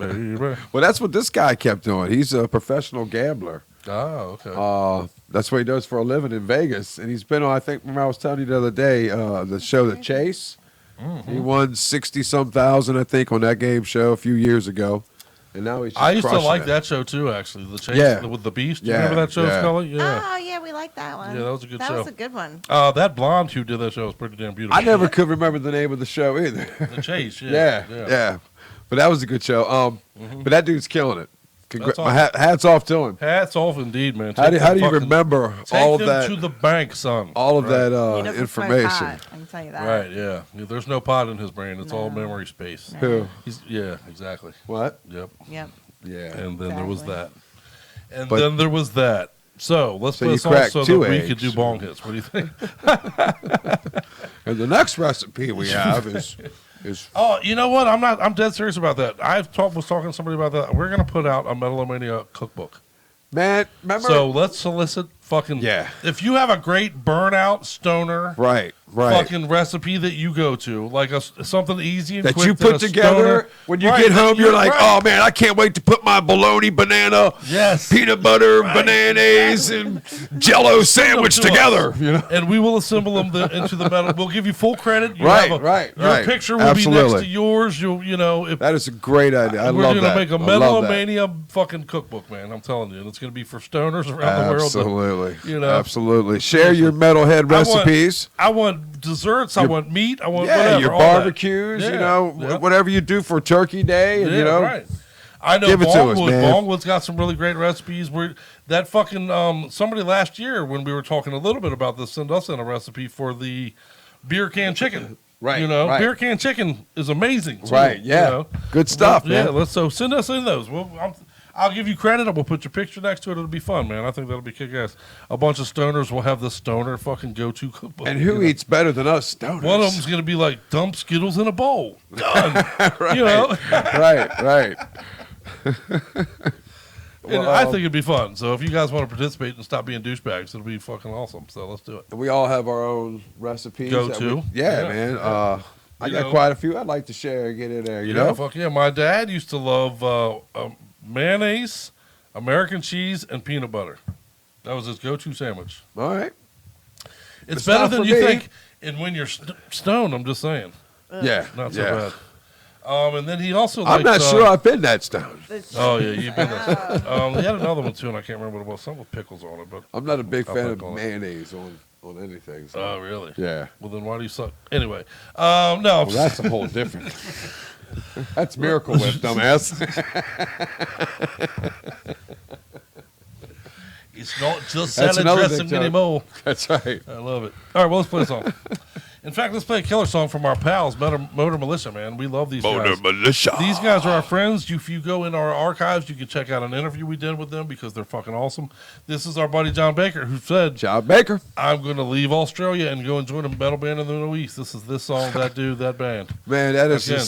Speaker 6: baby.
Speaker 5: Well, that's what this guy kept doing. He's a professional gambler.
Speaker 6: Oh, okay.
Speaker 5: That's what he does for a living in Vegas. And he's been on, I think, remember I was telling you the other day, the show The Chase.
Speaker 6: Mm-hmm.
Speaker 5: He won 60-some thousand, I think, on that game show a few years ago. And now he's just
Speaker 6: I used to
Speaker 5: crushing
Speaker 6: like
Speaker 5: it.
Speaker 6: that show too, actually. The Chase
Speaker 5: Yeah.
Speaker 6: with the Beast.
Speaker 5: Yeah,
Speaker 6: You remember that show,
Speaker 5: yeah.
Speaker 6: Scully? Yeah.
Speaker 7: Oh, yeah, we like that one.
Speaker 6: Yeah, that was a good
Speaker 7: That
Speaker 6: show.
Speaker 7: was a good one.
Speaker 6: That blonde who did that show was pretty damn beautiful.
Speaker 5: I never could remember the name of the show either.
Speaker 6: The Chase, yeah.
Speaker 5: yeah. But that was a good show. But that dude's killing it.
Speaker 6: That's
Speaker 5: My hats off to him.
Speaker 6: Hats off, indeed, man.
Speaker 5: How do
Speaker 6: Take
Speaker 5: you
Speaker 6: them
Speaker 5: remember
Speaker 6: Take
Speaker 5: all of
Speaker 6: them
Speaker 5: that?
Speaker 6: to the bank, son.
Speaker 5: All of
Speaker 6: Right.
Speaker 5: that
Speaker 7: He doesn't smoke
Speaker 5: information.
Speaker 7: pot, I can tell you that.
Speaker 6: Right, yeah. There's no pot in his brain. It's all
Speaker 7: No.
Speaker 6: memory space.
Speaker 5: Who?
Speaker 6: Yeah, exactly.
Speaker 5: What?
Speaker 6: Yep.
Speaker 7: Yep.
Speaker 5: Yeah.
Speaker 6: And then there was
Speaker 7: Exactly.
Speaker 6: that. And
Speaker 5: But-
Speaker 6: then there was that. So let's
Speaker 5: So
Speaker 6: put
Speaker 5: you
Speaker 6: this on
Speaker 5: crack
Speaker 6: so
Speaker 5: 2
Speaker 6: that we could
Speaker 5: eggs.
Speaker 6: do bong hits. What do you think?
Speaker 5: And the next recipe we have is
Speaker 6: Oh, you know what? I'm dead serious about that. Was talking to somebody about that. We're gonna put out a Metal-O-Mania cookbook.
Speaker 5: man. Remember?
Speaker 6: So let's solicit fucking.
Speaker 5: Yeah.
Speaker 6: If you have a great burnout stoner.
Speaker 5: Right.
Speaker 6: Fucking recipe that you go to, like something easy and
Speaker 5: That
Speaker 6: quick
Speaker 5: you put
Speaker 6: a
Speaker 5: together
Speaker 6: stoner-
Speaker 5: when you
Speaker 6: Right,
Speaker 5: get home. You're like,
Speaker 6: right.
Speaker 5: oh man, I can't wait to put my bologna, banana,
Speaker 6: Yes.
Speaker 5: peanut butter,
Speaker 6: Right.
Speaker 5: bananas, and Jello sandwich
Speaker 6: to
Speaker 5: together.
Speaker 6: us.
Speaker 5: You know,
Speaker 6: And we will assemble them into the metal. We'll give you full credit. You
Speaker 5: Right,
Speaker 6: have a-
Speaker 5: right,
Speaker 6: Your
Speaker 5: right.
Speaker 6: picture will be
Speaker 5: Absolutely.
Speaker 6: next to yours. You know, if
Speaker 5: that is a great idea. I
Speaker 6: we're
Speaker 5: love
Speaker 6: gonna
Speaker 5: that.
Speaker 6: make a
Speaker 5: I love that.
Speaker 6: Metal-O-Mania fucking cookbook, man. I'm telling you, and it's gonna be for stoners around the world.
Speaker 5: Absolutely.
Speaker 6: You know,
Speaker 5: Absolutely. Share your metalhead recipes.
Speaker 6: I want desserts. I want meat. I want
Speaker 5: Yeah,
Speaker 6: whatever.
Speaker 5: your
Speaker 6: all that.
Speaker 5: barbecues.
Speaker 6: Yeah,
Speaker 5: You know,
Speaker 6: yeah.
Speaker 5: whatever you do for Turkey Day, and
Speaker 6: Yeah,
Speaker 5: you know,
Speaker 6: right. I know
Speaker 5: give it to us,
Speaker 6: Bongwood.
Speaker 5: man.
Speaker 6: Bongwood's got some really great recipes. That fucking somebody last year when we were talking a little bit about this sent us in a recipe for the beer can chicken.
Speaker 5: Right,
Speaker 6: You know,
Speaker 5: right.
Speaker 6: beer can chicken is amazing. Too,
Speaker 5: Right, yeah.
Speaker 6: You know?
Speaker 5: Good stuff,
Speaker 6: Yeah,
Speaker 5: man.
Speaker 6: so send us in those. I'll give you credit. We'll put your picture next to it. It'll be fun, man. I think that'll be kick-ass. A bunch of stoners will have the stoner fucking go-to cookbook.
Speaker 5: And who eats better than us stoners?
Speaker 6: One of them's going to be like, dump Skittles in a bowl. Done.
Speaker 5: Right.
Speaker 6: You know?
Speaker 5: right.
Speaker 6: And I think it'd be fun. So if you guys want to participate and stop being douchebags, it'll be fucking awesome. So let's do it.
Speaker 5: We all have our own recipes.
Speaker 6: Go
Speaker 5: that
Speaker 6: to.
Speaker 5: we- Yeah,
Speaker 6: Yeah.
Speaker 5: man. I
Speaker 6: You
Speaker 5: got
Speaker 6: know.
Speaker 5: quite a few I'd like to share and get in there, you
Speaker 6: Yeah,
Speaker 5: know?
Speaker 6: fuck yeah. My dad used to love mayonnaise, American cheese, and peanut butter. That was his go-to sandwich.
Speaker 5: All right.
Speaker 6: It's
Speaker 5: not
Speaker 6: better than
Speaker 5: for
Speaker 6: you
Speaker 5: me.
Speaker 6: think. And when you're stoned, I'm just saying.
Speaker 5: Yeah.
Speaker 6: Not so
Speaker 5: yeah.
Speaker 6: bad. And then he also
Speaker 5: I'm
Speaker 6: liked,
Speaker 5: not sure I've been that stoned.
Speaker 6: Oh, yeah, you've been there. He had another one, too, and I can't remember what it was. Something with pickles on it. But
Speaker 5: I'm not a big
Speaker 6: I'll
Speaker 5: fan
Speaker 6: think
Speaker 5: of
Speaker 6: on it.
Speaker 5: mayonnaise on anything. So.
Speaker 6: Oh, really?
Speaker 5: Yeah.
Speaker 6: Well, then why do you suck? Anyway. No.
Speaker 5: Well, that's a whole different. That's Miracle Whip, dumbass.
Speaker 6: It's not just
Speaker 5: That's
Speaker 6: salad
Speaker 5: another
Speaker 6: dressing
Speaker 5: big joke.
Speaker 6: anymore.
Speaker 5: That's right.
Speaker 6: I love it. All right, well, let's play a song. In fact, let's play a killer song from our pals, Motor Militia, man. We love these guys.
Speaker 5: Militia.
Speaker 6: These guys are our friends. If you go in our archives, you can check out an interview we did with them because they're fucking awesome. This is our buddy John Baker who said,
Speaker 5: John Baker.
Speaker 6: I'm going to leave Australia and go and join a metal band in the Middle East. This is this song, that dude, that band.
Speaker 5: Man, that is
Speaker 6: Again.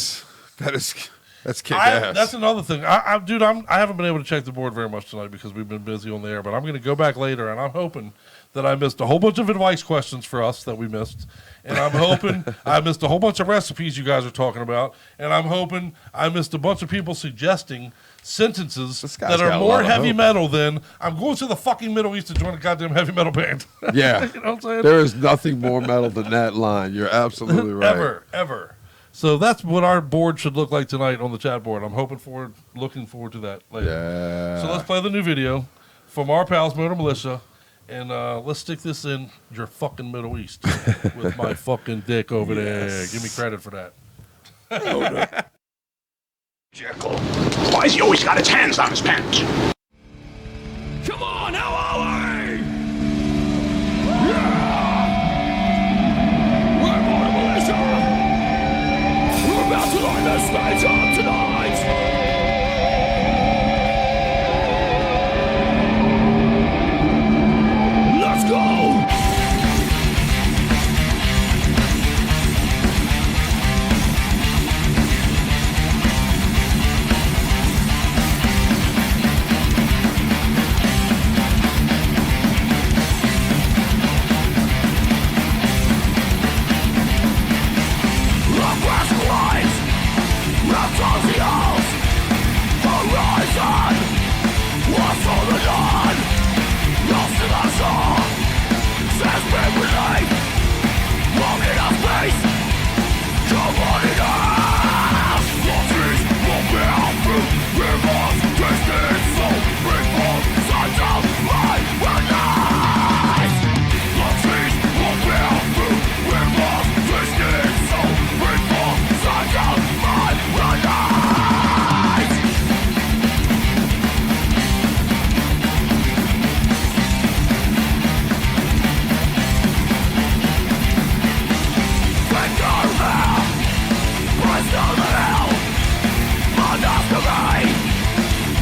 Speaker 5: that's kick ass.
Speaker 6: That's another thing. Dude, I haven't been able to check the board very much tonight because we've been busy on the air, but I'm going to go back later, and I'm hoping that I missed a whole bunch of advice questions for us that we missed. And I'm hoping I missed a whole bunch of recipes you guys are talking about. And I'm hoping I missed a bunch of people suggesting sentences
Speaker 5: This guy's
Speaker 6: that
Speaker 5: got
Speaker 6: are
Speaker 5: a
Speaker 6: more
Speaker 5: lot of
Speaker 6: heavy
Speaker 5: hope.
Speaker 6: metal than I'm going to the fucking Middle East to join a goddamn heavy metal band.
Speaker 5: Yeah.
Speaker 6: You know what I'm saying?
Speaker 5: There is nothing more metal than that line. You're absolutely right.
Speaker 6: Ever. So that's what our board should look like tonight on the chat board. I'm looking forward to that later.
Speaker 5: Yeah.
Speaker 6: So let's play the new video from our pals Motor Militia, and let's stick this in your fucking Middle East with my fucking dick over there. Give me credit for that.
Speaker 8: Jekyll. Why's he always got his hands on his pants?
Speaker 3: Come on, how are we? We're Motor Militia. We're about to light this place up tonight. Let's go.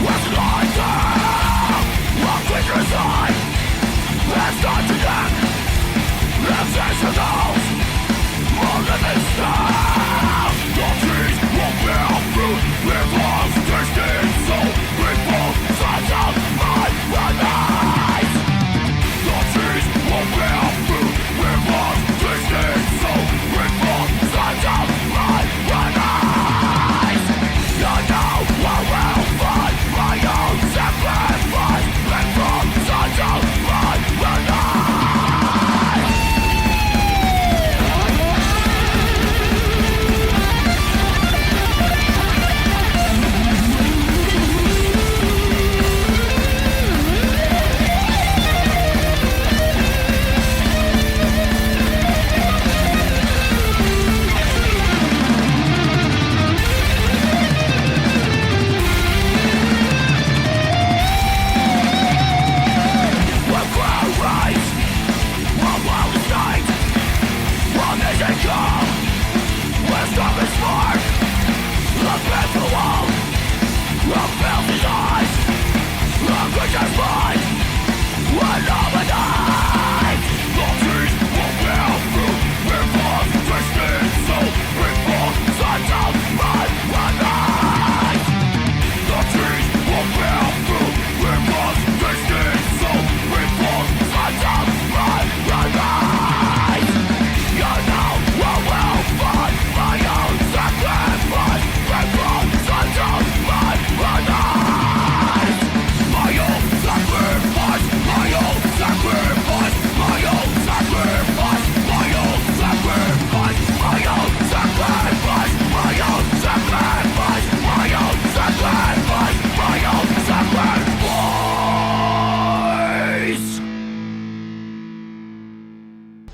Speaker 3: What's going on? What creatures I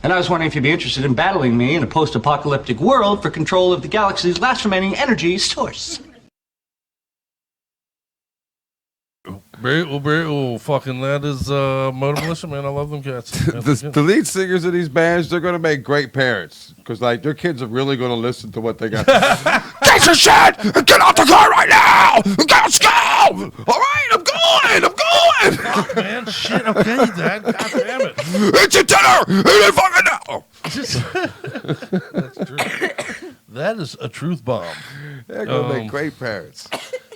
Speaker 10: And I was wondering if you'd be interested in battling me in a post-apocalyptic world for control of the galaxy's last remaining energy source.
Speaker 6: Fucking that is Motor Militia, man. I love them cats.
Speaker 5: The lead singers of these bands, they're going to make great parents because, like, their kids are really going to listen to what they got. Get your shit and get out the car right now. Let's go. All right, I'm going.
Speaker 6: Fuck, man. Shit, okay, Dad. God damn it.
Speaker 5: It's your dinner. It fucking now.
Speaker 6: That's true. That is a truth bomb.
Speaker 5: They're going to make great parents.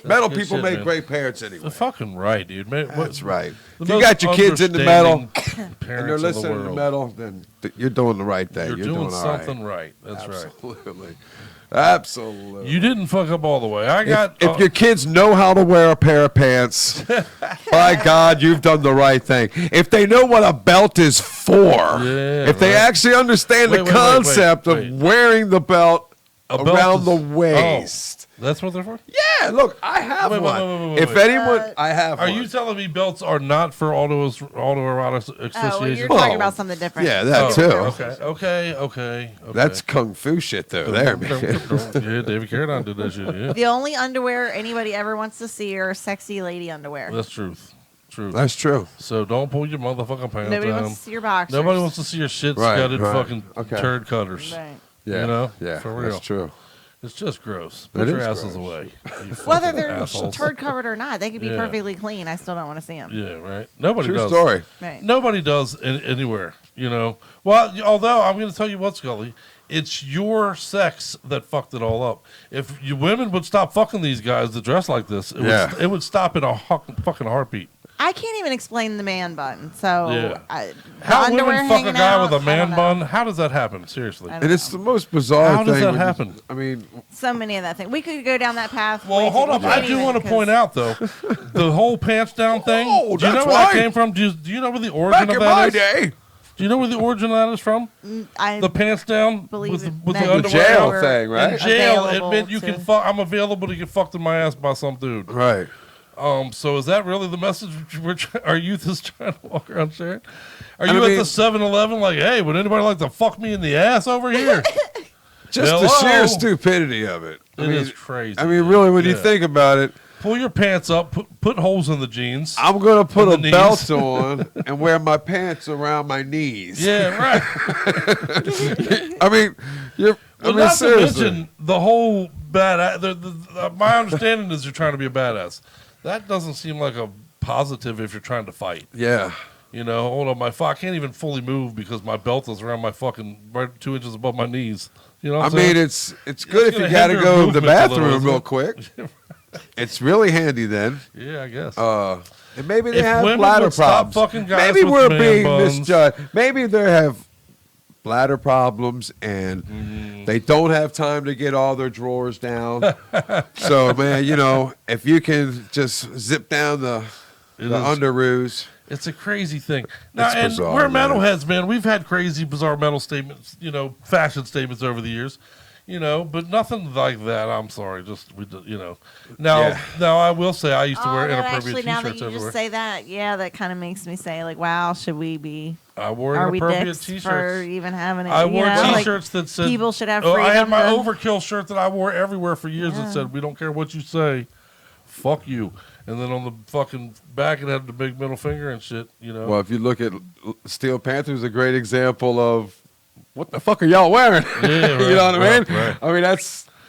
Speaker 5: Metal people
Speaker 6: shit,
Speaker 5: make
Speaker 6: man.
Speaker 5: great parents anyway.
Speaker 6: They're fucking right, dude. Man,
Speaker 5: That's right.
Speaker 6: the
Speaker 5: If you
Speaker 6: most
Speaker 5: got your kids into metal
Speaker 6: understanding
Speaker 5: and they're
Speaker 6: parents of the
Speaker 5: listening to
Speaker 6: world.
Speaker 5: metal, then you're doing the right thing.
Speaker 6: You're doing
Speaker 5: all right.
Speaker 6: something right. That's right.
Speaker 5: Absolutely. Absolutely.
Speaker 6: You didn't fuck up all the way. I got.
Speaker 5: If your kids know how to wear a pair of pants, by God, you've done the right thing. If they know what a belt is for, if they actually understand the concept of wearing the belt around the waist.
Speaker 6: That's what they're for?
Speaker 5: Yeah, look, I have one. If anyone, I have one.
Speaker 6: Are you telling me belts are not for autoerotic asphyxiation?
Speaker 7: You're talking about something different.
Speaker 5: Yeah, that too.
Speaker 6: Okay.
Speaker 5: That's kung fu shit, though. There, man.
Speaker 6: Yeah, David Carradine did that shit. Yeah.
Speaker 7: The only underwear anybody ever wants to see are sexy lady underwear.
Speaker 6: That's truth.
Speaker 5: That's true.
Speaker 6: So don't pull your motherfucking pants
Speaker 7: Nobody
Speaker 6: down.
Speaker 7: wants to see your boxers.
Speaker 6: Nobody wants to see your shit scudded fucking turd cutters.
Speaker 7: Right.
Speaker 5: Yeah,
Speaker 6: You know?
Speaker 5: yeah,
Speaker 6: For real.
Speaker 5: that's true.
Speaker 6: It's just gross. Put your asses away.
Speaker 7: Whether they're
Speaker 6: assholes.
Speaker 7: turd covered or not, they could be
Speaker 6: Yeah.
Speaker 7: perfectly clean. I still don't want to see them.
Speaker 6: Yeah, right. Nobody
Speaker 5: True
Speaker 6: does.
Speaker 5: story.
Speaker 7: Right.
Speaker 6: Nobody does anywhere, you know. Well, although I'm going to tell you what, Scully, it's your sex that fucked it all up. If you women would stop fucking these guys that dress like this, it would stop in a fucking heartbeat.
Speaker 7: I can't even explain the man bun. So
Speaker 6: Yeah.
Speaker 7: the
Speaker 6: How
Speaker 7: underwear
Speaker 6: women fuck a
Speaker 7: hanging
Speaker 6: guy
Speaker 7: out,
Speaker 6: with a
Speaker 7: I don't
Speaker 6: man
Speaker 7: know.
Speaker 6: bun? How does that happen? Seriously.
Speaker 5: And it's the most bizarre
Speaker 6: How
Speaker 5: thing.
Speaker 6: does that
Speaker 5: when you-
Speaker 6: happen?
Speaker 5: I mean,
Speaker 7: So many of that thing. We could go down that path.
Speaker 6: Well, hold up. I do want to point out, though, the whole pants down thing.
Speaker 5: Oh,
Speaker 6: do you know
Speaker 5: that's
Speaker 6: where that
Speaker 5: right.
Speaker 6: came from? Do you know where the origin
Speaker 5: back
Speaker 6: of
Speaker 5: in
Speaker 6: that
Speaker 5: my
Speaker 6: is?
Speaker 5: day,
Speaker 6: Do you know where the origin of that is from?
Speaker 7: I
Speaker 6: The pants down
Speaker 7: believe
Speaker 6: with,
Speaker 7: it
Speaker 6: with
Speaker 7: meant
Speaker 6: the
Speaker 5: the
Speaker 6: underwear.
Speaker 5: jail
Speaker 7: were
Speaker 5: thing, right?
Speaker 6: In jail, it
Speaker 7: available
Speaker 6: meant you
Speaker 7: to-
Speaker 6: can fuck. I'm available to get fucked in my ass by some dude.
Speaker 5: Right.
Speaker 6: So is that really the message our youth is trying to walk around sharing? Are
Speaker 5: I
Speaker 6: you at
Speaker 5: mean-
Speaker 6: the 7-Eleven like, hey, would anybody like to fuck me in the ass over here?
Speaker 5: Just
Speaker 6: Hello?
Speaker 5: the sheer stupidity of it.
Speaker 6: It is crazy.
Speaker 5: I mean, really, when you
Speaker 6: Yeah.
Speaker 5: think about it,
Speaker 6: Pull your pants up, put holes in the jeans.
Speaker 5: I'm going to put a
Speaker 6: And the
Speaker 5: belt
Speaker 6: knees.
Speaker 5: on and wear my pants around my knees.
Speaker 6: Yeah, right.
Speaker 5: I mean,
Speaker 6: Well, not to
Speaker 5: seriously.
Speaker 6: mention the whole bad. My understanding is you're trying to be a badass. That doesn't seem like a positive if you're trying to fight.
Speaker 5: Yeah.
Speaker 6: hold on, I can't even fully move because my belt is around my fucking right 2 inches above my knees. You know what I'm saying?
Speaker 5: It's good if you got to go to the bathroom real quick. It's really handy then.
Speaker 6: Yeah, I guess.
Speaker 5: And maybe they have bladder problems. Maybe we're being misjudged. Maybe they have bladder problems and they don't have time to get all their drawers down. So, man, if you can just zip down the underoos.
Speaker 6: It's a crazy thing. Now, and we're metalheads, man. We've had crazy, bizarre metal statements, fashion statements over the years, but nothing like that. I'm sorry. Now I will say I used to wear inappropriate T-shirts
Speaker 7: now that you
Speaker 6: everywhere.
Speaker 7: Just say that, that kind of makes me say, like, wow, should we be?
Speaker 6: I wore
Speaker 7: are
Speaker 6: inappropriate
Speaker 7: we dicks
Speaker 6: T-shirts
Speaker 7: for even having it?
Speaker 6: I wore T-shirts that said
Speaker 7: people should have freedom.
Speaker 6: I had my Overkill shirt that I wore everywhere for years that said, "We don't care what you say, fuck you." And then on the fucking back, it had the big middle finger and shit,
Speaker 5: Well, if you look at Steel Panther's a great example of what the fuck are y'all wearing?
Speaker 6: Yeah, right,
Speaker 5: you know what I mean?
Speaker 6: Right.
Speaker 5: I mean,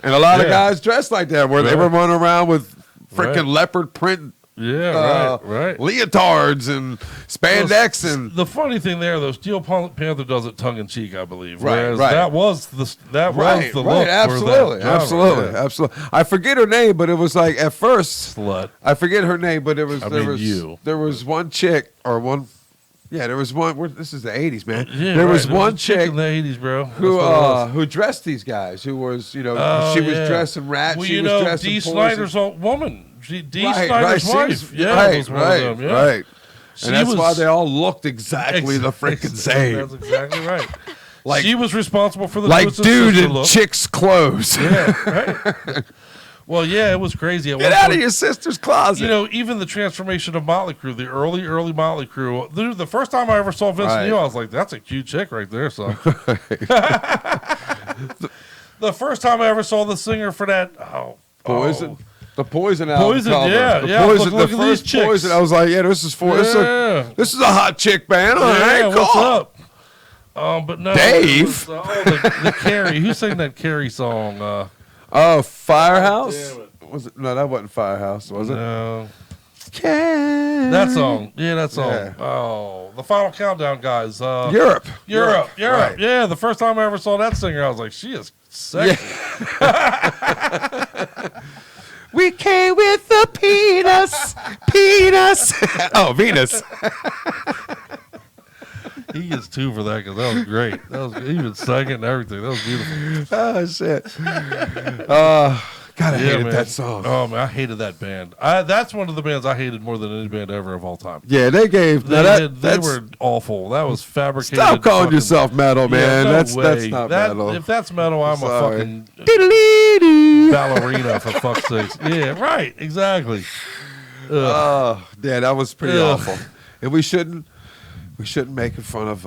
Speaker 5: and a lot of guys dressed like that, where they were running around with freaking leopard print leotards and spandex. And
Speaker 6: the funny thing there, though, Steel Panther does it tongue in cheek, I believe.
Speaker 5: Right.
Speaker 6: That was the look.
Speaker 5: Absolutely. I forget her name, but it was like at first
Speaker 6: slut.
Speaker 5: I forget her name, but there was one chick or one. Yeah, there was one. This is the '80s, man.
Speaker 6: Yeah,
Speaker 5: there was one chick
Speaker 6: in the '80s, bro,
Speaker 5: who dressed these guys. Who was she was dressed in rat.
Speaker 6: Well,
Speaker 5: she was dressed in
Speaker 6: Dee Snider's old woman. Snider's wife.
Speaker 5: Right. And that's why they all looked exactly the freaking same.
Speaker 6: That's exactly right. She was responsible for the
Speaker 5: dude in chick's clothes.
Speaker 6: Yeah, right. Well, yeah, it was crazy.
Speaker 5: Get out of your sister's closet.
Speaker 6: Even the transformation of Motley Crue, the early Motley Crue. Dude, the first time I ever saw Vince Neil, I was like, "That's a cute chick right there, son." The first time I ever saw the singer for that,
Speaker 5: Poison. The Poison album.
Speaker 6: Poison,
Speaker 5: cover.
Speaker 6: yeah.
Speaker 5: Poison,
Speaker 6: look
Speaker 5: the
Speaker 6: at these
Speaker 5: first
Speaker 6: chicks.
Speaker 5: Poison. I was like, this is a hot chick band. All right, cool.
Speaker 6: What's up? But no,
Speaker 5: Dave.
Speaker 6: The Carrie. Who sang that Carrie song?
Speaker 5: Firehouse. Was it? No, that wasn't Firehouse, was it?
Speaker 6: No.
Speaker 5: That
Speaker 6: song. Yeah, that song. Yeah. Oh, the Final Countdown guys.
Speaker 5: Europe.
Speaker 6: Right. Yeah, the first time I ever saw that singer, I was like, she is sexy.
Speaker 5: Yeah. We came with the penis. Oh, Venus.
Speaker 6: He gets 2 for that because that was great. He was singing and everything. That was beautiful.
Speaker 5: Oh, shit. God, I hated that song.
Speaker 6: Oh, man, I hated that band. That's one of the bands I hated more than any band ever of all time.
Speaker 5: Yeah, they
Speaker 6: were awful. That was fabricated.
Speaker 5: Stop calling yourself metal, man.
Speaker 6: Yeah,
Speaker 5: that's not metal.
Speaker 6: If that's metal, I'm a fucking ballerina, for fuck's sakes. Yeah, right, exactly.
Speaker 5: Yeah, that was pretty awful. And we shouldn't make fun of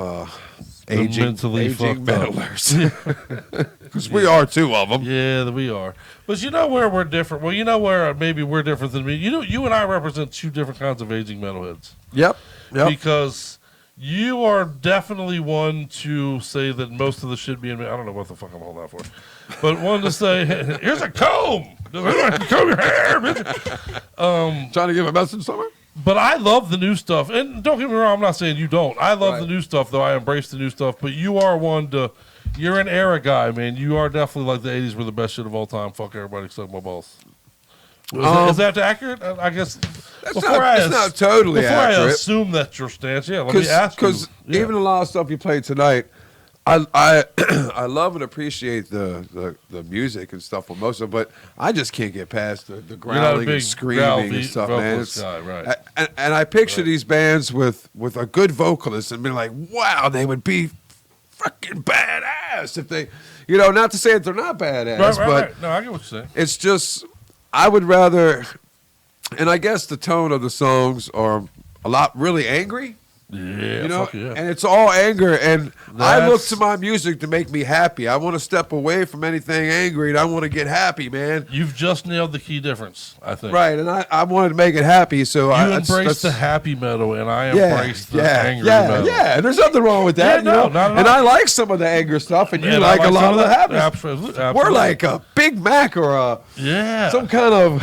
Speaker 5: aging metalers. Because we are 2 of them.
Speaker 6: Yeah, we are. But you know where we're different? Well, you know where maybe we're different than me? You and I represent 2 different kinds of aging metalheads.
Speaker 5: Yep.
Speaker 6: Because you are definitely one to say that most of the shit being... I don't know what the fuck I'm holding out for. But one to say, here's a comb! Comb your hair, bitch!
Speaker 5: Trying to give a message somewhere?
Speaker 6: But I love the new stuff. And don't get me wrong, I'm not saying you don't. I love the new stuff, though. I embrace the new stuff. But you are one to... You're an era guy, man. You are definitely like the 80s were the best shit of all time. Fuck everybody, suck my balls. Is that accurate? I guess
Speaker 5: that's not totally accurate.
Speaker 6: Before I assume that's your stance, let me ask you.
Speaker 5: Because even a lot of stuff you played tonight, I love and appreciate the music and stuff for most of it, but I just can't get past the growling and screaming and stuff, man.
Speaker 6: Right.
Speaker 5: And I picture these bands with a good vocalist and be like, wow, they would be freaking badass if they, not to say that they're not badass, but
Speaker 6: no, I get what you're saying.
Speaker 5: It's just, I would rather, and I guess the tone of the songs are a lot really angry.
Speaker 6: Yeah,
Speaker 5: and it's all anger, and I look to my music to make me happy. I want to step away from anything angry, and I want to get happy, man.
Speaker 6: You've just nailed the key difference, I think.
Speaker 5: Right, and I wanted to make it happy, so
Speaker 6: you embrace the happy metal, and I embrace the angry metal.
Speaker 5: Yeah, and there's nothing wrong with that,
Speaker 6: not at all.
Speaker 5: And I like some of the anger stuff, and you like a lot of the happy.
Speaker 6: Absolutely.
Speaker 5: We're like a Big Mac or some kind of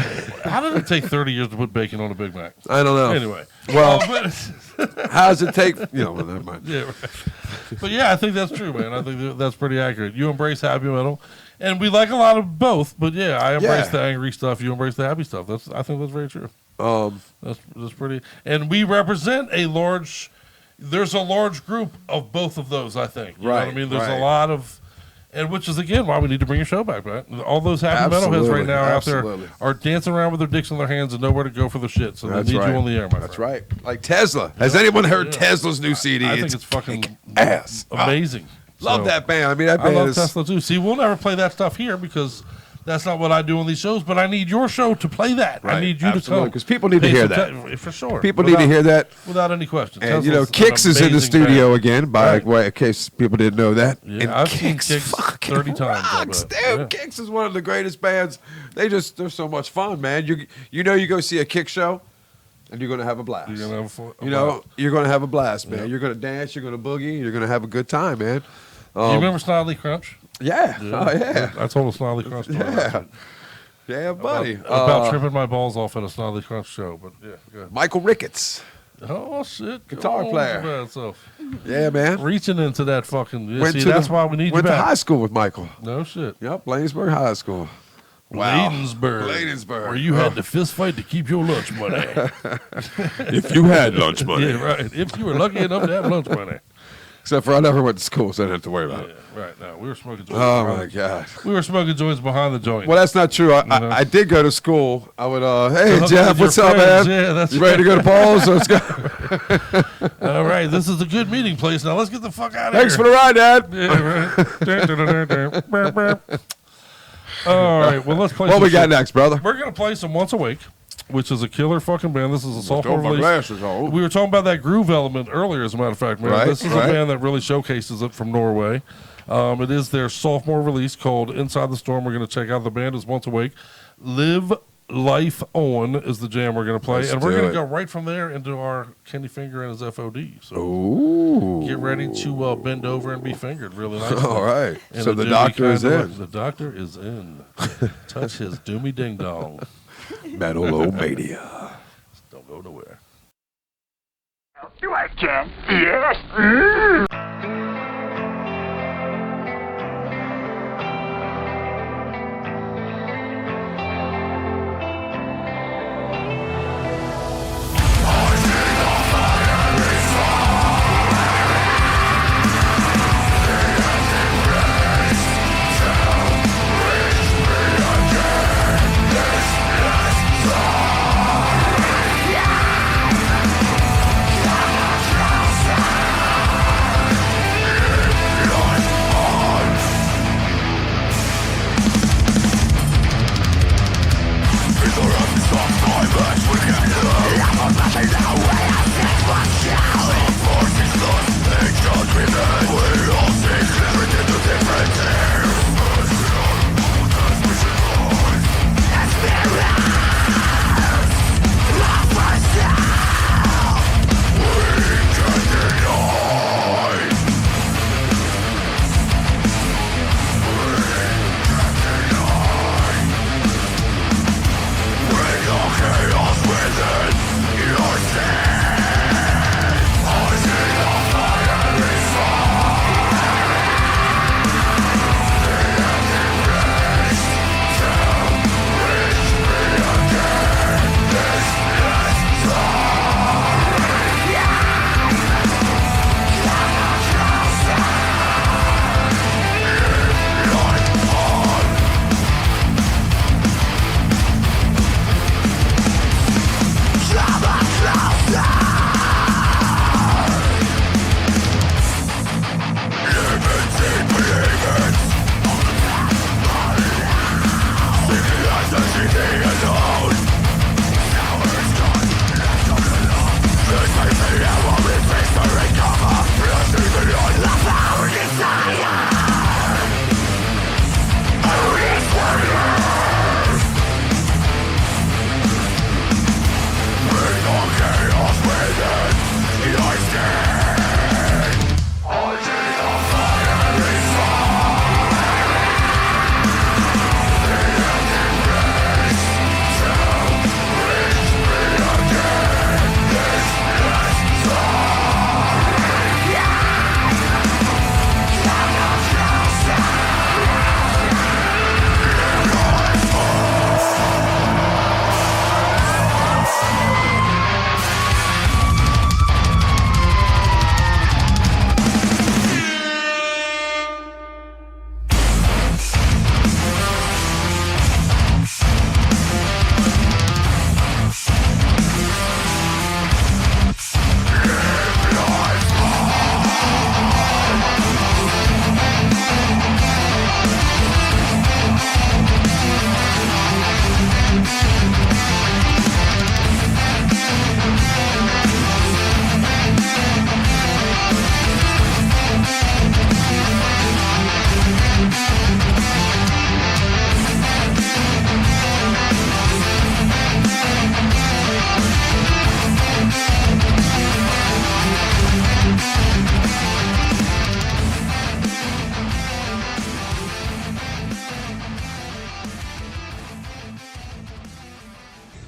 Speaker 6: How did it take 30 years to put bacon on a Big Mac?
Speaker 5: I don't know.
Speaker 6: Anyway.
Speaker 5: Well, how does it take? Well, never mind.
Speaker 6: Yeah, right. But yeah, I think that's true, man. I think that's pretty accurate. You embrace happy metal, and we like a lot of both. But yeah, I embrace the angry stuff. You embrace the happy stuff. I think that's very true. That's pretty. And we represent a large. There's a large group of both of those. I think. You know what I mean, there's a lot of. And which is, again, why we need to bring your show back, man. All those happy metalheads right now out there are dancing around with their dicks in their hands and nowhere to go for their shit. So they need you on the air, my friend.
Speaker 5: That's right. Like Tesla. Has anyone heard Tesla's new CD?
Speaker 6: I think it's fucking
Speaker 5: ass.
Speaker 6: Amazing.
Speaker 5: Love that band. I mean, that band
Speaker 6: I love Tesla, too. See, we'll never play that stuff here because that's not what I do on these shows, but I need your show to play that.
Speaker 5: Right.
Speaker 6: I need you to come.
Speaker 5: Because people need to hear that.
Speaker 6: For sure.
Speaker 5: People need to hear that.
Speaker 6: Without any question.
Speaker 5: And, Kix is in the studio again, by the way, in case people didn't know that.
Speaker 6: Yeah,
Speaker 5: and
Speaker 6: I've seen Kix 30 times.
Speaker 5: Dude, Kix is one of the greatest bands. They're so much fun, man. You go see a Kix show, and you're going to have a blast.
Speaker 6: You're going to have
Speaker 5: you're going to have a blast, man. You're going to dance, you're going to boogie, you're going to have a good time, man.
Speaker 6: You remember Snidely Crunch?
Speaker 5: Yeah. Oh, yeah.
Speaker 6: I told a Snidely Crunch story.
Speaker 5: Yeah, buddy.
Speaker 6: About tripping my balls off at a Snidely Crunch show, but yeah, go ahead.
Speaker 5: Michael Ricketts.
Speaker 6: Oh, shit.
Speaker 5: Guitar player. Yeah, man.
Speaker 6: Reaching into that fucking... that's why we need you back.
Speaker 5: Went to high school with Michael.
Speaker 6: No shit.
Speaker 5: Yep, Bladensburg High School. Wow.
Speaker 6: Bladensburg. Where you had to fist fight to keep your lunch money.
Speaker 5: If you had lunch money.
Speaker 6: Yeah, right. If you were lucky enough to have lunch money.
Speaker 5: Except for I never went to school, so I didn't have to worry about it.
Speaker 6: Right. No, we were smoking joints.
Speaker 5: Oh, my God.
Speaker 6: We were smoking joints behind the joint.
Speaker 5: Well, that's not true. I did go to school. I would, hey, Jeff, what's up, man?
Speaker 6: Yeah, that's
Speaker 5: you ready to go to Paul's? Let's go.
Speaker 6: All right. This is a good meeting place. Now, let's get the fuck out of here.
Speaker 5: Thanks for the ride, Dad.
Speaker 6: Yeah, right. All right. Well, let's play
Speaker 5: what we got next, brother?
Speaker 6: We're going to play some Once Awake, which is a killer fucking band. This is a sophomore release.
Speaker 5: Glasses on.
Speaker 6: We were talking about that groove element earlier, as a matter of fact, man. This is a band that really showcases it from Norway. It is their sophomore release called Inside the Storm. We're going to check out. The band is Once Awake. Live Life On is the jam we're going to play. And we're going to go right from there into our Kenny Finger and his FOD. So get ready to bend over and be fingered really nicely.
Speaker 5: All right. So the doctor is in.
Speaker 6: The doctor is in. Touch his doomy ding dong.
Speaker 5: Metal-O-Mania.
Speaker 6: Don't go nowhere.
Speaker 3: Do I can? Yes.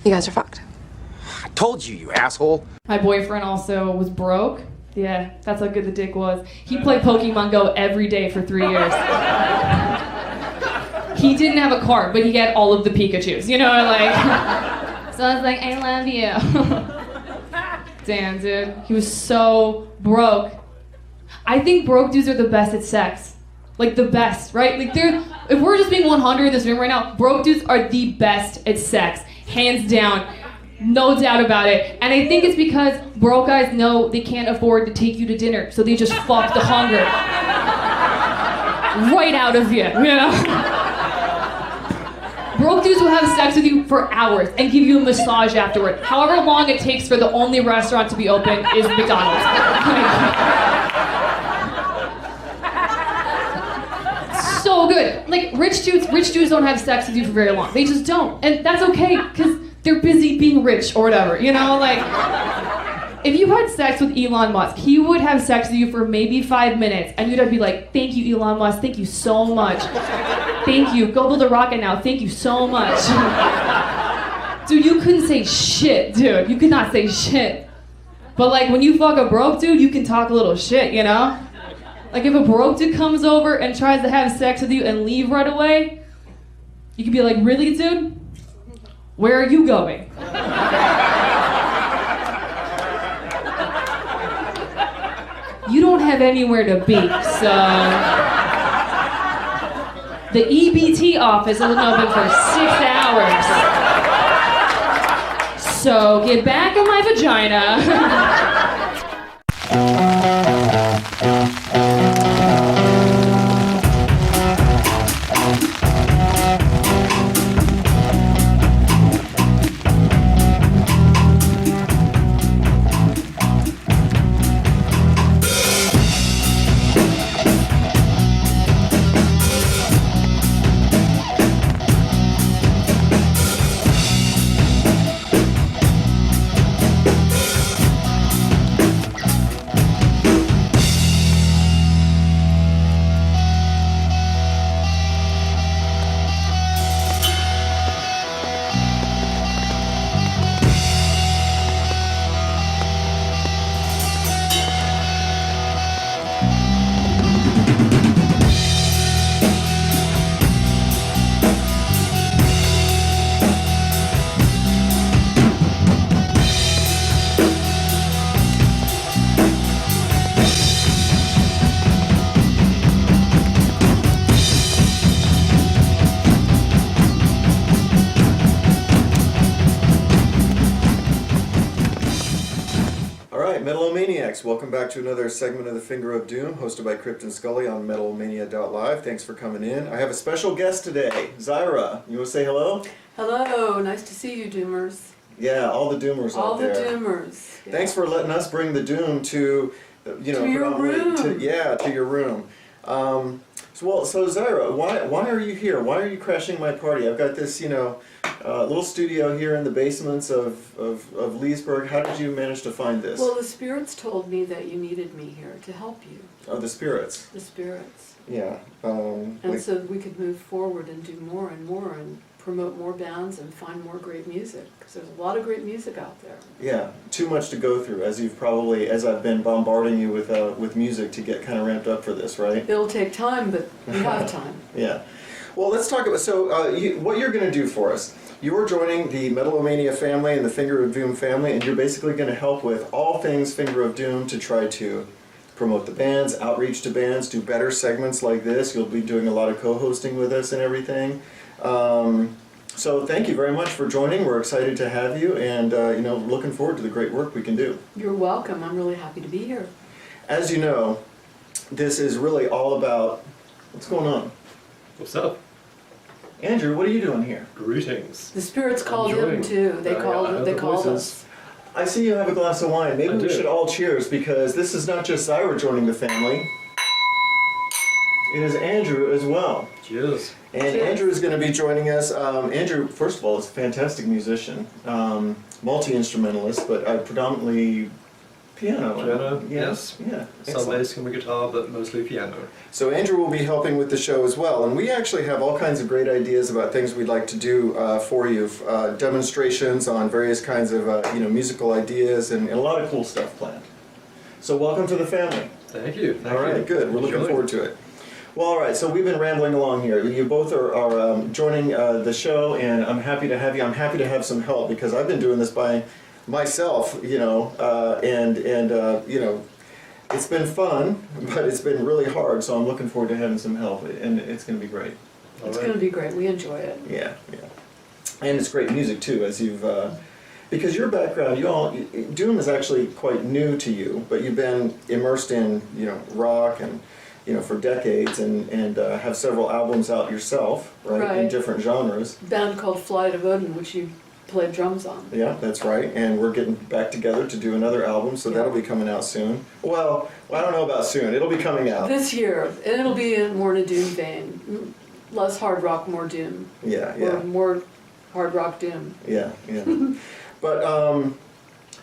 Speaker 11: You guys are fucked.
Speaker 12: I told you, you asshole.
Speaker 13: My boyfriend also was broke. Yeah, that's how good the dick was. He played Pokemon Go every day for 3 years. He didn't have a car, but he had all of the Pikachus, you know, like. So I was like, I love you. Damn, dude. He was so broke. I think broke dudes are the best at sex. Like, the best, right? Like, if we're just being 100 in this room right now, broke dudes are the best at sex. Hands down. No doubt about it. And I think it's because broke guys know they can't afford to take you to dinner, so they just fuck the hunger right out of you, you know? Broke dudes will have sex with you for hours and give you a massage afterward. However long it takes for the only restaurant to be open is McDonald's. So good. Like, rich dudes don't have sex with you for very long. They just don't. And that's okay, because they're busy being rich or whatever, you know? Like, if you had sex with Elon Musk, he would have sex with you for maybe 5 minutes, and you'd be like, thank you, Elon Musk, thank you so much. Thank you, go build a rocket now, thank you so much. Dude, you couldn't say shit, dude. You could not say shit. But like, when you fuck a broke dude, you can talk a little shit, you know? Like, if a broke dude comes over and tries to have sex with you and leave right away, you could be like, really, dude? Where are you going? You don't have anywhere to be, so... The EBT office isn't open for 6 hours. So get back in my vagina.
Speaker 14: Metal-O-Maniacs, welcome back to another segment of the Finger of Doom, hosted by Crypt and Scully on Metal-O-Mania.live. Thanks for coming in. I have a special guest today, Zyra. You want to say hello?
Speaker 15: Hello, nice to see you, Doomers.
Speaker 14: Yeah, all the Doomers out there.
Speaker 15: All the Doomers. Yeah.
Speaker 14: Thanks for letting us bring the Doom to, you know,
Speaker 15: to your room.
Speaker 14: To your room. So Zyra, why are you here? Why are you crashing my party? I've got this, you know, little studio here in the basements of Leesburg. How did you manage to find this?
Speaker 15: Well, the spirits told me that you needed me here to help you.
Speaker 14: Oh, the spirits.
Speaker 15: The spirits.
Speaker 14: Yeah.
Speaker 15: And so we could move forward and do more and more and promote more bands and find more great music, because there's a lot of great music out there.
Speaker 14: Yeah, too much to go through, as I've been bombarding you with music to get kind of ramped up for this, right?
Speaker 15: It'll take time, but we have time.
Speaker 14: Yeah. Well, let's talk about, what you're going to do for us. You're joining the Metal-O-Mania family and the Finger of Doom family, and you're basically going to help with all things Finger of Doom to try to promote the bands, outreach to bands, do better segments like this. You'll be doing a lot of co-hosting with us and everything. So thank you very much for joining. We're excited to have you, and looking forward to the great work we can do.
Speaker 15: You're welcome. I'm really happy to be here.
Speaker 14: As you know, this is really all about... What's going on?
Speaker 16: What's up?
Speaker 14: Andrew, what are you doing here?
Speaker 16: Greetings.
Speaker 15: The spirits called him too. They called us.
Speaker 14: I see you have a glass of wine. Maybe we should all cheers, because this is not just Zyra joining the family. It is Andrew as well.
Speaker 16: Cheers.
Speaker 14: And Andrew is going to be joining us. Andrew, first of all, is a fantastic musician, multi-instrumentalist, but I predominantly Piano.
Speaker 11: Yes.
Speaker 14: Yeah.
Speaker 11: Some bass, some guitar, but mostly piano.
Speaker 14: So Andrew will be helping with the show as well, and we actually have all kinds of great ideas about things we'd like to do for you, demonstrations on various kinds of musical ideas, and a lot of cool stuff planned. So welcome to the family.
Speaker 11: Thank you.
Speaker 14: All right, good. We're looking forward to it. Well, all right, so we've been rambling along here. You both are joining the show, and I'm happy to have you. I'm happy to have some help because I've been doing this by myself, and it's been fun, but it's been really hard, so I'm looking forward to having some help, and it's going to be great.
Speaker 15: It's going to be great. We enjoy it.
Speaker 14: Yeah. And it's great music, too, as you've... because your background, Doom is actually quite new to you, but you've been immersed in, rock and, for decades, and have several albums out yourself, right, in different genres.
Speaker 15: A band called Flight of Odin, which you played drums on.
Speaker 14: Yeah, that's right, and we're getting back together to do another album, so that'll be coming out soon. Well, I don't know about soon. It'll be coming out.
Speaker 15: This year, and it'll be more in a Doom vein. Less hard rock, more Doom.
Speaker 14: Yeah.
Speaker 15: Or more hard rock Doom.
Speaker 14: Yeah.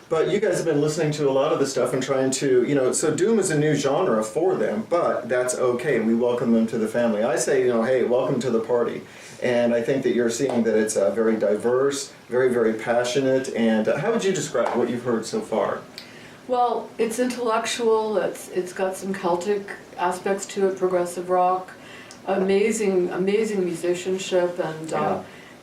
Speaker 14: But you guys have been listening to a lot of the stuff and trying to, so Doom is a new genre for them, but that's okay. We welcome them to the family. I say, hey, welcome to the party. And I think that you're seeing that it's very diverse, very, very passionate. And how would you describe what you've heard so far?
Speaker 15: Well, it's intellectual. It's got some Celtic aspects to it, progressive rock, amazing musicianship,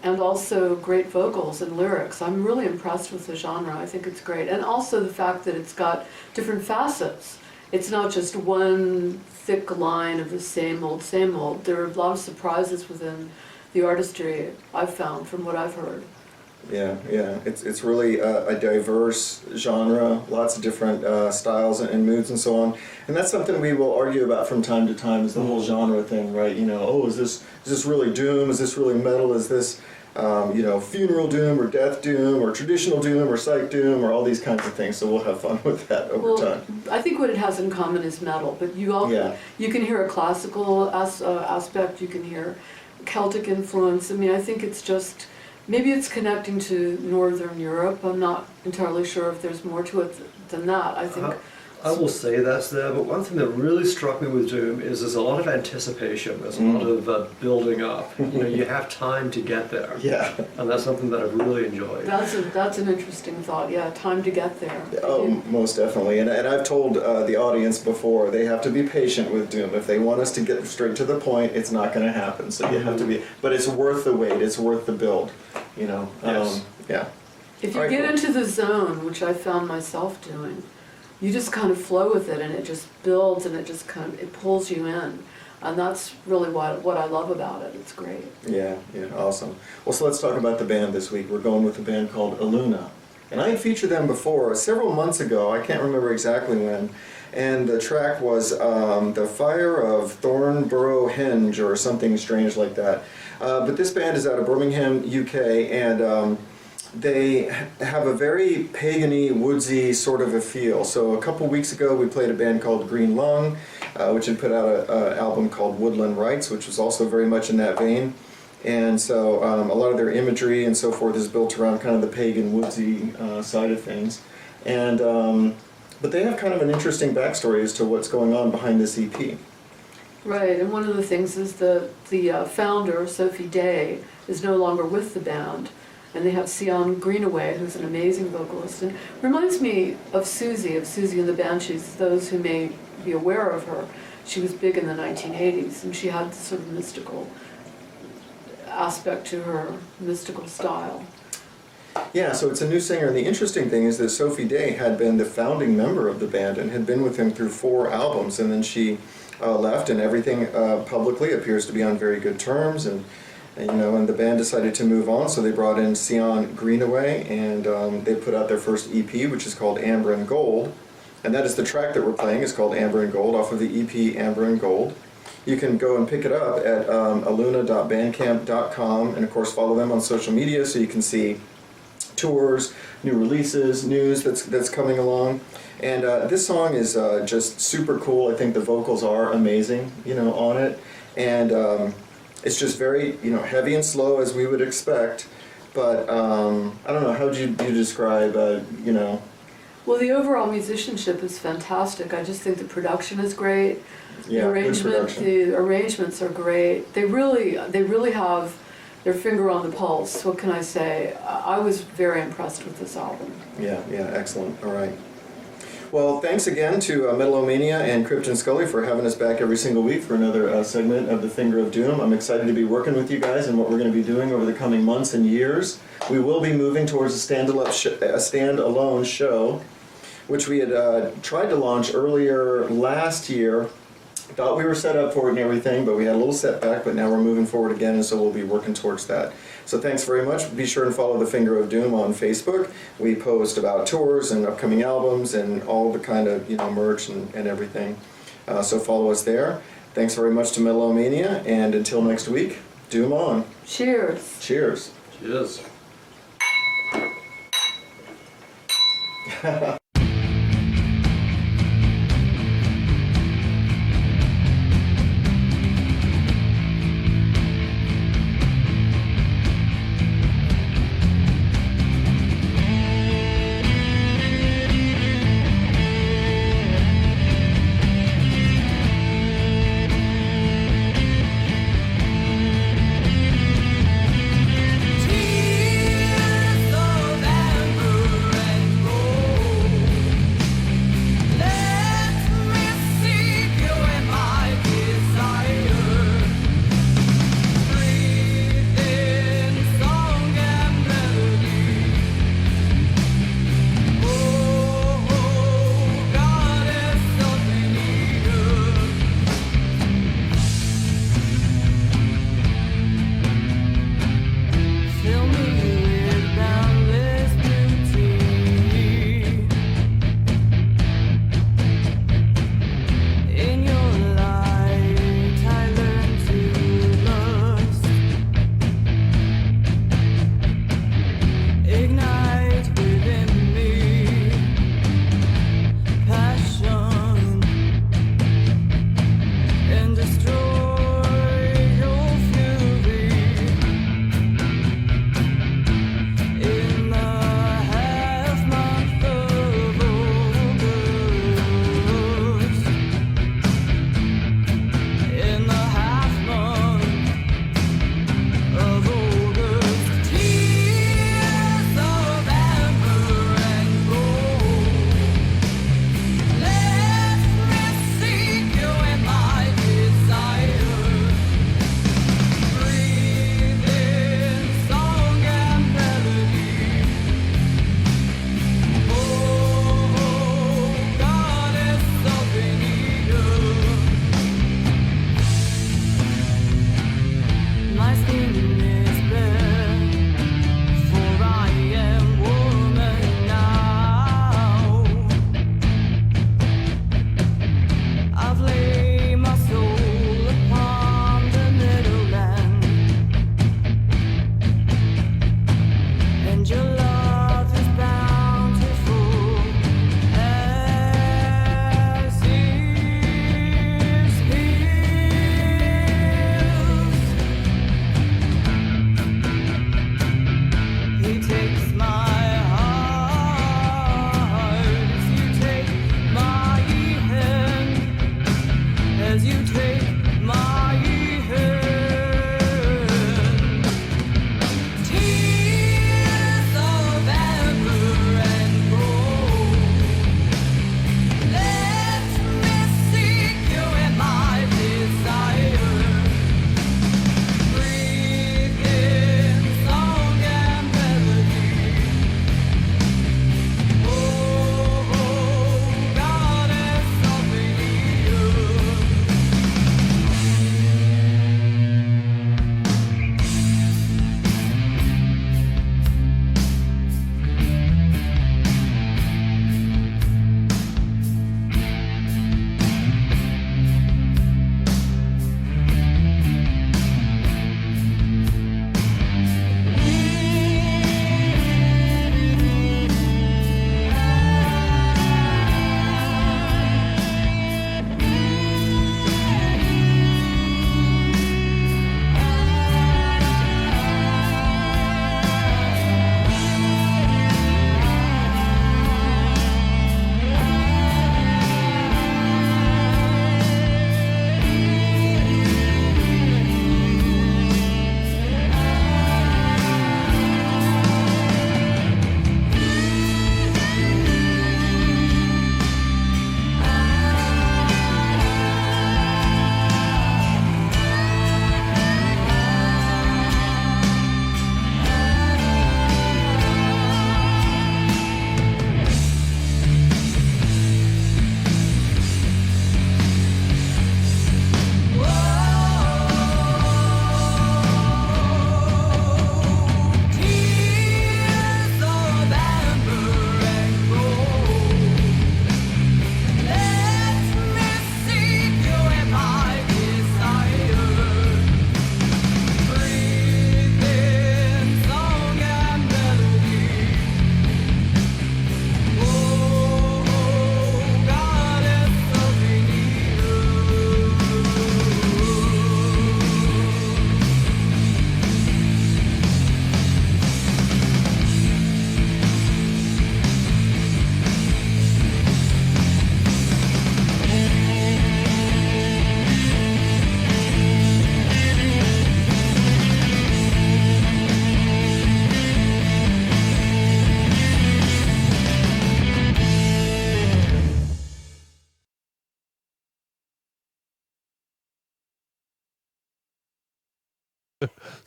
Speaker 15: and also great vocals and lyrics. I'm really impressed with the genre. I think it's great. And also the fact that it's got different facets. It's not just one thick line of the same old, same old. There are a lot of surprises within the artistry I've found from what I've heard.
Speaker 14: Yeah. It's really a diverse genre, lots of different styles and moods and so on. And that's something we will argue about from time to time, is the whole genre thing, right? Is this really Doom? Is this really metal? Is this funeral Doom or death Doom or traditional Doom or psych Doom or all these kinds of things? So we'll have fun with that over time.
Speaker 15: I think what it has in common is metal, but you can hear a classical aspect, you can hear Celtic influence. I mean, I think it's just, maybe it's connecting to Northern Europe. I'm not entirely sure if there's more to it than that. I think
Speaker 11: I will say that's there, but one thing that really struck me with Doom is there's a lot of anticipation, there's a lot of building up. You have time to get there.
Speaker 14: Yeah.
Speaker 11: And that's something that I've really enjoyed.
Speaker 15: That's an interesting thought, time to get there.
Speaker 14: Oh, most definitely. And I've told the audience before, they have to be patient with Doom. If they want us to get straight to the point, it's not going to happen. So you have to be, but it's worth the wait, it's worth the build,
Speaker 11: Yes.
Speaker 15: If you get into the zone, which I found myself doing, you just kind of flow with it, and it just builds, and it pulls you in, and that's really what I love about it. It's great.
Speaker 14: Yeah, awesome. Well, so let's talk about the band this week. We're going with a band called Aluna, and I had featured them before several months ago. I can't remember exactly when, and the track was "The Fire of Thornborough Henge" or something strange like that. But this band is out of Birmingham, UK, and they have a very pagan-y, woodsy sort of a feel. So a couple weeks ago we played a band called Green Lung, which had put out an album called Woodland Rites, which was also very much in that vein. And so a lot of their imagery and so forth is built around kind of the pagan, woodsy side of things. And but they have kind of an interesting backstory as to what's going on behind this EP.
Speaker 15: Right, and one of the things is the founder, Sophie Day, is no longer with the band. And they have Sion Greenaway, who's an amazing vocalist, and reminds me of Susie and the Banshees. Those who may be aware of her, she was big in the 1980s, and she had this sort of mystical aspect to her, mystical style.
Speaker 14: Yeah, so it's a new singer, and the interesting thing is that Sophie Day had been the founding member of the band and had been with him through 4 albums, and then she left, and everything publicly appears to be on very good terms, and the band decided to move on, so they brought in Sion Greenaway, and they put out their first EP, which is called Amber and Gold, and that is the track that we're playing. It's called Amber and Gold, off of the EP Amber and Gold. You can go and pick it up at aluna.bandcamp.com, and of course follow them on social media so you can see tours, new releases, news that's coming along. And this song is just super cool. I think the vocals are amazing, on it, and it's just very, heavy and slow as we would expect, but I don't know, how would you describe,
Speaker 15: Well, the overall musicianship is fantastic. I just think the production is great.
Speaker 14: Yeah,
Speaker 15: The arrangements are great. They really have their finger on the pulse. What can I say? I was very impressed with this album.
Speaker 14: Yeah, excellent. All right. Well, thanks again to Metal-O-Mania and Krypton Scully for having us back every single week for another segment of The Finger of Doom. I'm excited to be working with you guys and what we're going to be doing over the coming months and years. We will be moving towards a standalone show, which we had tried to launch earlier last year. Thought we were set up for it and everything, but we had a little setback, but now we're moving forward again, and so we'll be working towards that. So thanks very much. Be sure and follow The Finger of Doom on Facebook. We post about tours and upcoming albums and all the kind of merch and everything. So follow us there. Thanks very much to Metal-O-Mania, and until next week, Doom on.
Speaker 15: Cheers.
Speaker 14: Cheers.
Speaker 4: Cheers.
Speaker 3: Tears of amber and gold.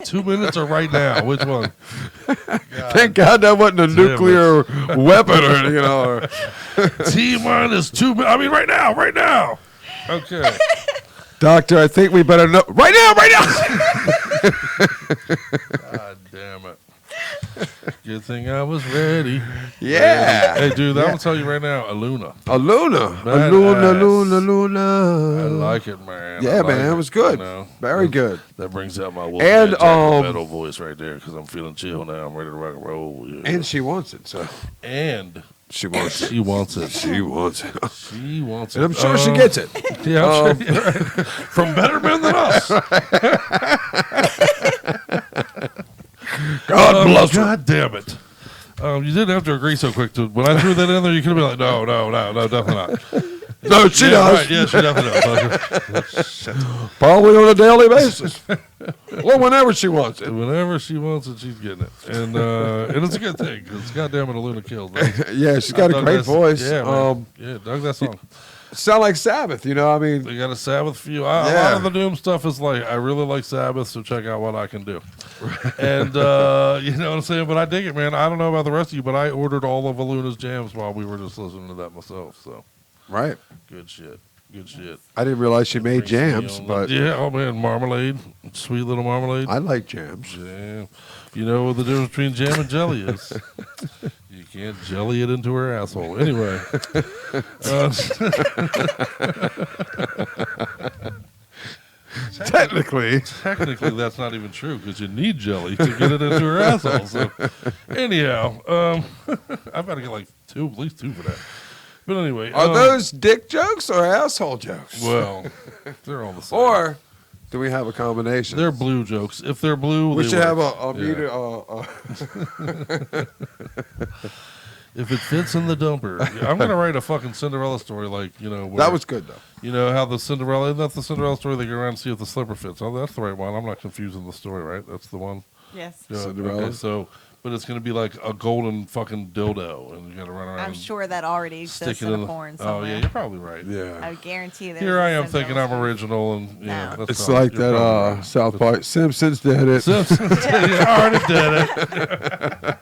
Speaker 6: 2 minutes or right now? Which one?
Speaker 5: Thank God that wasn't a nuclear weapon or, you know.
Speaker 6: T-minus 2 minutes. I mean, right now. Okay.
Speaker 5: Doctor, I think we better know. Right now.
Speaker 6: God damn it. Good thing I was ready.
Speaker 5: Yeah.
Speaker 6: Hey, dude, I'm going to tell you right now, Aluna.
Speaker 5: Aluna.
Speaker 6: I like it, man.
Speaker 5: Yeah, man, it was good. Very good.
Speaker 6: That brings out my
Speaker 5: and
Speaker 6: metal voice right there because I'm feeling chill now. I'm ready to rock and roll. Yeah.
Speaker 5: And she wants it, so.
Speaker 6: And
Speaker 5: she wants it.
Speaker 6: She wants it.
Speaker 5: She wants it.
Speaker 6: She wants it.
Speaker 5: And I'm sure she gets it.
Speaker 6: Yeah, I'm sure. Right. From better men than us.
Speaker 5: God bless her.
Speaker 6: God damn it. You didn't have to agree so quick. When I threw that in there, you could have been like, no, definitely not.
Speaker 5: No, she does.
Speaker 6: Right, yeah, she definitely does.
Speaker 5: Probably on a daily basis. Well, whenever she wants it.
Speaker 6: Whenever she wants it, she's getting it. And it's a good thing, because goddamn it, Aluna kills.
Speaker 5: Yeah, she's got a great voice.
Speaker 6: Yeah, man. Dug that song.
Speaker 5: Sound like Sabbath, you know, I mean.
Speaker 6: They got a Sabbath feel. A lot of the Doom stuff is like, I really like Sabbath, so check out what I can do. And, you know what I'm saying? But I dig it, man. I don't know about the rest of you, but I ordered all of Aluna's jams while we were just listening to that myself, so.
Speaker 5: Right.
Speaker 6: Good shit.
Speaker 5: I didn't realize she made jams, but.
Speaker 6: Yeah, oh man, marmalade. Sweet little marmalade.
Speaker 5: I like jams.
Speaker 6: Yeah. You know what the difference between jam and jelly is? You can't jelly it into her asshole. Anyway.
Speaker 5: Technically,
Speaker 6: that's not even true because you need jelly to get it into her asshole. So, anyhow, I've got to get like at least two for that. But anyway,
Speaker 5: are those dick jokes or asshole jokes?
Speaker 6: Well, they're all the same.
Speaker 5: Or do we have a combination?
Speaker 6: They're blue jokes. If they're blue,
Speaker 5: we should have
Speaker 6: a
Speaker 5: meter.
Speaker 6: If it fits in the dumper, I'm gonna write a fucking Cinderella story, like where,
Speaker 5: that was good though.
Speaker 6: You know how the Cinderella, isn't that the Cinderella story? They go around and see if the slipper fits. Oh, that's the right one. I'm not confusing the story, right? That's the one.
Speaker 7: Yes.
Speaker 6: Cinderella. Okay, but it's going to be like a golden fucking dildo, and you got to run around.
Speaker 7: I'm sure that already exists in a porn somewhere.
Speaker 6: Oh yeah, you're probably right.
Speaker 5: Yeah.
Speaker 7: I guarantee that.
Speaker 6: Here I am thinking I'm original, and
Speaker 7: no.
Speaker 5: It's like that South Park. Simpsons did it.
Speaker 6: Simpsons already did it.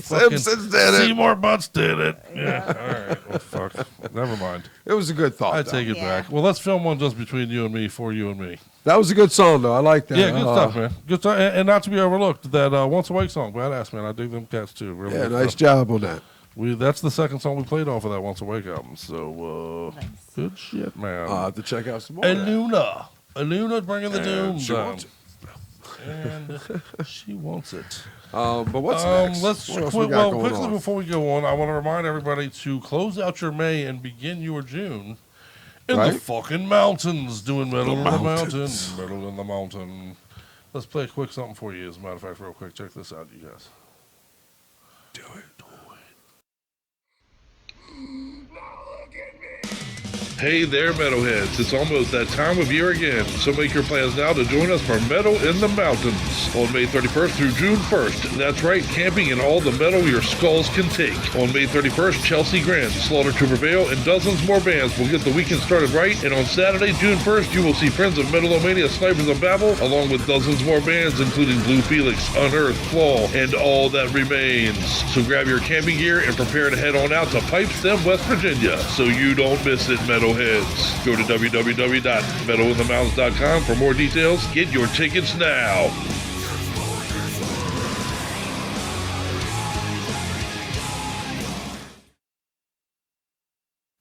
Speaker 5: Simpsons did it.
Speaker 6: Seymour Butts did it. Yeah. All right. Well, fuck. Never mind.
Speaker 5: It was a good thought.
Speaker 6: I take it back. Well, let's film one just between you and me, for you and me.
Speaker 5: That was a good song, though. I like that.
Speaker 6: Yeah, good stuff, man. Good stuff. And not to be overlooked, that Once Awake song, badass, man. I dig them cats, too. Really
Speaker 5: nice job on that.
Speaker 6: That's the second song we played off of that Once Awake album. So, nice. Good shit, man.
Speaker 5: I'll have to check out some more.
Speaker 6: Aluna bringing the doom.
Speaker 5: She wants it.
Speaker 6: And she wants it.
Speaker 5: But what's next?
Speaker 6: Quickly before we go on, I want to remind everybody to close out your May and begin your June in the fucking mountains, doing Metal in the Mountain. Metal in the Mountain. Let's play a quick something for you, as a matter of fact, real quick. Check this out, you guys.
Speaker 5: Do it.
Speaker 4: Hey there, Metalheads. It's almost that time of year again, so make your plans now to join us for Metal in the Mountains on May 31st through June 1st. That's right, camping in all the metal your skulls can take. On May 31st, Chelsea Grant, Slaughter to Prevail, and dozens more bands will get the weekend started right, and on Saturday, June 1st, you will see friends of Metal-O-Mania, Snipers of Babel, along with dozens more bands, including Blue Felix, Unearth, Claw, and All That Remains. So grab your camping gear and prepare to head on out to Pipestem, West Virginia, so you don't miss it, Metalheads. Go to www.metalinthemountains.com for more details. Get your tickets now.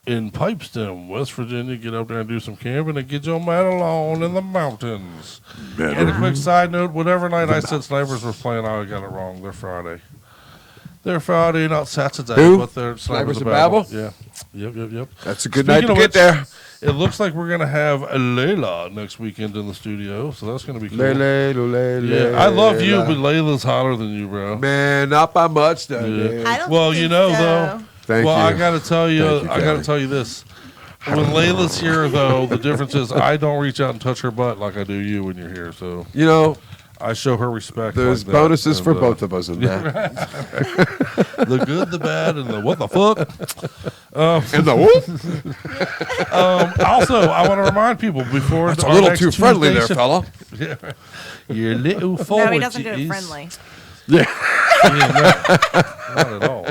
Speaker 6: In Pipestem, West Virginia, get up there and do some camping and get your metal on in the mountains. And a quick side note, whatever night I said Snipers were playing, I got it wrong. They're Friday. They're Friday, not Saturday.
Speaker 5: Who?
Speaker 6: But they're
Speaker 5: Snipers of Babel?
Speaker 6: Yeah. Yep.
Speaker 5: That's a good night to get there.
Speaker 6: It looks like we're going to have Layla next weekend in the studio, so that's going to be cool.
Speaker 5: Layla.
Speaker 6: I love you, but Layla's hotter than you, bro.
Speaker 5: Man, not by much, though.
Speaker 6: Yeah.
Speaker 7: I don't
Speaker 6: well,
Speaker 7: think
Speaker 6: you know,
Speaker 7: so.
Speaker 6: though.
Speaker 5: Thank you.
Speaker 6: I got to tell you,
Speaker 5: Thank you,
Speaker 6: I got to tell you this. When Layla's here, though, the difference is I don't reach out and touch her butt like I do you when you're here. So I show her respect.
Speaker 5: There's
Speaker 6: like that.
Speaker 5: bonuses
Speaker 6: And,
Speaker 5: for both of us in that.
Speaker 6: The good, the bad, and the what the fuck.
Speaker 5: And the whoop.
Speaker 6: Also, I want to remind people before
Speaker 5: That's a
Speaker 6: our
Speaker 5: little
Speaker 6: next
Speaker 5: too friendly there,
Speaker 6: Tuesday
Speaker 5: fella.
Speaker 6: Yeah. You're little forward.
Speaker 7: No, he doesn't do it friendly.
Speaker 5: Yeah.
Speaker 6: Not at all.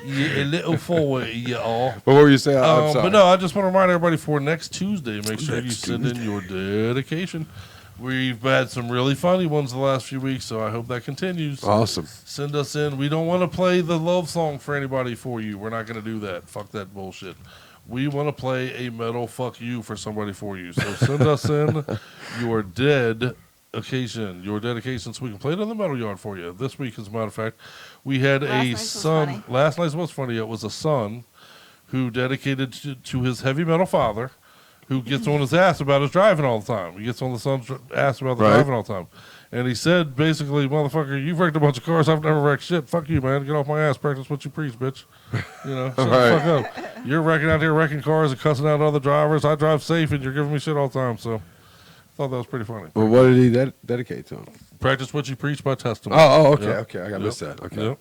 Speaker 6: You're a little forward, y'all.
Speaker 5: What were you saying? I'm sorry.
Speaker 6: But no, I just want to remind everybody for next Tuesday, make sure you send in your dedication. We've had some really funny ones the last few weeks, so I hope that continues.
Speaker 5: Awesome.
Speaker 6: Send us in. We don't want to play the love song for anybody for you. We're not going to do that. Fuck that bullshit. We want to play a metal fuck you for somebody for you. So send us in your dedication so we can play it in the metal yard for you. This week, as a matter of fact, we had a son. Last night's was funny. It was a son who dedicated to his heavy metal father, who gets on his ass about his driving all the time. He gets on the son's ass about the driving all the time. And he said, basically, motherfucker, you've wrecked a bunch of cars. I've never wrecked shit. Fuck you, man. Get off my ass. Practice what you preach, bitch. You know, shut the fuck up. You're wrecking out here, wrecking cars and cussing out other drivers. I drive safe, and you're giving me shit all the time. So I thought that was pretty funny.
Speaker 5: Well, what did he dedicate to him?
Speaker 6: Practice what you preach by testimony.
Speaker 5: Okay,
Speaker 6: Yep.
Speaker 5: okay. I got to miss that. Okay.
Speaker 6: Yep.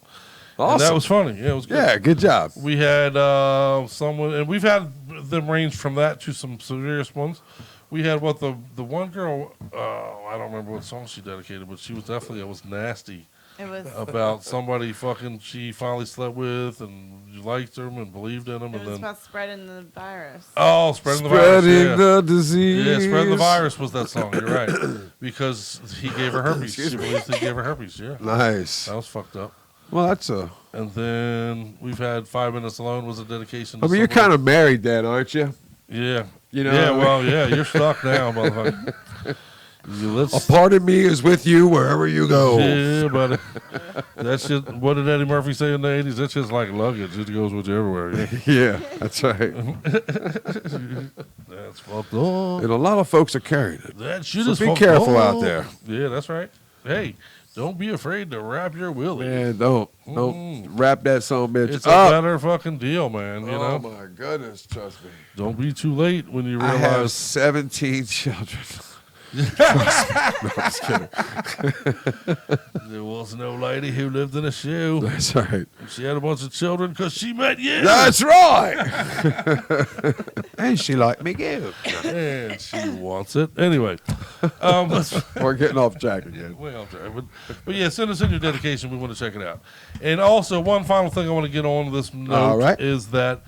Speaker 5: Awesome.
Speaker 6: And that was funny. Yeah, it was good.
Speaker 5: Yeah, good job.
Speaker 6: We had someone, and we've had them range from that to some serious ones. We had the one girl, I don't remember what song she dedicated, but she was definitely, it was nasty.
Speaker 7: It was
Speaker 6: about somebody fucking she finally slept with and liked them and believed in them.
Speaker 7: It
Speaker 6: and
Speaker 7: was
Speaker 6: then
Speaker 7: about spreading the virus.
Speaker 6: Oh, spreading the virus.
Speaker 5: Spreading the disease.
Speaker 6: Yeah, spreading the virus was that song. You're right. Because he gave her herpes. She believes he gave her herpes. Yeah.
Speaker 5: Nice.
Speaker 6: That was fucked up.
Speaker 5: Well, that's a.
Speaker 6: And then we've had 5 Minutes Alone was a dedication to
Speaker 5: I mean, you're kind of married then, aren't you?
Speaker 6: Yeah.
Speaker 5: You know.
Speaker 6: Yeah, well, yeah, you're stuck now, motherfucker.
Speaker 5: A part of me is with you wherever you go.
Speaker 6: Yeah, but that's just, what did Eddie Murphy say in the 80s? That's just like luggage. It goes with you everywhere. Yeah,
Speaker 5: yeah, that's right.
Speaker 6: That's fucked up.
Speaker 5: And a lot of folks are carrying it.
Speaker 6: That shit
Speaker 5: So
Speaker 6: is
Speaker 5: be
Speaker 6: fucked
Speaker 5: careful
Speaker 6: up.
Speaker 5: out there.
Speaker 6: Yeah, that's right. Hey, don't be afraid to wrap your willy.
Speaker 5: Man, don't wrap that son of a bitch
Speaker 6: It's
Speaker 5: up.
Speaker 6: a better fucking deal, man. You know?
Speaker 5: My goodness, trust me.
Speaker 6: Don't be too late when you
Speaker 5: I have
Speaker 6: realize
Speaker 5: 17 children. No, I'm just kidding.
Speaker 6: There was no lady who lived in a shoe.
Speaker 5: That's right.
Speaker 6: She had a bunch of children because she met you.
Speaker 5: That's right. And she liked me good.
Speaker 6: And she wants it. Anyway.
Speaker 5: We're getting off track again.
Speaker 6: Way off track. But yeah, send us in your dedication. We want to check it out. And also, one final thing I want to get on this note is that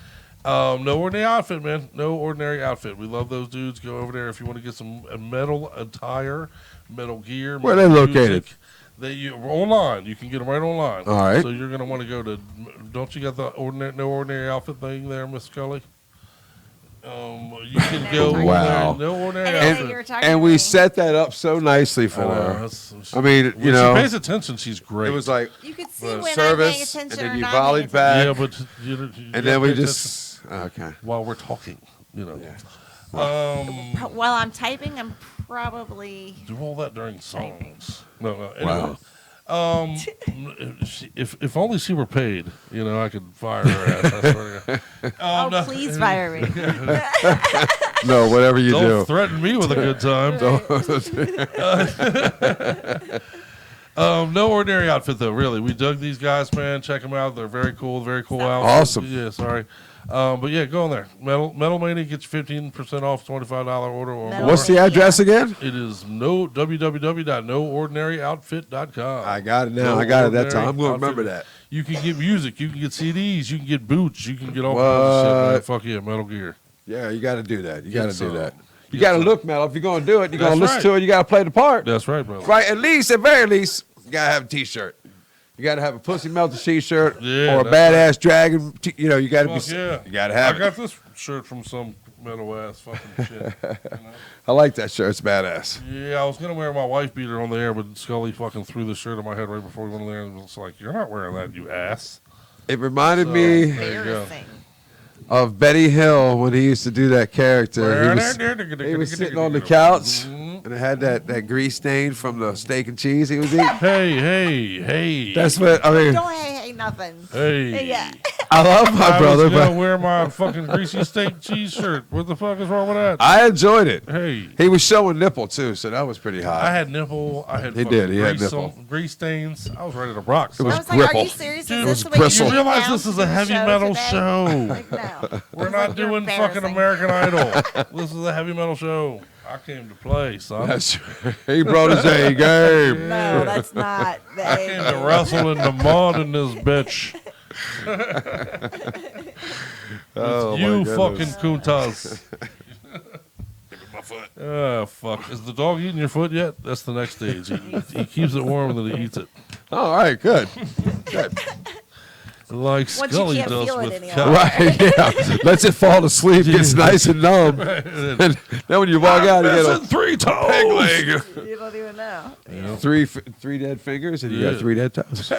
Speaker 6: no ordinary outfit, man. No ordinary outfit. We love those dudes. Go over there if you want to get some metal attire, metal gear.
Speaker 5: Where are they located?
Speaker 6: Online. You can get them right online.
Speaker 5: All right.
Speaker 6: So you're going to want to go to. Don't you got the no ordinary outfit thing there, Miss Scully? You can go.
Speaker 5: Wow.
Speaker 6: No ordinary outfit.
Speaker 5: And we set that up so nicely for her. I mean,
Speaker 6: when she pays attention, she's great.
Speaker 5: It was like
Speaker 7: you could see when
Speaker 5: service,
Speaker 7: I'm paying attention
Speaker 5: and then
Speaker 7: or
Speaker 5: you
Speaker 7: not
Speaker 5: volleyed
Speaker 7: paying
Speaker 5: back.
Speaker 6: Yeah, but you
Speaker 5: and then we just
Speaker 6: while we're talking, you know.
Speaker 7: While I'm typing, I'm probably
Speaker 6: do all that during songs. No. Anyway. If only she were paid, you know, I could fire her ass. I swear to God.
Speaker 7: Oh, please fire me.
Speaker 5: No, whatever you do.
Speaker 6: Don't threaten me with a good time. No ordinary outfit though. Really, we dug these guys, man. Check them out. They're very cool. Very cool outfits.
Speaker 5: Awesome.
Speaker 6: Yeah, sorry. But yeah, go on there. Metal-O-Mania gets 15% off $25 order. Or more.
Speaker 5: What's the address again?
Speaker 6: It is www.noordinaryoutfit.com.
Speaker 5: I got it now. I got it that time. I'm going to remember that.
Speaker 6: You can get music. You can get CDs. You can get boots. You can get all kinds of shit, man. Fuck yeah, Metal Gear.
Speaker 5: Yeah, you got to do that. You got to do that. You got to look metal. If you're going to do it, you're going to listen to it. You got to play the part.
Speaker 6: That's right, brother.
Speaker 5: Right. At very least, you got to have a T-shirt. You got to have a Pussy Melted T-shirt or a badass dragon. You know, you got to be.
Speaker 6: Yeah.
Speaker 5: You got to have
Speaker 6: I got this shirt from some metal ass fucking shit. You know?
Speaker 5: I like that shirt. It's badass.
Speaker 6: Yeah, I was gonna wear my wife beater on the air, but Scully fucking threw the shirt on my head right before we went on there, and it's like, you're not wearing that, you ass.
Speaker 5: It reminded me of Betty Hill when he used to do that character. He was sitting on the couch, and it had that grease stain from the steak and cheese he was eating.
Speaker 6: Hey.
Speaker 5: That's what I mean.
Speaker 7: Don't hey nothing.
Speaker 6: Hey.
Speaker 7: Yeah.
Speaker 5: I love my brother,
Speaker 6: I was
Speaker 5: but
Speaker 6: gonna wear my fucking greasy steak cheese shirt. What the fuck is wrong with that?
Speaker 5: I enjoyed it.
Speaker 6: Hey,
Speaker 5: he was showing nipple too, so that was pretty hot.
Speaker 6: I had nipple. I had
Speaker 5: He did. He had
Speaker 6: grease,
Speaker 5: nipple.
Speaker 6: grease stains. I was ready to rock.
Speaker 5: It was
Speaker 7: I was like, are
Speaker 5: gripple.
Speaker 7: you serious?
Speaker 6: Dude,
Speaker 7: Is
Speaker 6: it
Speaker 7: this
Speaker 5: was
Speaker 7: the way you
Speaker 5: bristle.
Speaker 6: You
Speaker 7: sit
Speaker 6: realize
Speaker 7: down
Speaker 6: this
Speaker 7: to
Speaker 6: is
Speaker 7: do
Speaker 6: a
Speaker 7: the
Speaker 6: heavy
Speaker 7: show
Speaker 6: metal
Speaker 7: today?
Speaker 6: show.
Speaker 7: Like, no.
Speaker 6: We're not
Speaker 7: You're
Speaker 6: doing fucking
Speaker 7: embarrassing.
Speaker 6: American Idol. This is a heavy metal show. I came to play, son.
Speaker 5: That's he brought his A game.
Speaker 7: No, that's not. The
Speaker 6: I came to wrestle in the mud in this bitch.
Speaker 5: Oh,
Speaker 6: you
Speaker 5: my
Speaker 6: fucking
Speaker 5: goodness.
Speaker 6: kuntas.
Speaker 3: Give me my foot.
Speaker 6: Oh, fuck. Is the dog eating your foot yet? That's the next stage. He keeps it warm and then he eats it.
Speaker 5: All right, good. Good.
Speaker 6: Like
Speaker 7: Once you
Speaker 6: Scully
Speaker 7: can't
Speaker 6: does
Speaker 7: feel it
Speaker 6: with
Speaker 7: anymore.
Speaker 6: Cal.
Speaker 5: Right, yeah. Lets it fall to sleep, gets nice and numb. And then when you walk out, you get a
Speaker 6: three toes.
Speaker 5: peg leg.
Speaker 7: You don't even know.
Speaker 6: Yeah.
Speaker 5: Three dead fingers, and you
Speaker 6: Yeah.
Speaker 5: got 3 dead toes.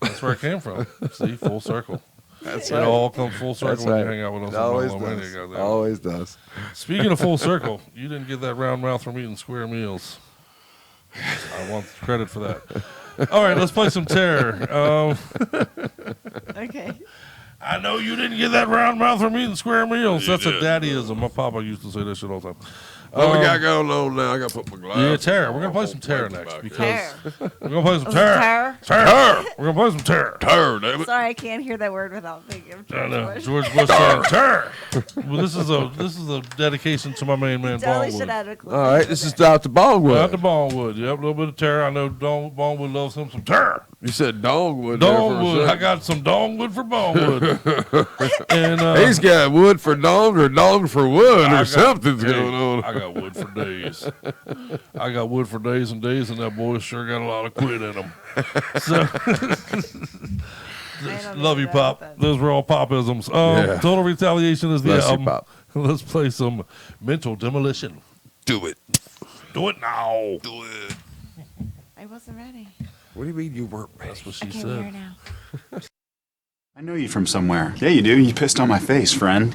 Speaker 6: That's where it came from. See, full circle.
Speaker 5: That's
Speaker 6: It
Speaker 5: right.
Speaker 6: all comes full circle
Speaker 5: That's
Speaker 6: when
Speaker 5: right.
Speaker 6: you hang out with us.
Speaker 5: It
Speaker 6: on
Speaker 5: always
Speaker 6: Metal-O-Mania,
Speaker 5: does.
Speaker 6: goddamn.
Speaker 5: Always does.
Speaker 6: Speaking of full circle, you didn't get that round mouth from eating square meals. I want credit for that. All right, let's play some Terror.
Speaker 7: Okay.
Speaker 6: I know you didn't get that round mouth from eating square meals. That's a daddyism. My papa used to say that shit all the time.
Speaker 5: What we got going on now? I got to put my glasses
Speaker 6: Yeah, Terror. We're going to play some Terror next because we're going to play some Terror. Terror. We're going to play some Terror.
Speaker 5: Terror, damn it.
Speaker 7: Sorry, I can't hear that word without thinking of
Speaker 6: I
Speaker 7: George
Speaker 6: know.
Speaker 7: Bush.
Speaker 6: George Bush said Terror. Well, this is a dedication to my main man,
Speaker 7: Totally should
Speaker 6: Bongwood.
Speaker 7: have a clue.
Speaker 5: All right, this is Dr. Bongwood.
Speaker 6: Out the Bongwood. Yep, a little bit of Terror. I know Bongwood loves him some Terror.
Speaker 5: You said Dongwood. there for a
Speaker 6: Dongwood. I
Speaker 5: second.
Speaker 6: got some Dongwood for Bongwood. And
Speaker 5: He's got wood for dong or dong for wood or something's
Speaker 6: hey,
Speaker 5: going on.
Speaker 6: I got wood for days. I got wood for days and days, and that boy sure got a lot of quit in him. So, love you, Pop. Those were all Popisms.
Speaker 5: Yeah.
Speaker 6: Total Retaliation is the
Speaker 5: Bless you,
Speaker 6: album.
Speaker 5: Pop.
Speaker 6: Let's play some Mental Demolition.
Speaker 5: Do it.
Speaker 6: Do it now.
Speaker 5: Do it.
Speaker 7: I wasn't ready.
Speaker 5: What do you mean you weren't ready?
Speaker 6: That's what she
Speaker 7: Okay, we're
Speaker 6: said.
Speaker 7: here now.
Speaker 16: I know you from somewhere. Yeah, you do. You pissed on my face, friend.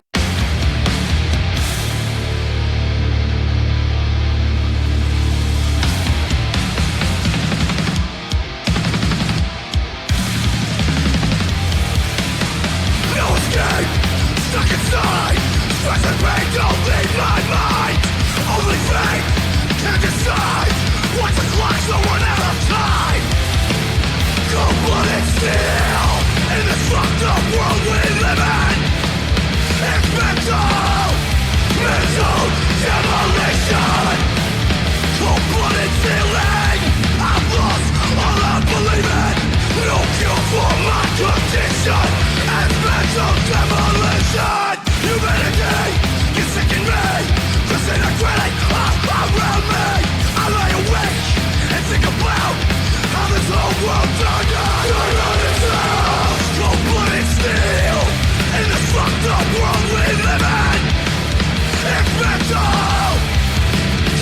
Speaker 3: No escape, stuck inside. Stress and pain don't leave my mind. Only fate can decide. Watch the clock so we're out of time. Cold-blooded steel in this fucked up world we live in. It's mental demolition. Cold-blooded stealing. I've lost all I believe in. No cure for my condition. It's mental demolition. Humanity is sick in me. Disintegrating all around me. I lie awake and think about how this whole world turned on itself. Cold-blooded steel in this fucked up world we live in. It's mental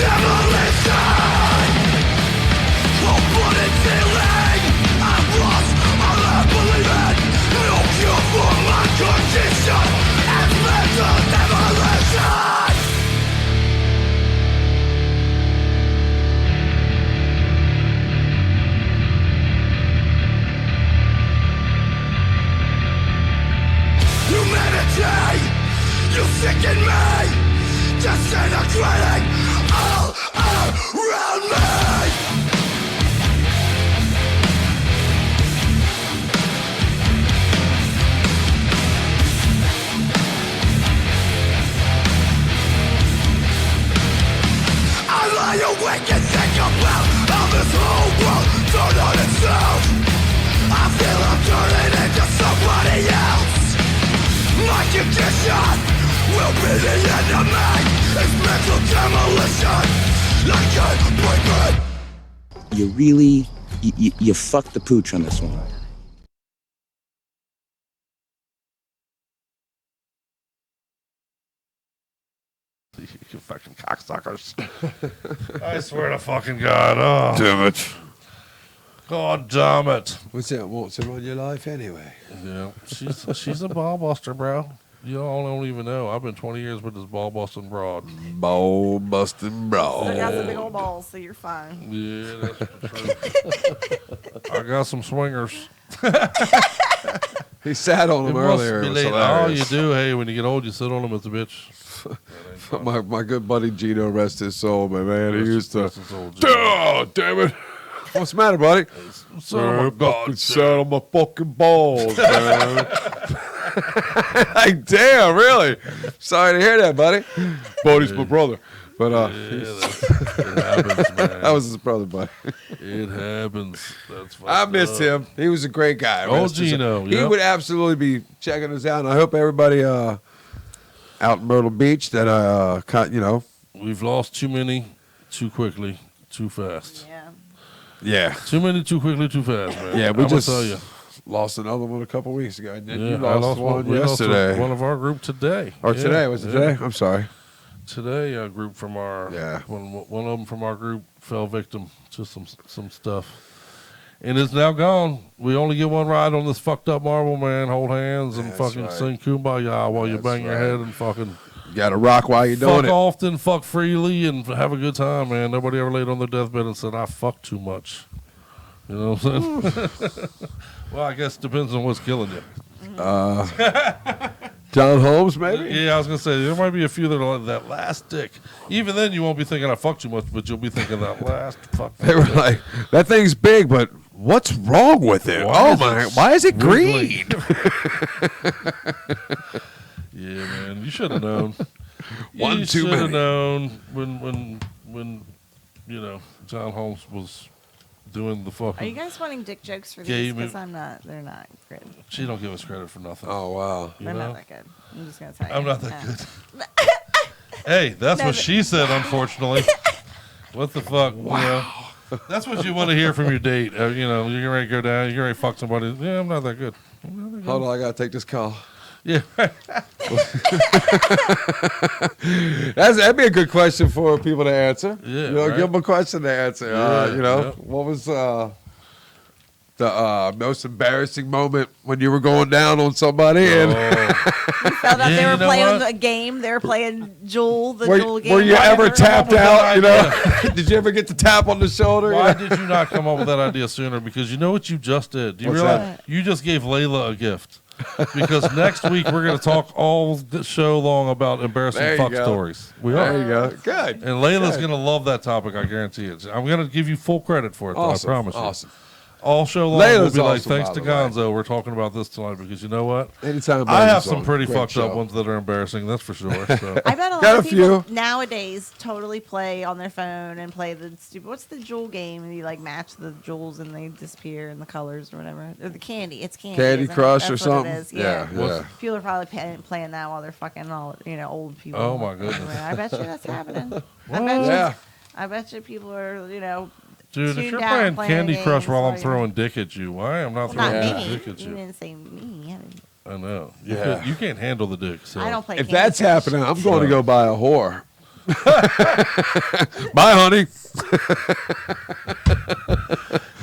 Speaker 3: demolition. Cold-blooded stealing. I've lost all I believe in. No cure for my condition. It's mental demolition. Humanity, you sicken me. Disintegrating all around me. I lie awake and think about how this whole world turned on itself. I feel I'm turning into somebody else. My condition will be the end of me. It's mental demolition. I can't break it.
Speaker 17: You really, you fucked the pooch on this one.
Speaker 6: You fucking cocksuckers. I swear to fucking God. Oh.
Speaker 5: Damn it.
Speaker 6: God damn it.
Speaker 5: What's that? What's it on your life anyway?
Speaker 6: Yeah. She's a ball buster, bro. You all don't even know. I've been 20 years with this ball busting broad.
Speaker 5: Ball busting broad.
Speaker 7: I got some big old balls, so you're fine.
Speaker 6: Yeah, that's the truth. I got some swingers.
Speaker 5: He sat on him earlier. It was
Speaker 6: Oh, you
Speaker 5: hilarious.
Speaker 6: do. Hey, when you get old, you sit on him as a bitch.
Speaker 5: my good buddy Gino, rest his soul, man. He used to.
Speaker 6: Rest his soul,
Speaker 5: Oh, damn it! What's the matter, buddy? Fucking sat on my fucking balls, man. Like, damn, really? Sorry to hear that, buddy. Buddy's my brother. But
Speaker 6: it happens, man.
Speaker 5: that was his brother, buddy.
Speaker 6: It happens. That's
Speaker 5: I missed him. He was a great guy.
Speaker 6: Oh,
Speaker 5: Rest his soul.
Speaker 6: Gino.
Speaker 5: He
Speaker 6: Yep.
Speaker 5: would absolutely be checking us out. And I hope everybody out in Myrtle Beach that
Speaker 6: We've lost too many, too quickly, too fast.
Speaker 5: Yeah.
Speaker 6: Too many, too quickly, too fast, man.
Speaker 5: Yeah, we
Speaker 6: I'm
Speaker 5: just
Speaker 6: gonna tell you.
Speaker 5: lost another one a couple weeks ago. And then
Speaker 6: Yeah,
Speaker 5: you
Speaker 6: I
Speaker 5: lost one
Speaker 6: we lost
Speaker 5: yesterday.
Speaker 6: one of our group today.
Speaker 5: Or today? Was it today? I'm sorry.
Speaker 6: Today, a group from our one of them from our group fell victim to some stuff, and is now gone. We only get one ride on this fucked up marble, man. Hold hands and fucking sing kumbaya while you bang your head and fucking.
Speaker 5: You gotta rock while you're doing
Speaker 6: fuck
Speaker 5: it.
Speaker 6: often, fuck freely, and have a good time, man. Nobody ever laid on their deathbed and said I fucked too much. You know what I'm saying? Well, I guess it depends on what's killing you.
Speaker 5: John Holmes, maybe?
Speaker 6: Yeah, I was going to say, there might be a few that are like that last dick. Even then, you won't be thinking I fucked too much, but you'll be thinking that last fuck.
Speaker 5: They were like, that thing's big, but what's wrong with it? Why is it green?
Speaker 6: Yeah, man, you should have known.
Speaker 5: One
Speaker 6: you
Speaker 5: too
Speaker 6: should have
Speaker 5: many.
Speaker 6: known when John Holmes was doing the fucking.
Speaker 7: Are you guys wanting dick jokes for these?
Speaker 6: Game
Speaker 7: Because
Speaker 6: it.
Speaker 7: I'm not. They're not good.
Speaker 6: She don't give us credit for nothing.
Speaker 5: Oh wow,
Speaker 7: They're not that good. I'm just gonna tell you.
Speaker 6: I'm not that good. Hey, that's
Speaker 7: No,
Speaker 6: what
Speaker 7: but-
Speaker 6: she said. Unfortunately, what the fuck? Wow. You know, that's what you want to hear from your date. You're ready to go down. You're ready to fuck somebody. Yeah, I'm not that good.
Speaker 5: Hold on, I gotta take this call.
Speaker 6: Yeah.
Speaker 5: That'd be a good question for people to answer.
Speaker 6: Yeah,
Speaker 5: give them a question to answer. What was the most embarrassing moment when you were going down on somebody? And
Speaker 7: Found out they were playing a game. They were playing Jewel, the Jewel game.
Speaker 5: were you ever tapped out? You know,
Speaker 6: idea?
Speaker 5: did you ever get the tap on the shoulder?
Speaker 6: Why did you not come up with that idea sooner? Because you know what you just did. Do you
Speaker 5: What's
Speaker 6: realize you just gave Layla a gift? Because next week we're going to talk all the show long about embarrassing
Speaker 5: There you
Speaker 6: fuck
Speaker 5: go.
Speaker 6: stories. We are.
Speaker 5: There you go. Good.
Speaker 6: And Layla's
Speaker 5: Good.
Speaker 6: going to love that topic. I guarantee it. I'm going to give you full credit for it. Though,
Speaker 5: Awesome.
Speaker 6: I promise you.
Speaker 5: Awesome.
Speaker 6: All show long
Speaker 5: Layla's
Speaker 6: we'll be like,
Speaker 5: awesome,
Speaker 6: thanks
Speaker 5: by
Speaker 6: to
Speaker 5: the way.
Speaker 6: Gonzo, we're talking about this tonight because you know what?
Speaker 5: Anytime
Speaker 6: I have
Speaker 5: Layla's
Speaker 6: some
Speaker 5: on,
Speaker 6: pretty
Speaker 5: great
Speaker 6: fucked up
Speaker 5: show.
Speaker 6: ones that are embarrassing, that's for sure. So.
Speaker 7: I bet a lot
Speaker 5: Got
Speaker 7: of
Speaker 5: a
Speaker 7: people
Speaker 5: few.
Speaker 7: nowadays totally play on their phone and play the stupid. What's the jewel game? And you like match the jewels and they disappear in the colors or whatever. Or the candy. It's candy.
Speaker 5: Candy
Speaker 7: isn't it?
Speaker 5: Crush or
Speaker 7: That's what
Speaker 5: something?
Speaker 7: It is.
Speaker 5: Yeah, yeah.
Speaker 7: People are probably playing that while they're fucking all old people.
Speaker 6: Oh, my goodness.
Speaker 7: I bet you that's happening.
Speaker 6: What?
Speaker 7: I bet you people are
Speaker 6: Dude, if
Speaker 7: tuned
Speaker 6: you're
Speaker 7: out
Speaker 6: playing Candy
Speaker 7: games
Speaker 6: Crush while I'm
Speaker 7: you're-
Speaker 6: throwing dick at you, why am I not
Speaker 7: Well,
Speaker 6: throwing
Speaker 7: not me.
Speaker 6: dick at
Speaker 7: You
Speaker 6: you?
Speaker 7: didn't say me.
Speaker 6: I know.
Speaker 5: Yeah.
Speaker 6: You can't handle the dick. So.
Speaker 7: I don't play
Speaker 5: If
Speaker 7: Candy
Speaker 5: that's
Speaker 7: Crush.
Speaker 5: happening, I'm going to go buy a whore. Bye, honey.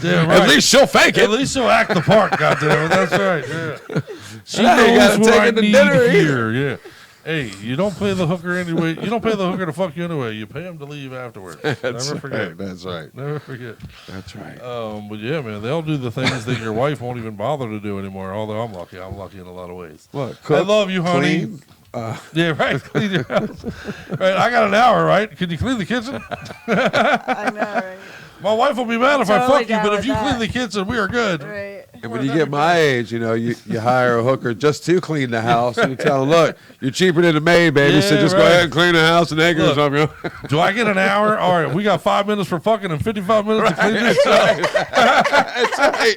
Speaker 6: Yeah, right.
Speaker 5: At least she'll fake it.
Speaker 6: At least she'll act the part, goddammit. That's right. Yeah. She
Speaker 5: I ain't
Speaker 6: knows
Speaker 5: gotta
Speaker 6: what
Speaker 5: take
Speaker 6: I
Speaker 5: her to
Speaker 6: need
Speaker 5: dinner either.
Speaker 6: here. Yeah. Hey, you don't pay the hooker anyway. You don't pay the hooker to fuck you anyway. You pay him to leave afterwards. Never forget.
Speaker 5: Right, that's right.
Speaker 6: Never forget.
Speaker 5: That's right.
Speaker 6: But yeah, man, they'll do the things that your wife won't even bother to do anymore. Although I'm lucky in a lot of ways.
Speaker 5: What?
Speaker 6: I
Speaker 5: Cook,
Speaker 6: love you, honey.
Speaker 5: clean?
Speaker 6: Yeah, right. Clean your house. Right, I got an hour, right? Can you clean the kitchen?
Speaker 7: I know, right?
Speaker 6: My wife will be mad if I
Speaker 7: Totally
Speaker 6: fuck you,
Speaker 7: down
Speaker 6: but if
Speaker 7: with
Speaker 6: you
Speaker 7: that.
Speaker 6: clean the kitchen, we are good.
Speaker 7: Right.
Speaker 5: And when you get my age, you hire a hooker just to clean the house. And you tell them, look, you're cheaper than the maid, baby, so
Speaker 6: Yeah,
Speaker 5: just go
Speaker 6: right.
Speaker 5: ahead and clean the house and egg or
Speaker 6: Look,
Speaker 5: something.
Speaker 6: Do I get an hour? All right, we got 5 minutes for fucking and 55 minutes to clean this up.
Speaker 5: That's right.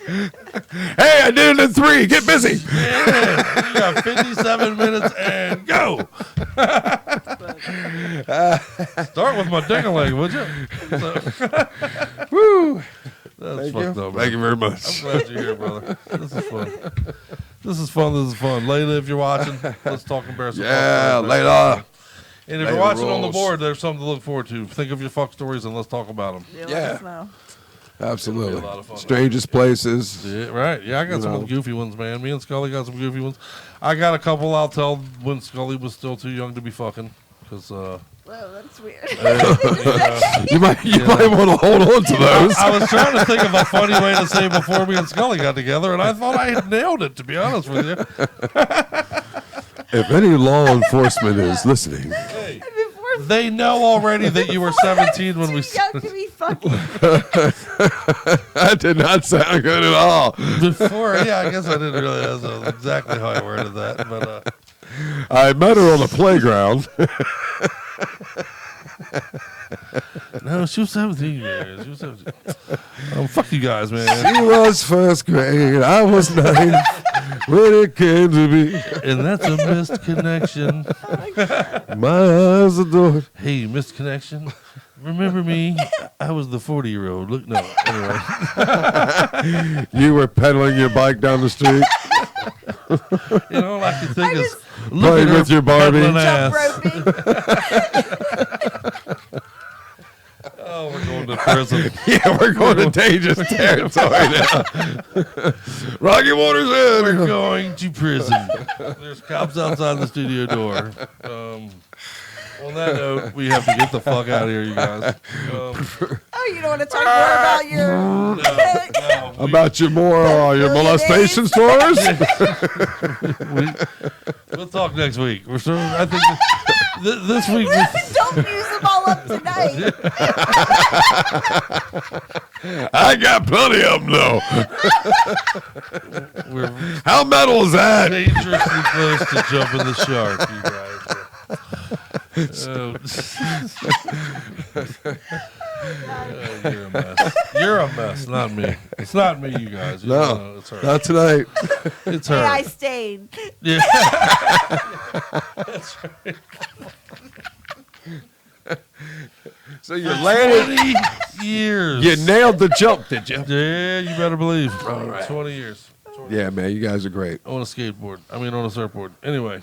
Speaker 5: Hey, I did it in 3. Get busy.
Speaker 6: Yeah, you got 57 minutes and go. Start with my ding-a-ling, would you?
Speaker 5: Woo.
Speaker 6: That's
Speaker 5: Thank
Speaker 6: fucked
Speaker 5: you.
Speaker 6: up, man.
Speaker 5: Thank you very much.
Speaker 6: I'm glad you're here, brother. This is fun. This is fun. Layla, if you're watching, let's talk embarrassing.
Speaker 5: Yeah,
Speaker 6: fuck stories.
Speaker 5: Layla.
Speaker 6: And if
Speaker 5: Layla
Speaker 6: you're watching on the
Speaker 5: rules.
Speaker 6: board, there's something to look forward to. Think of your fuck stories and let's talk about them.
Speaker 7: Let
Speaker 5: Yeah.
Speaker 7: us know.
Speaker 5: Absolutely.
Speaker 6: It'll be a lot of fun.
Speaker 5: Strangest places.
Speaker 6: Yeah, right. Yeah, I got
Speaker 5: You
Speaker 6: some
Speaker 5: know.
Speaker 6: of the goofy ones, man. Me and Scully got some goofy ones. I got a couple I'll tell when Scully was still too young to be fucking. Because
Speaker 7: Whoa, that's weird.
Speaker 5: You might want to hold on to those.
Speaker 6: I was trying to think of a funny way to say before me and Scully got together, and I thought I had nailed it, to be honest with you.
Speaker 5: If any law enforcement is listening,
Speaker 6: they know already that you were 17 when we
Speaker 7: started. To be fucking.
Speaker 5: That did not sound good at all.
Speaker 6: Before, yeah, I guess I didn't realize exactly how I worded that, but
Speaker 5: I met her on the playground.
Speaker 6: No, she was 17 years. She was 17. Fuck you guys, man.
Speaker 5: She was first grade. I was 9 when it came to me.
Speaker 6: And that's a missed connection.
Speaker 5: My eyes adored.
Speaker 6: Hey, missed connection. Remember me? I was the 40-year-old. Look, no. Anyway.
Speaker 5: You were pedaling your bike down the street.
Speaker 6: You know, all I can think is
Speaker 5: playing with your Barbie.
Speaker 6: Oh, we're going to prison.
Speaker 5: Yeah, we're going to dangerous territory now. Rocky Water's in.
Speaker 6: We're going to prison. There's cops outside the studio door. On that note, we have to get the fuck out of here, you guys.
Speaker 7: Oh, you don't want to talk more about your...
Speaker 5: About your molestation stories?
Speaker 6: We'll talk next week. I think this week...
Speaker 7: Don't use them all up tonight.
Speaker 5: I got plenty of them, though. How metal is that?
Speaker 6: Dangerously close to jumping the shark, you guys. You're a mess. You're a mess, not me. It's not me, you guys.
Speaker 5: No,
Speaker 6: it's her.
Speaker 5: not tonight.
Speaker 6: It's her.
Speaker 7: Hey, I stayed.
Speaker 6: Yeah. That's right.
Speaker 5: So you landed
Speaker 6: 20 years.
Speaker 5: You nailed the jump, did you?
Speaker 6: Yeah, you better believe.
Speaker 5: All right.
Speaker 6: 20 years.
Speaker 5: Yeah, man, you guys are great.
Speaker 6: On a skateboard. On a surfboard. Anyway.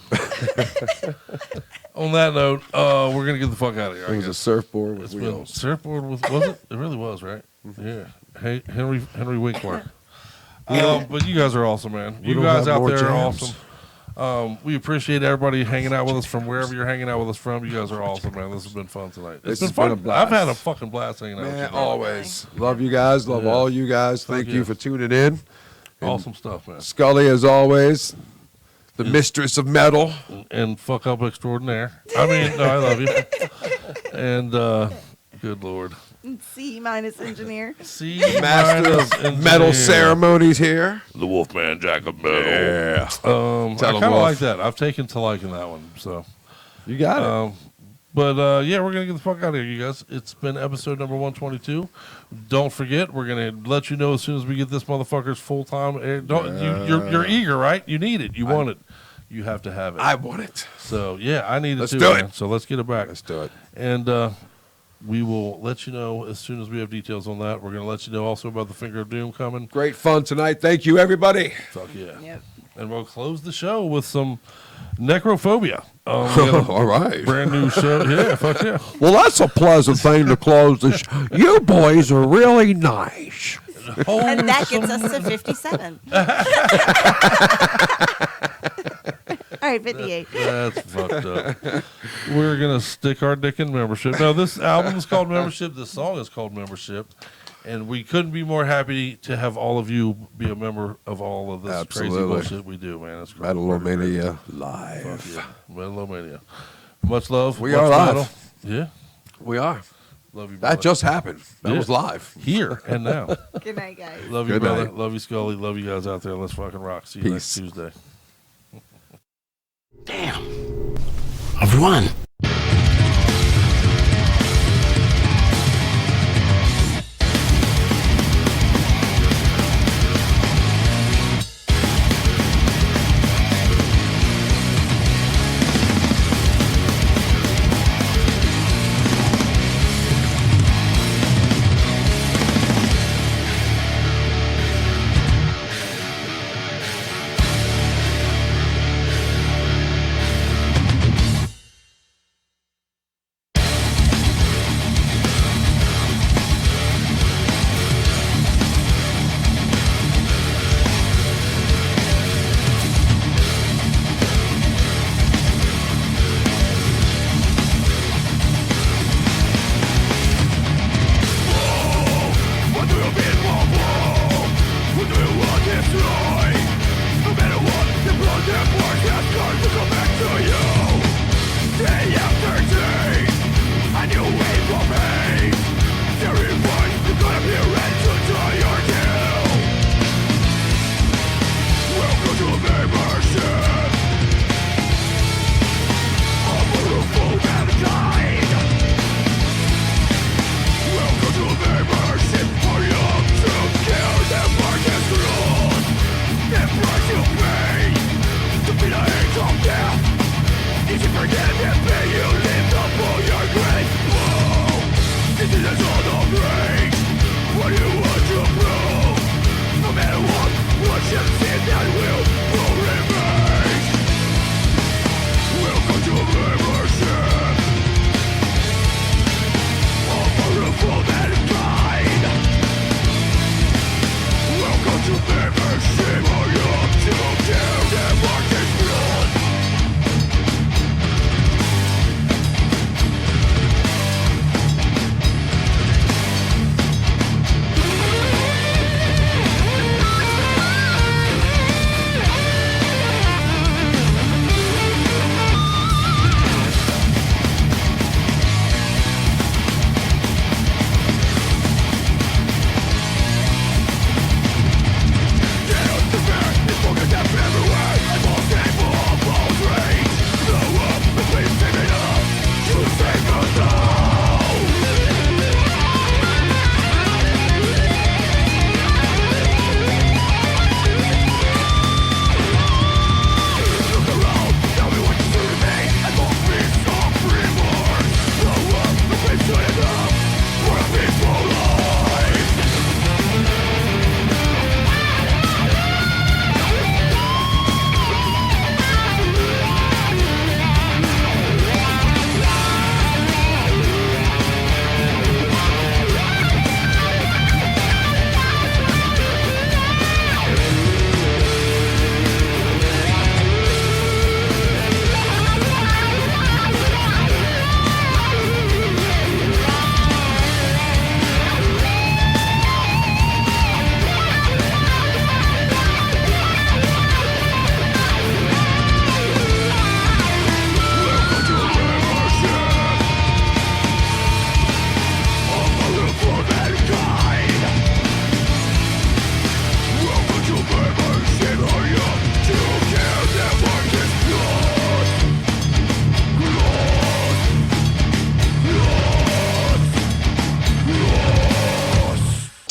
Speaker 6: On that note, we're going to get the fuck out of here.
Speaker 5: It was a surfboard with
Speaker 6: It's
Speaker 5: wheels.
Speaker 6: Surfboard with, was it? It really was, right? Yeah. Hey, Henry Winkler. But you guys are awesome, man.
Speaker 5: We
Speaker 6: You
Speaker 5: don't
Speaker 6: guys
Speaker 5: have
Speaker 6: out
Speaker 5: more
Speaker 6: there are
Speaker 5: jams.
Speaker 6: awesome. We appreciate everybody hanging out with us from wherever you're hanging out with us from. You guys are awesome, man. This has been fun tonight.
Speaker 5: This
Speaker 6: It's been
Speaker 5: has been
Speaker 6: fun.
Speaker 5: a blast.
Speaker 6: I've had a fucking blast hanging out with you.
Speaker 5: Man,
Speaker 6: guys.
Speaker 5: always. Love you guys. Love all you guys. Thank you for tuning in. And
Speaker 6: Awesome stuff, man.
Speaker 5: Scully, as always, the mistress of metal.
Speaker 6: And fuck up extraordinaire. I mean, no, I love you. And, good Lord.
Speaker 7: C minus engineer.
Speaker 6: C
Speaker 5: Master of metal ceremonies here.
Speaker 6: The Wolfman Jack of Metal.
Speaker 5: Yeah.
Speaker 6: I kind of like that. I've taken to liking that one. So
Speaker 5: you got it.
Speaker 6: But yeah, we're gonna get the fuck out of here, you guys. It's been episode number 122. Don't forget, we're gonna let you know as soon as we get this motherfucker's full time. You're eager, right? You need it. You want it. You have to have it.
Speaker 5: I want it.
Speaker 6: So yeah, I need it
Speaker 5: Let's
Speaker 6: too.
Speaker 5: do
Speaker 6: Man.
Speaker 5: it.
Speaker 6: So let's get it back.
Speaker 5: Let's do it.
Speaker 6: And we will let you know as soon as we have details on that. We're going to let you know also about the Finger of Doom coming.
Speaker 5: Great fun tonight. Thank you, everybody.
Speaker 6: Fuck yeah.
Speaker 7: Yep.
Speaker 6: And we'll close the show with some Necrophobia.
Speaker 5: All right.
Speaker 6: Brand new show. Yeah, fuck yeah.
Speaker 5: Well, that's a pleasant thing to close the show. You boys are really nice.
Speaker 7: And that gets us to 57. All right, 58.
Speaker 6: That's fucked up. We're going to stick our dick in membership. No, this album is called Membership. This song is called Membership. And we couldn't be more happy to have all of you be a member of all of this crazy bullshit we do, man. It's
Speaker 5: Metal-O-Mania live.
Speaker 6: Fuck yeah. Metal-O-Mania. Much love.
Speaker 5: We
Speaker 6: much
Speaker 5: are live.
Speaker 6: metal. Yeah.
Speaker 5: We are.
Speaker 6: Love you,
Speaker 5: That
Speaker 6: brother.
Speaker 5: just happened. That was live.
Speaker 6: Here and now.
Speaker 7: Good night, guys.
Speaker 6: Love you,
Speaker 5: Good
Speaker 6: brother.
Speaker 5: night.
Speaker 6: Love you, Scully. Love you guys out there. Let's fucking rock. See you next
Speaker 5: Peace.
Speaker 6: Tuesday.
Speaker 12: Damn. I've won.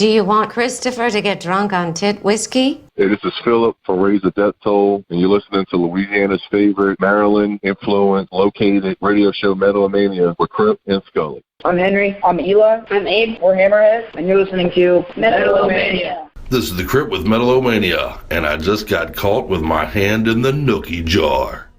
Speaker 18: Do you want Christopher to get drunk on tit whiskey?
Speaker 19: Hey, this is Philip from Raise the Death Toll, and you're listening to Louisiana's favorite Maryland-influenced located radio show Metal-O-Mania with Crip and Scully.
Speaker 20: I'm Henry. I'm Eli. I'm Abe. We're Hammerhead, and you're listening to Metal-O-Mania.
Speaker 21: This is the Crip with Metal-O-Mania, and I just got caught with my hand in the nookie jar.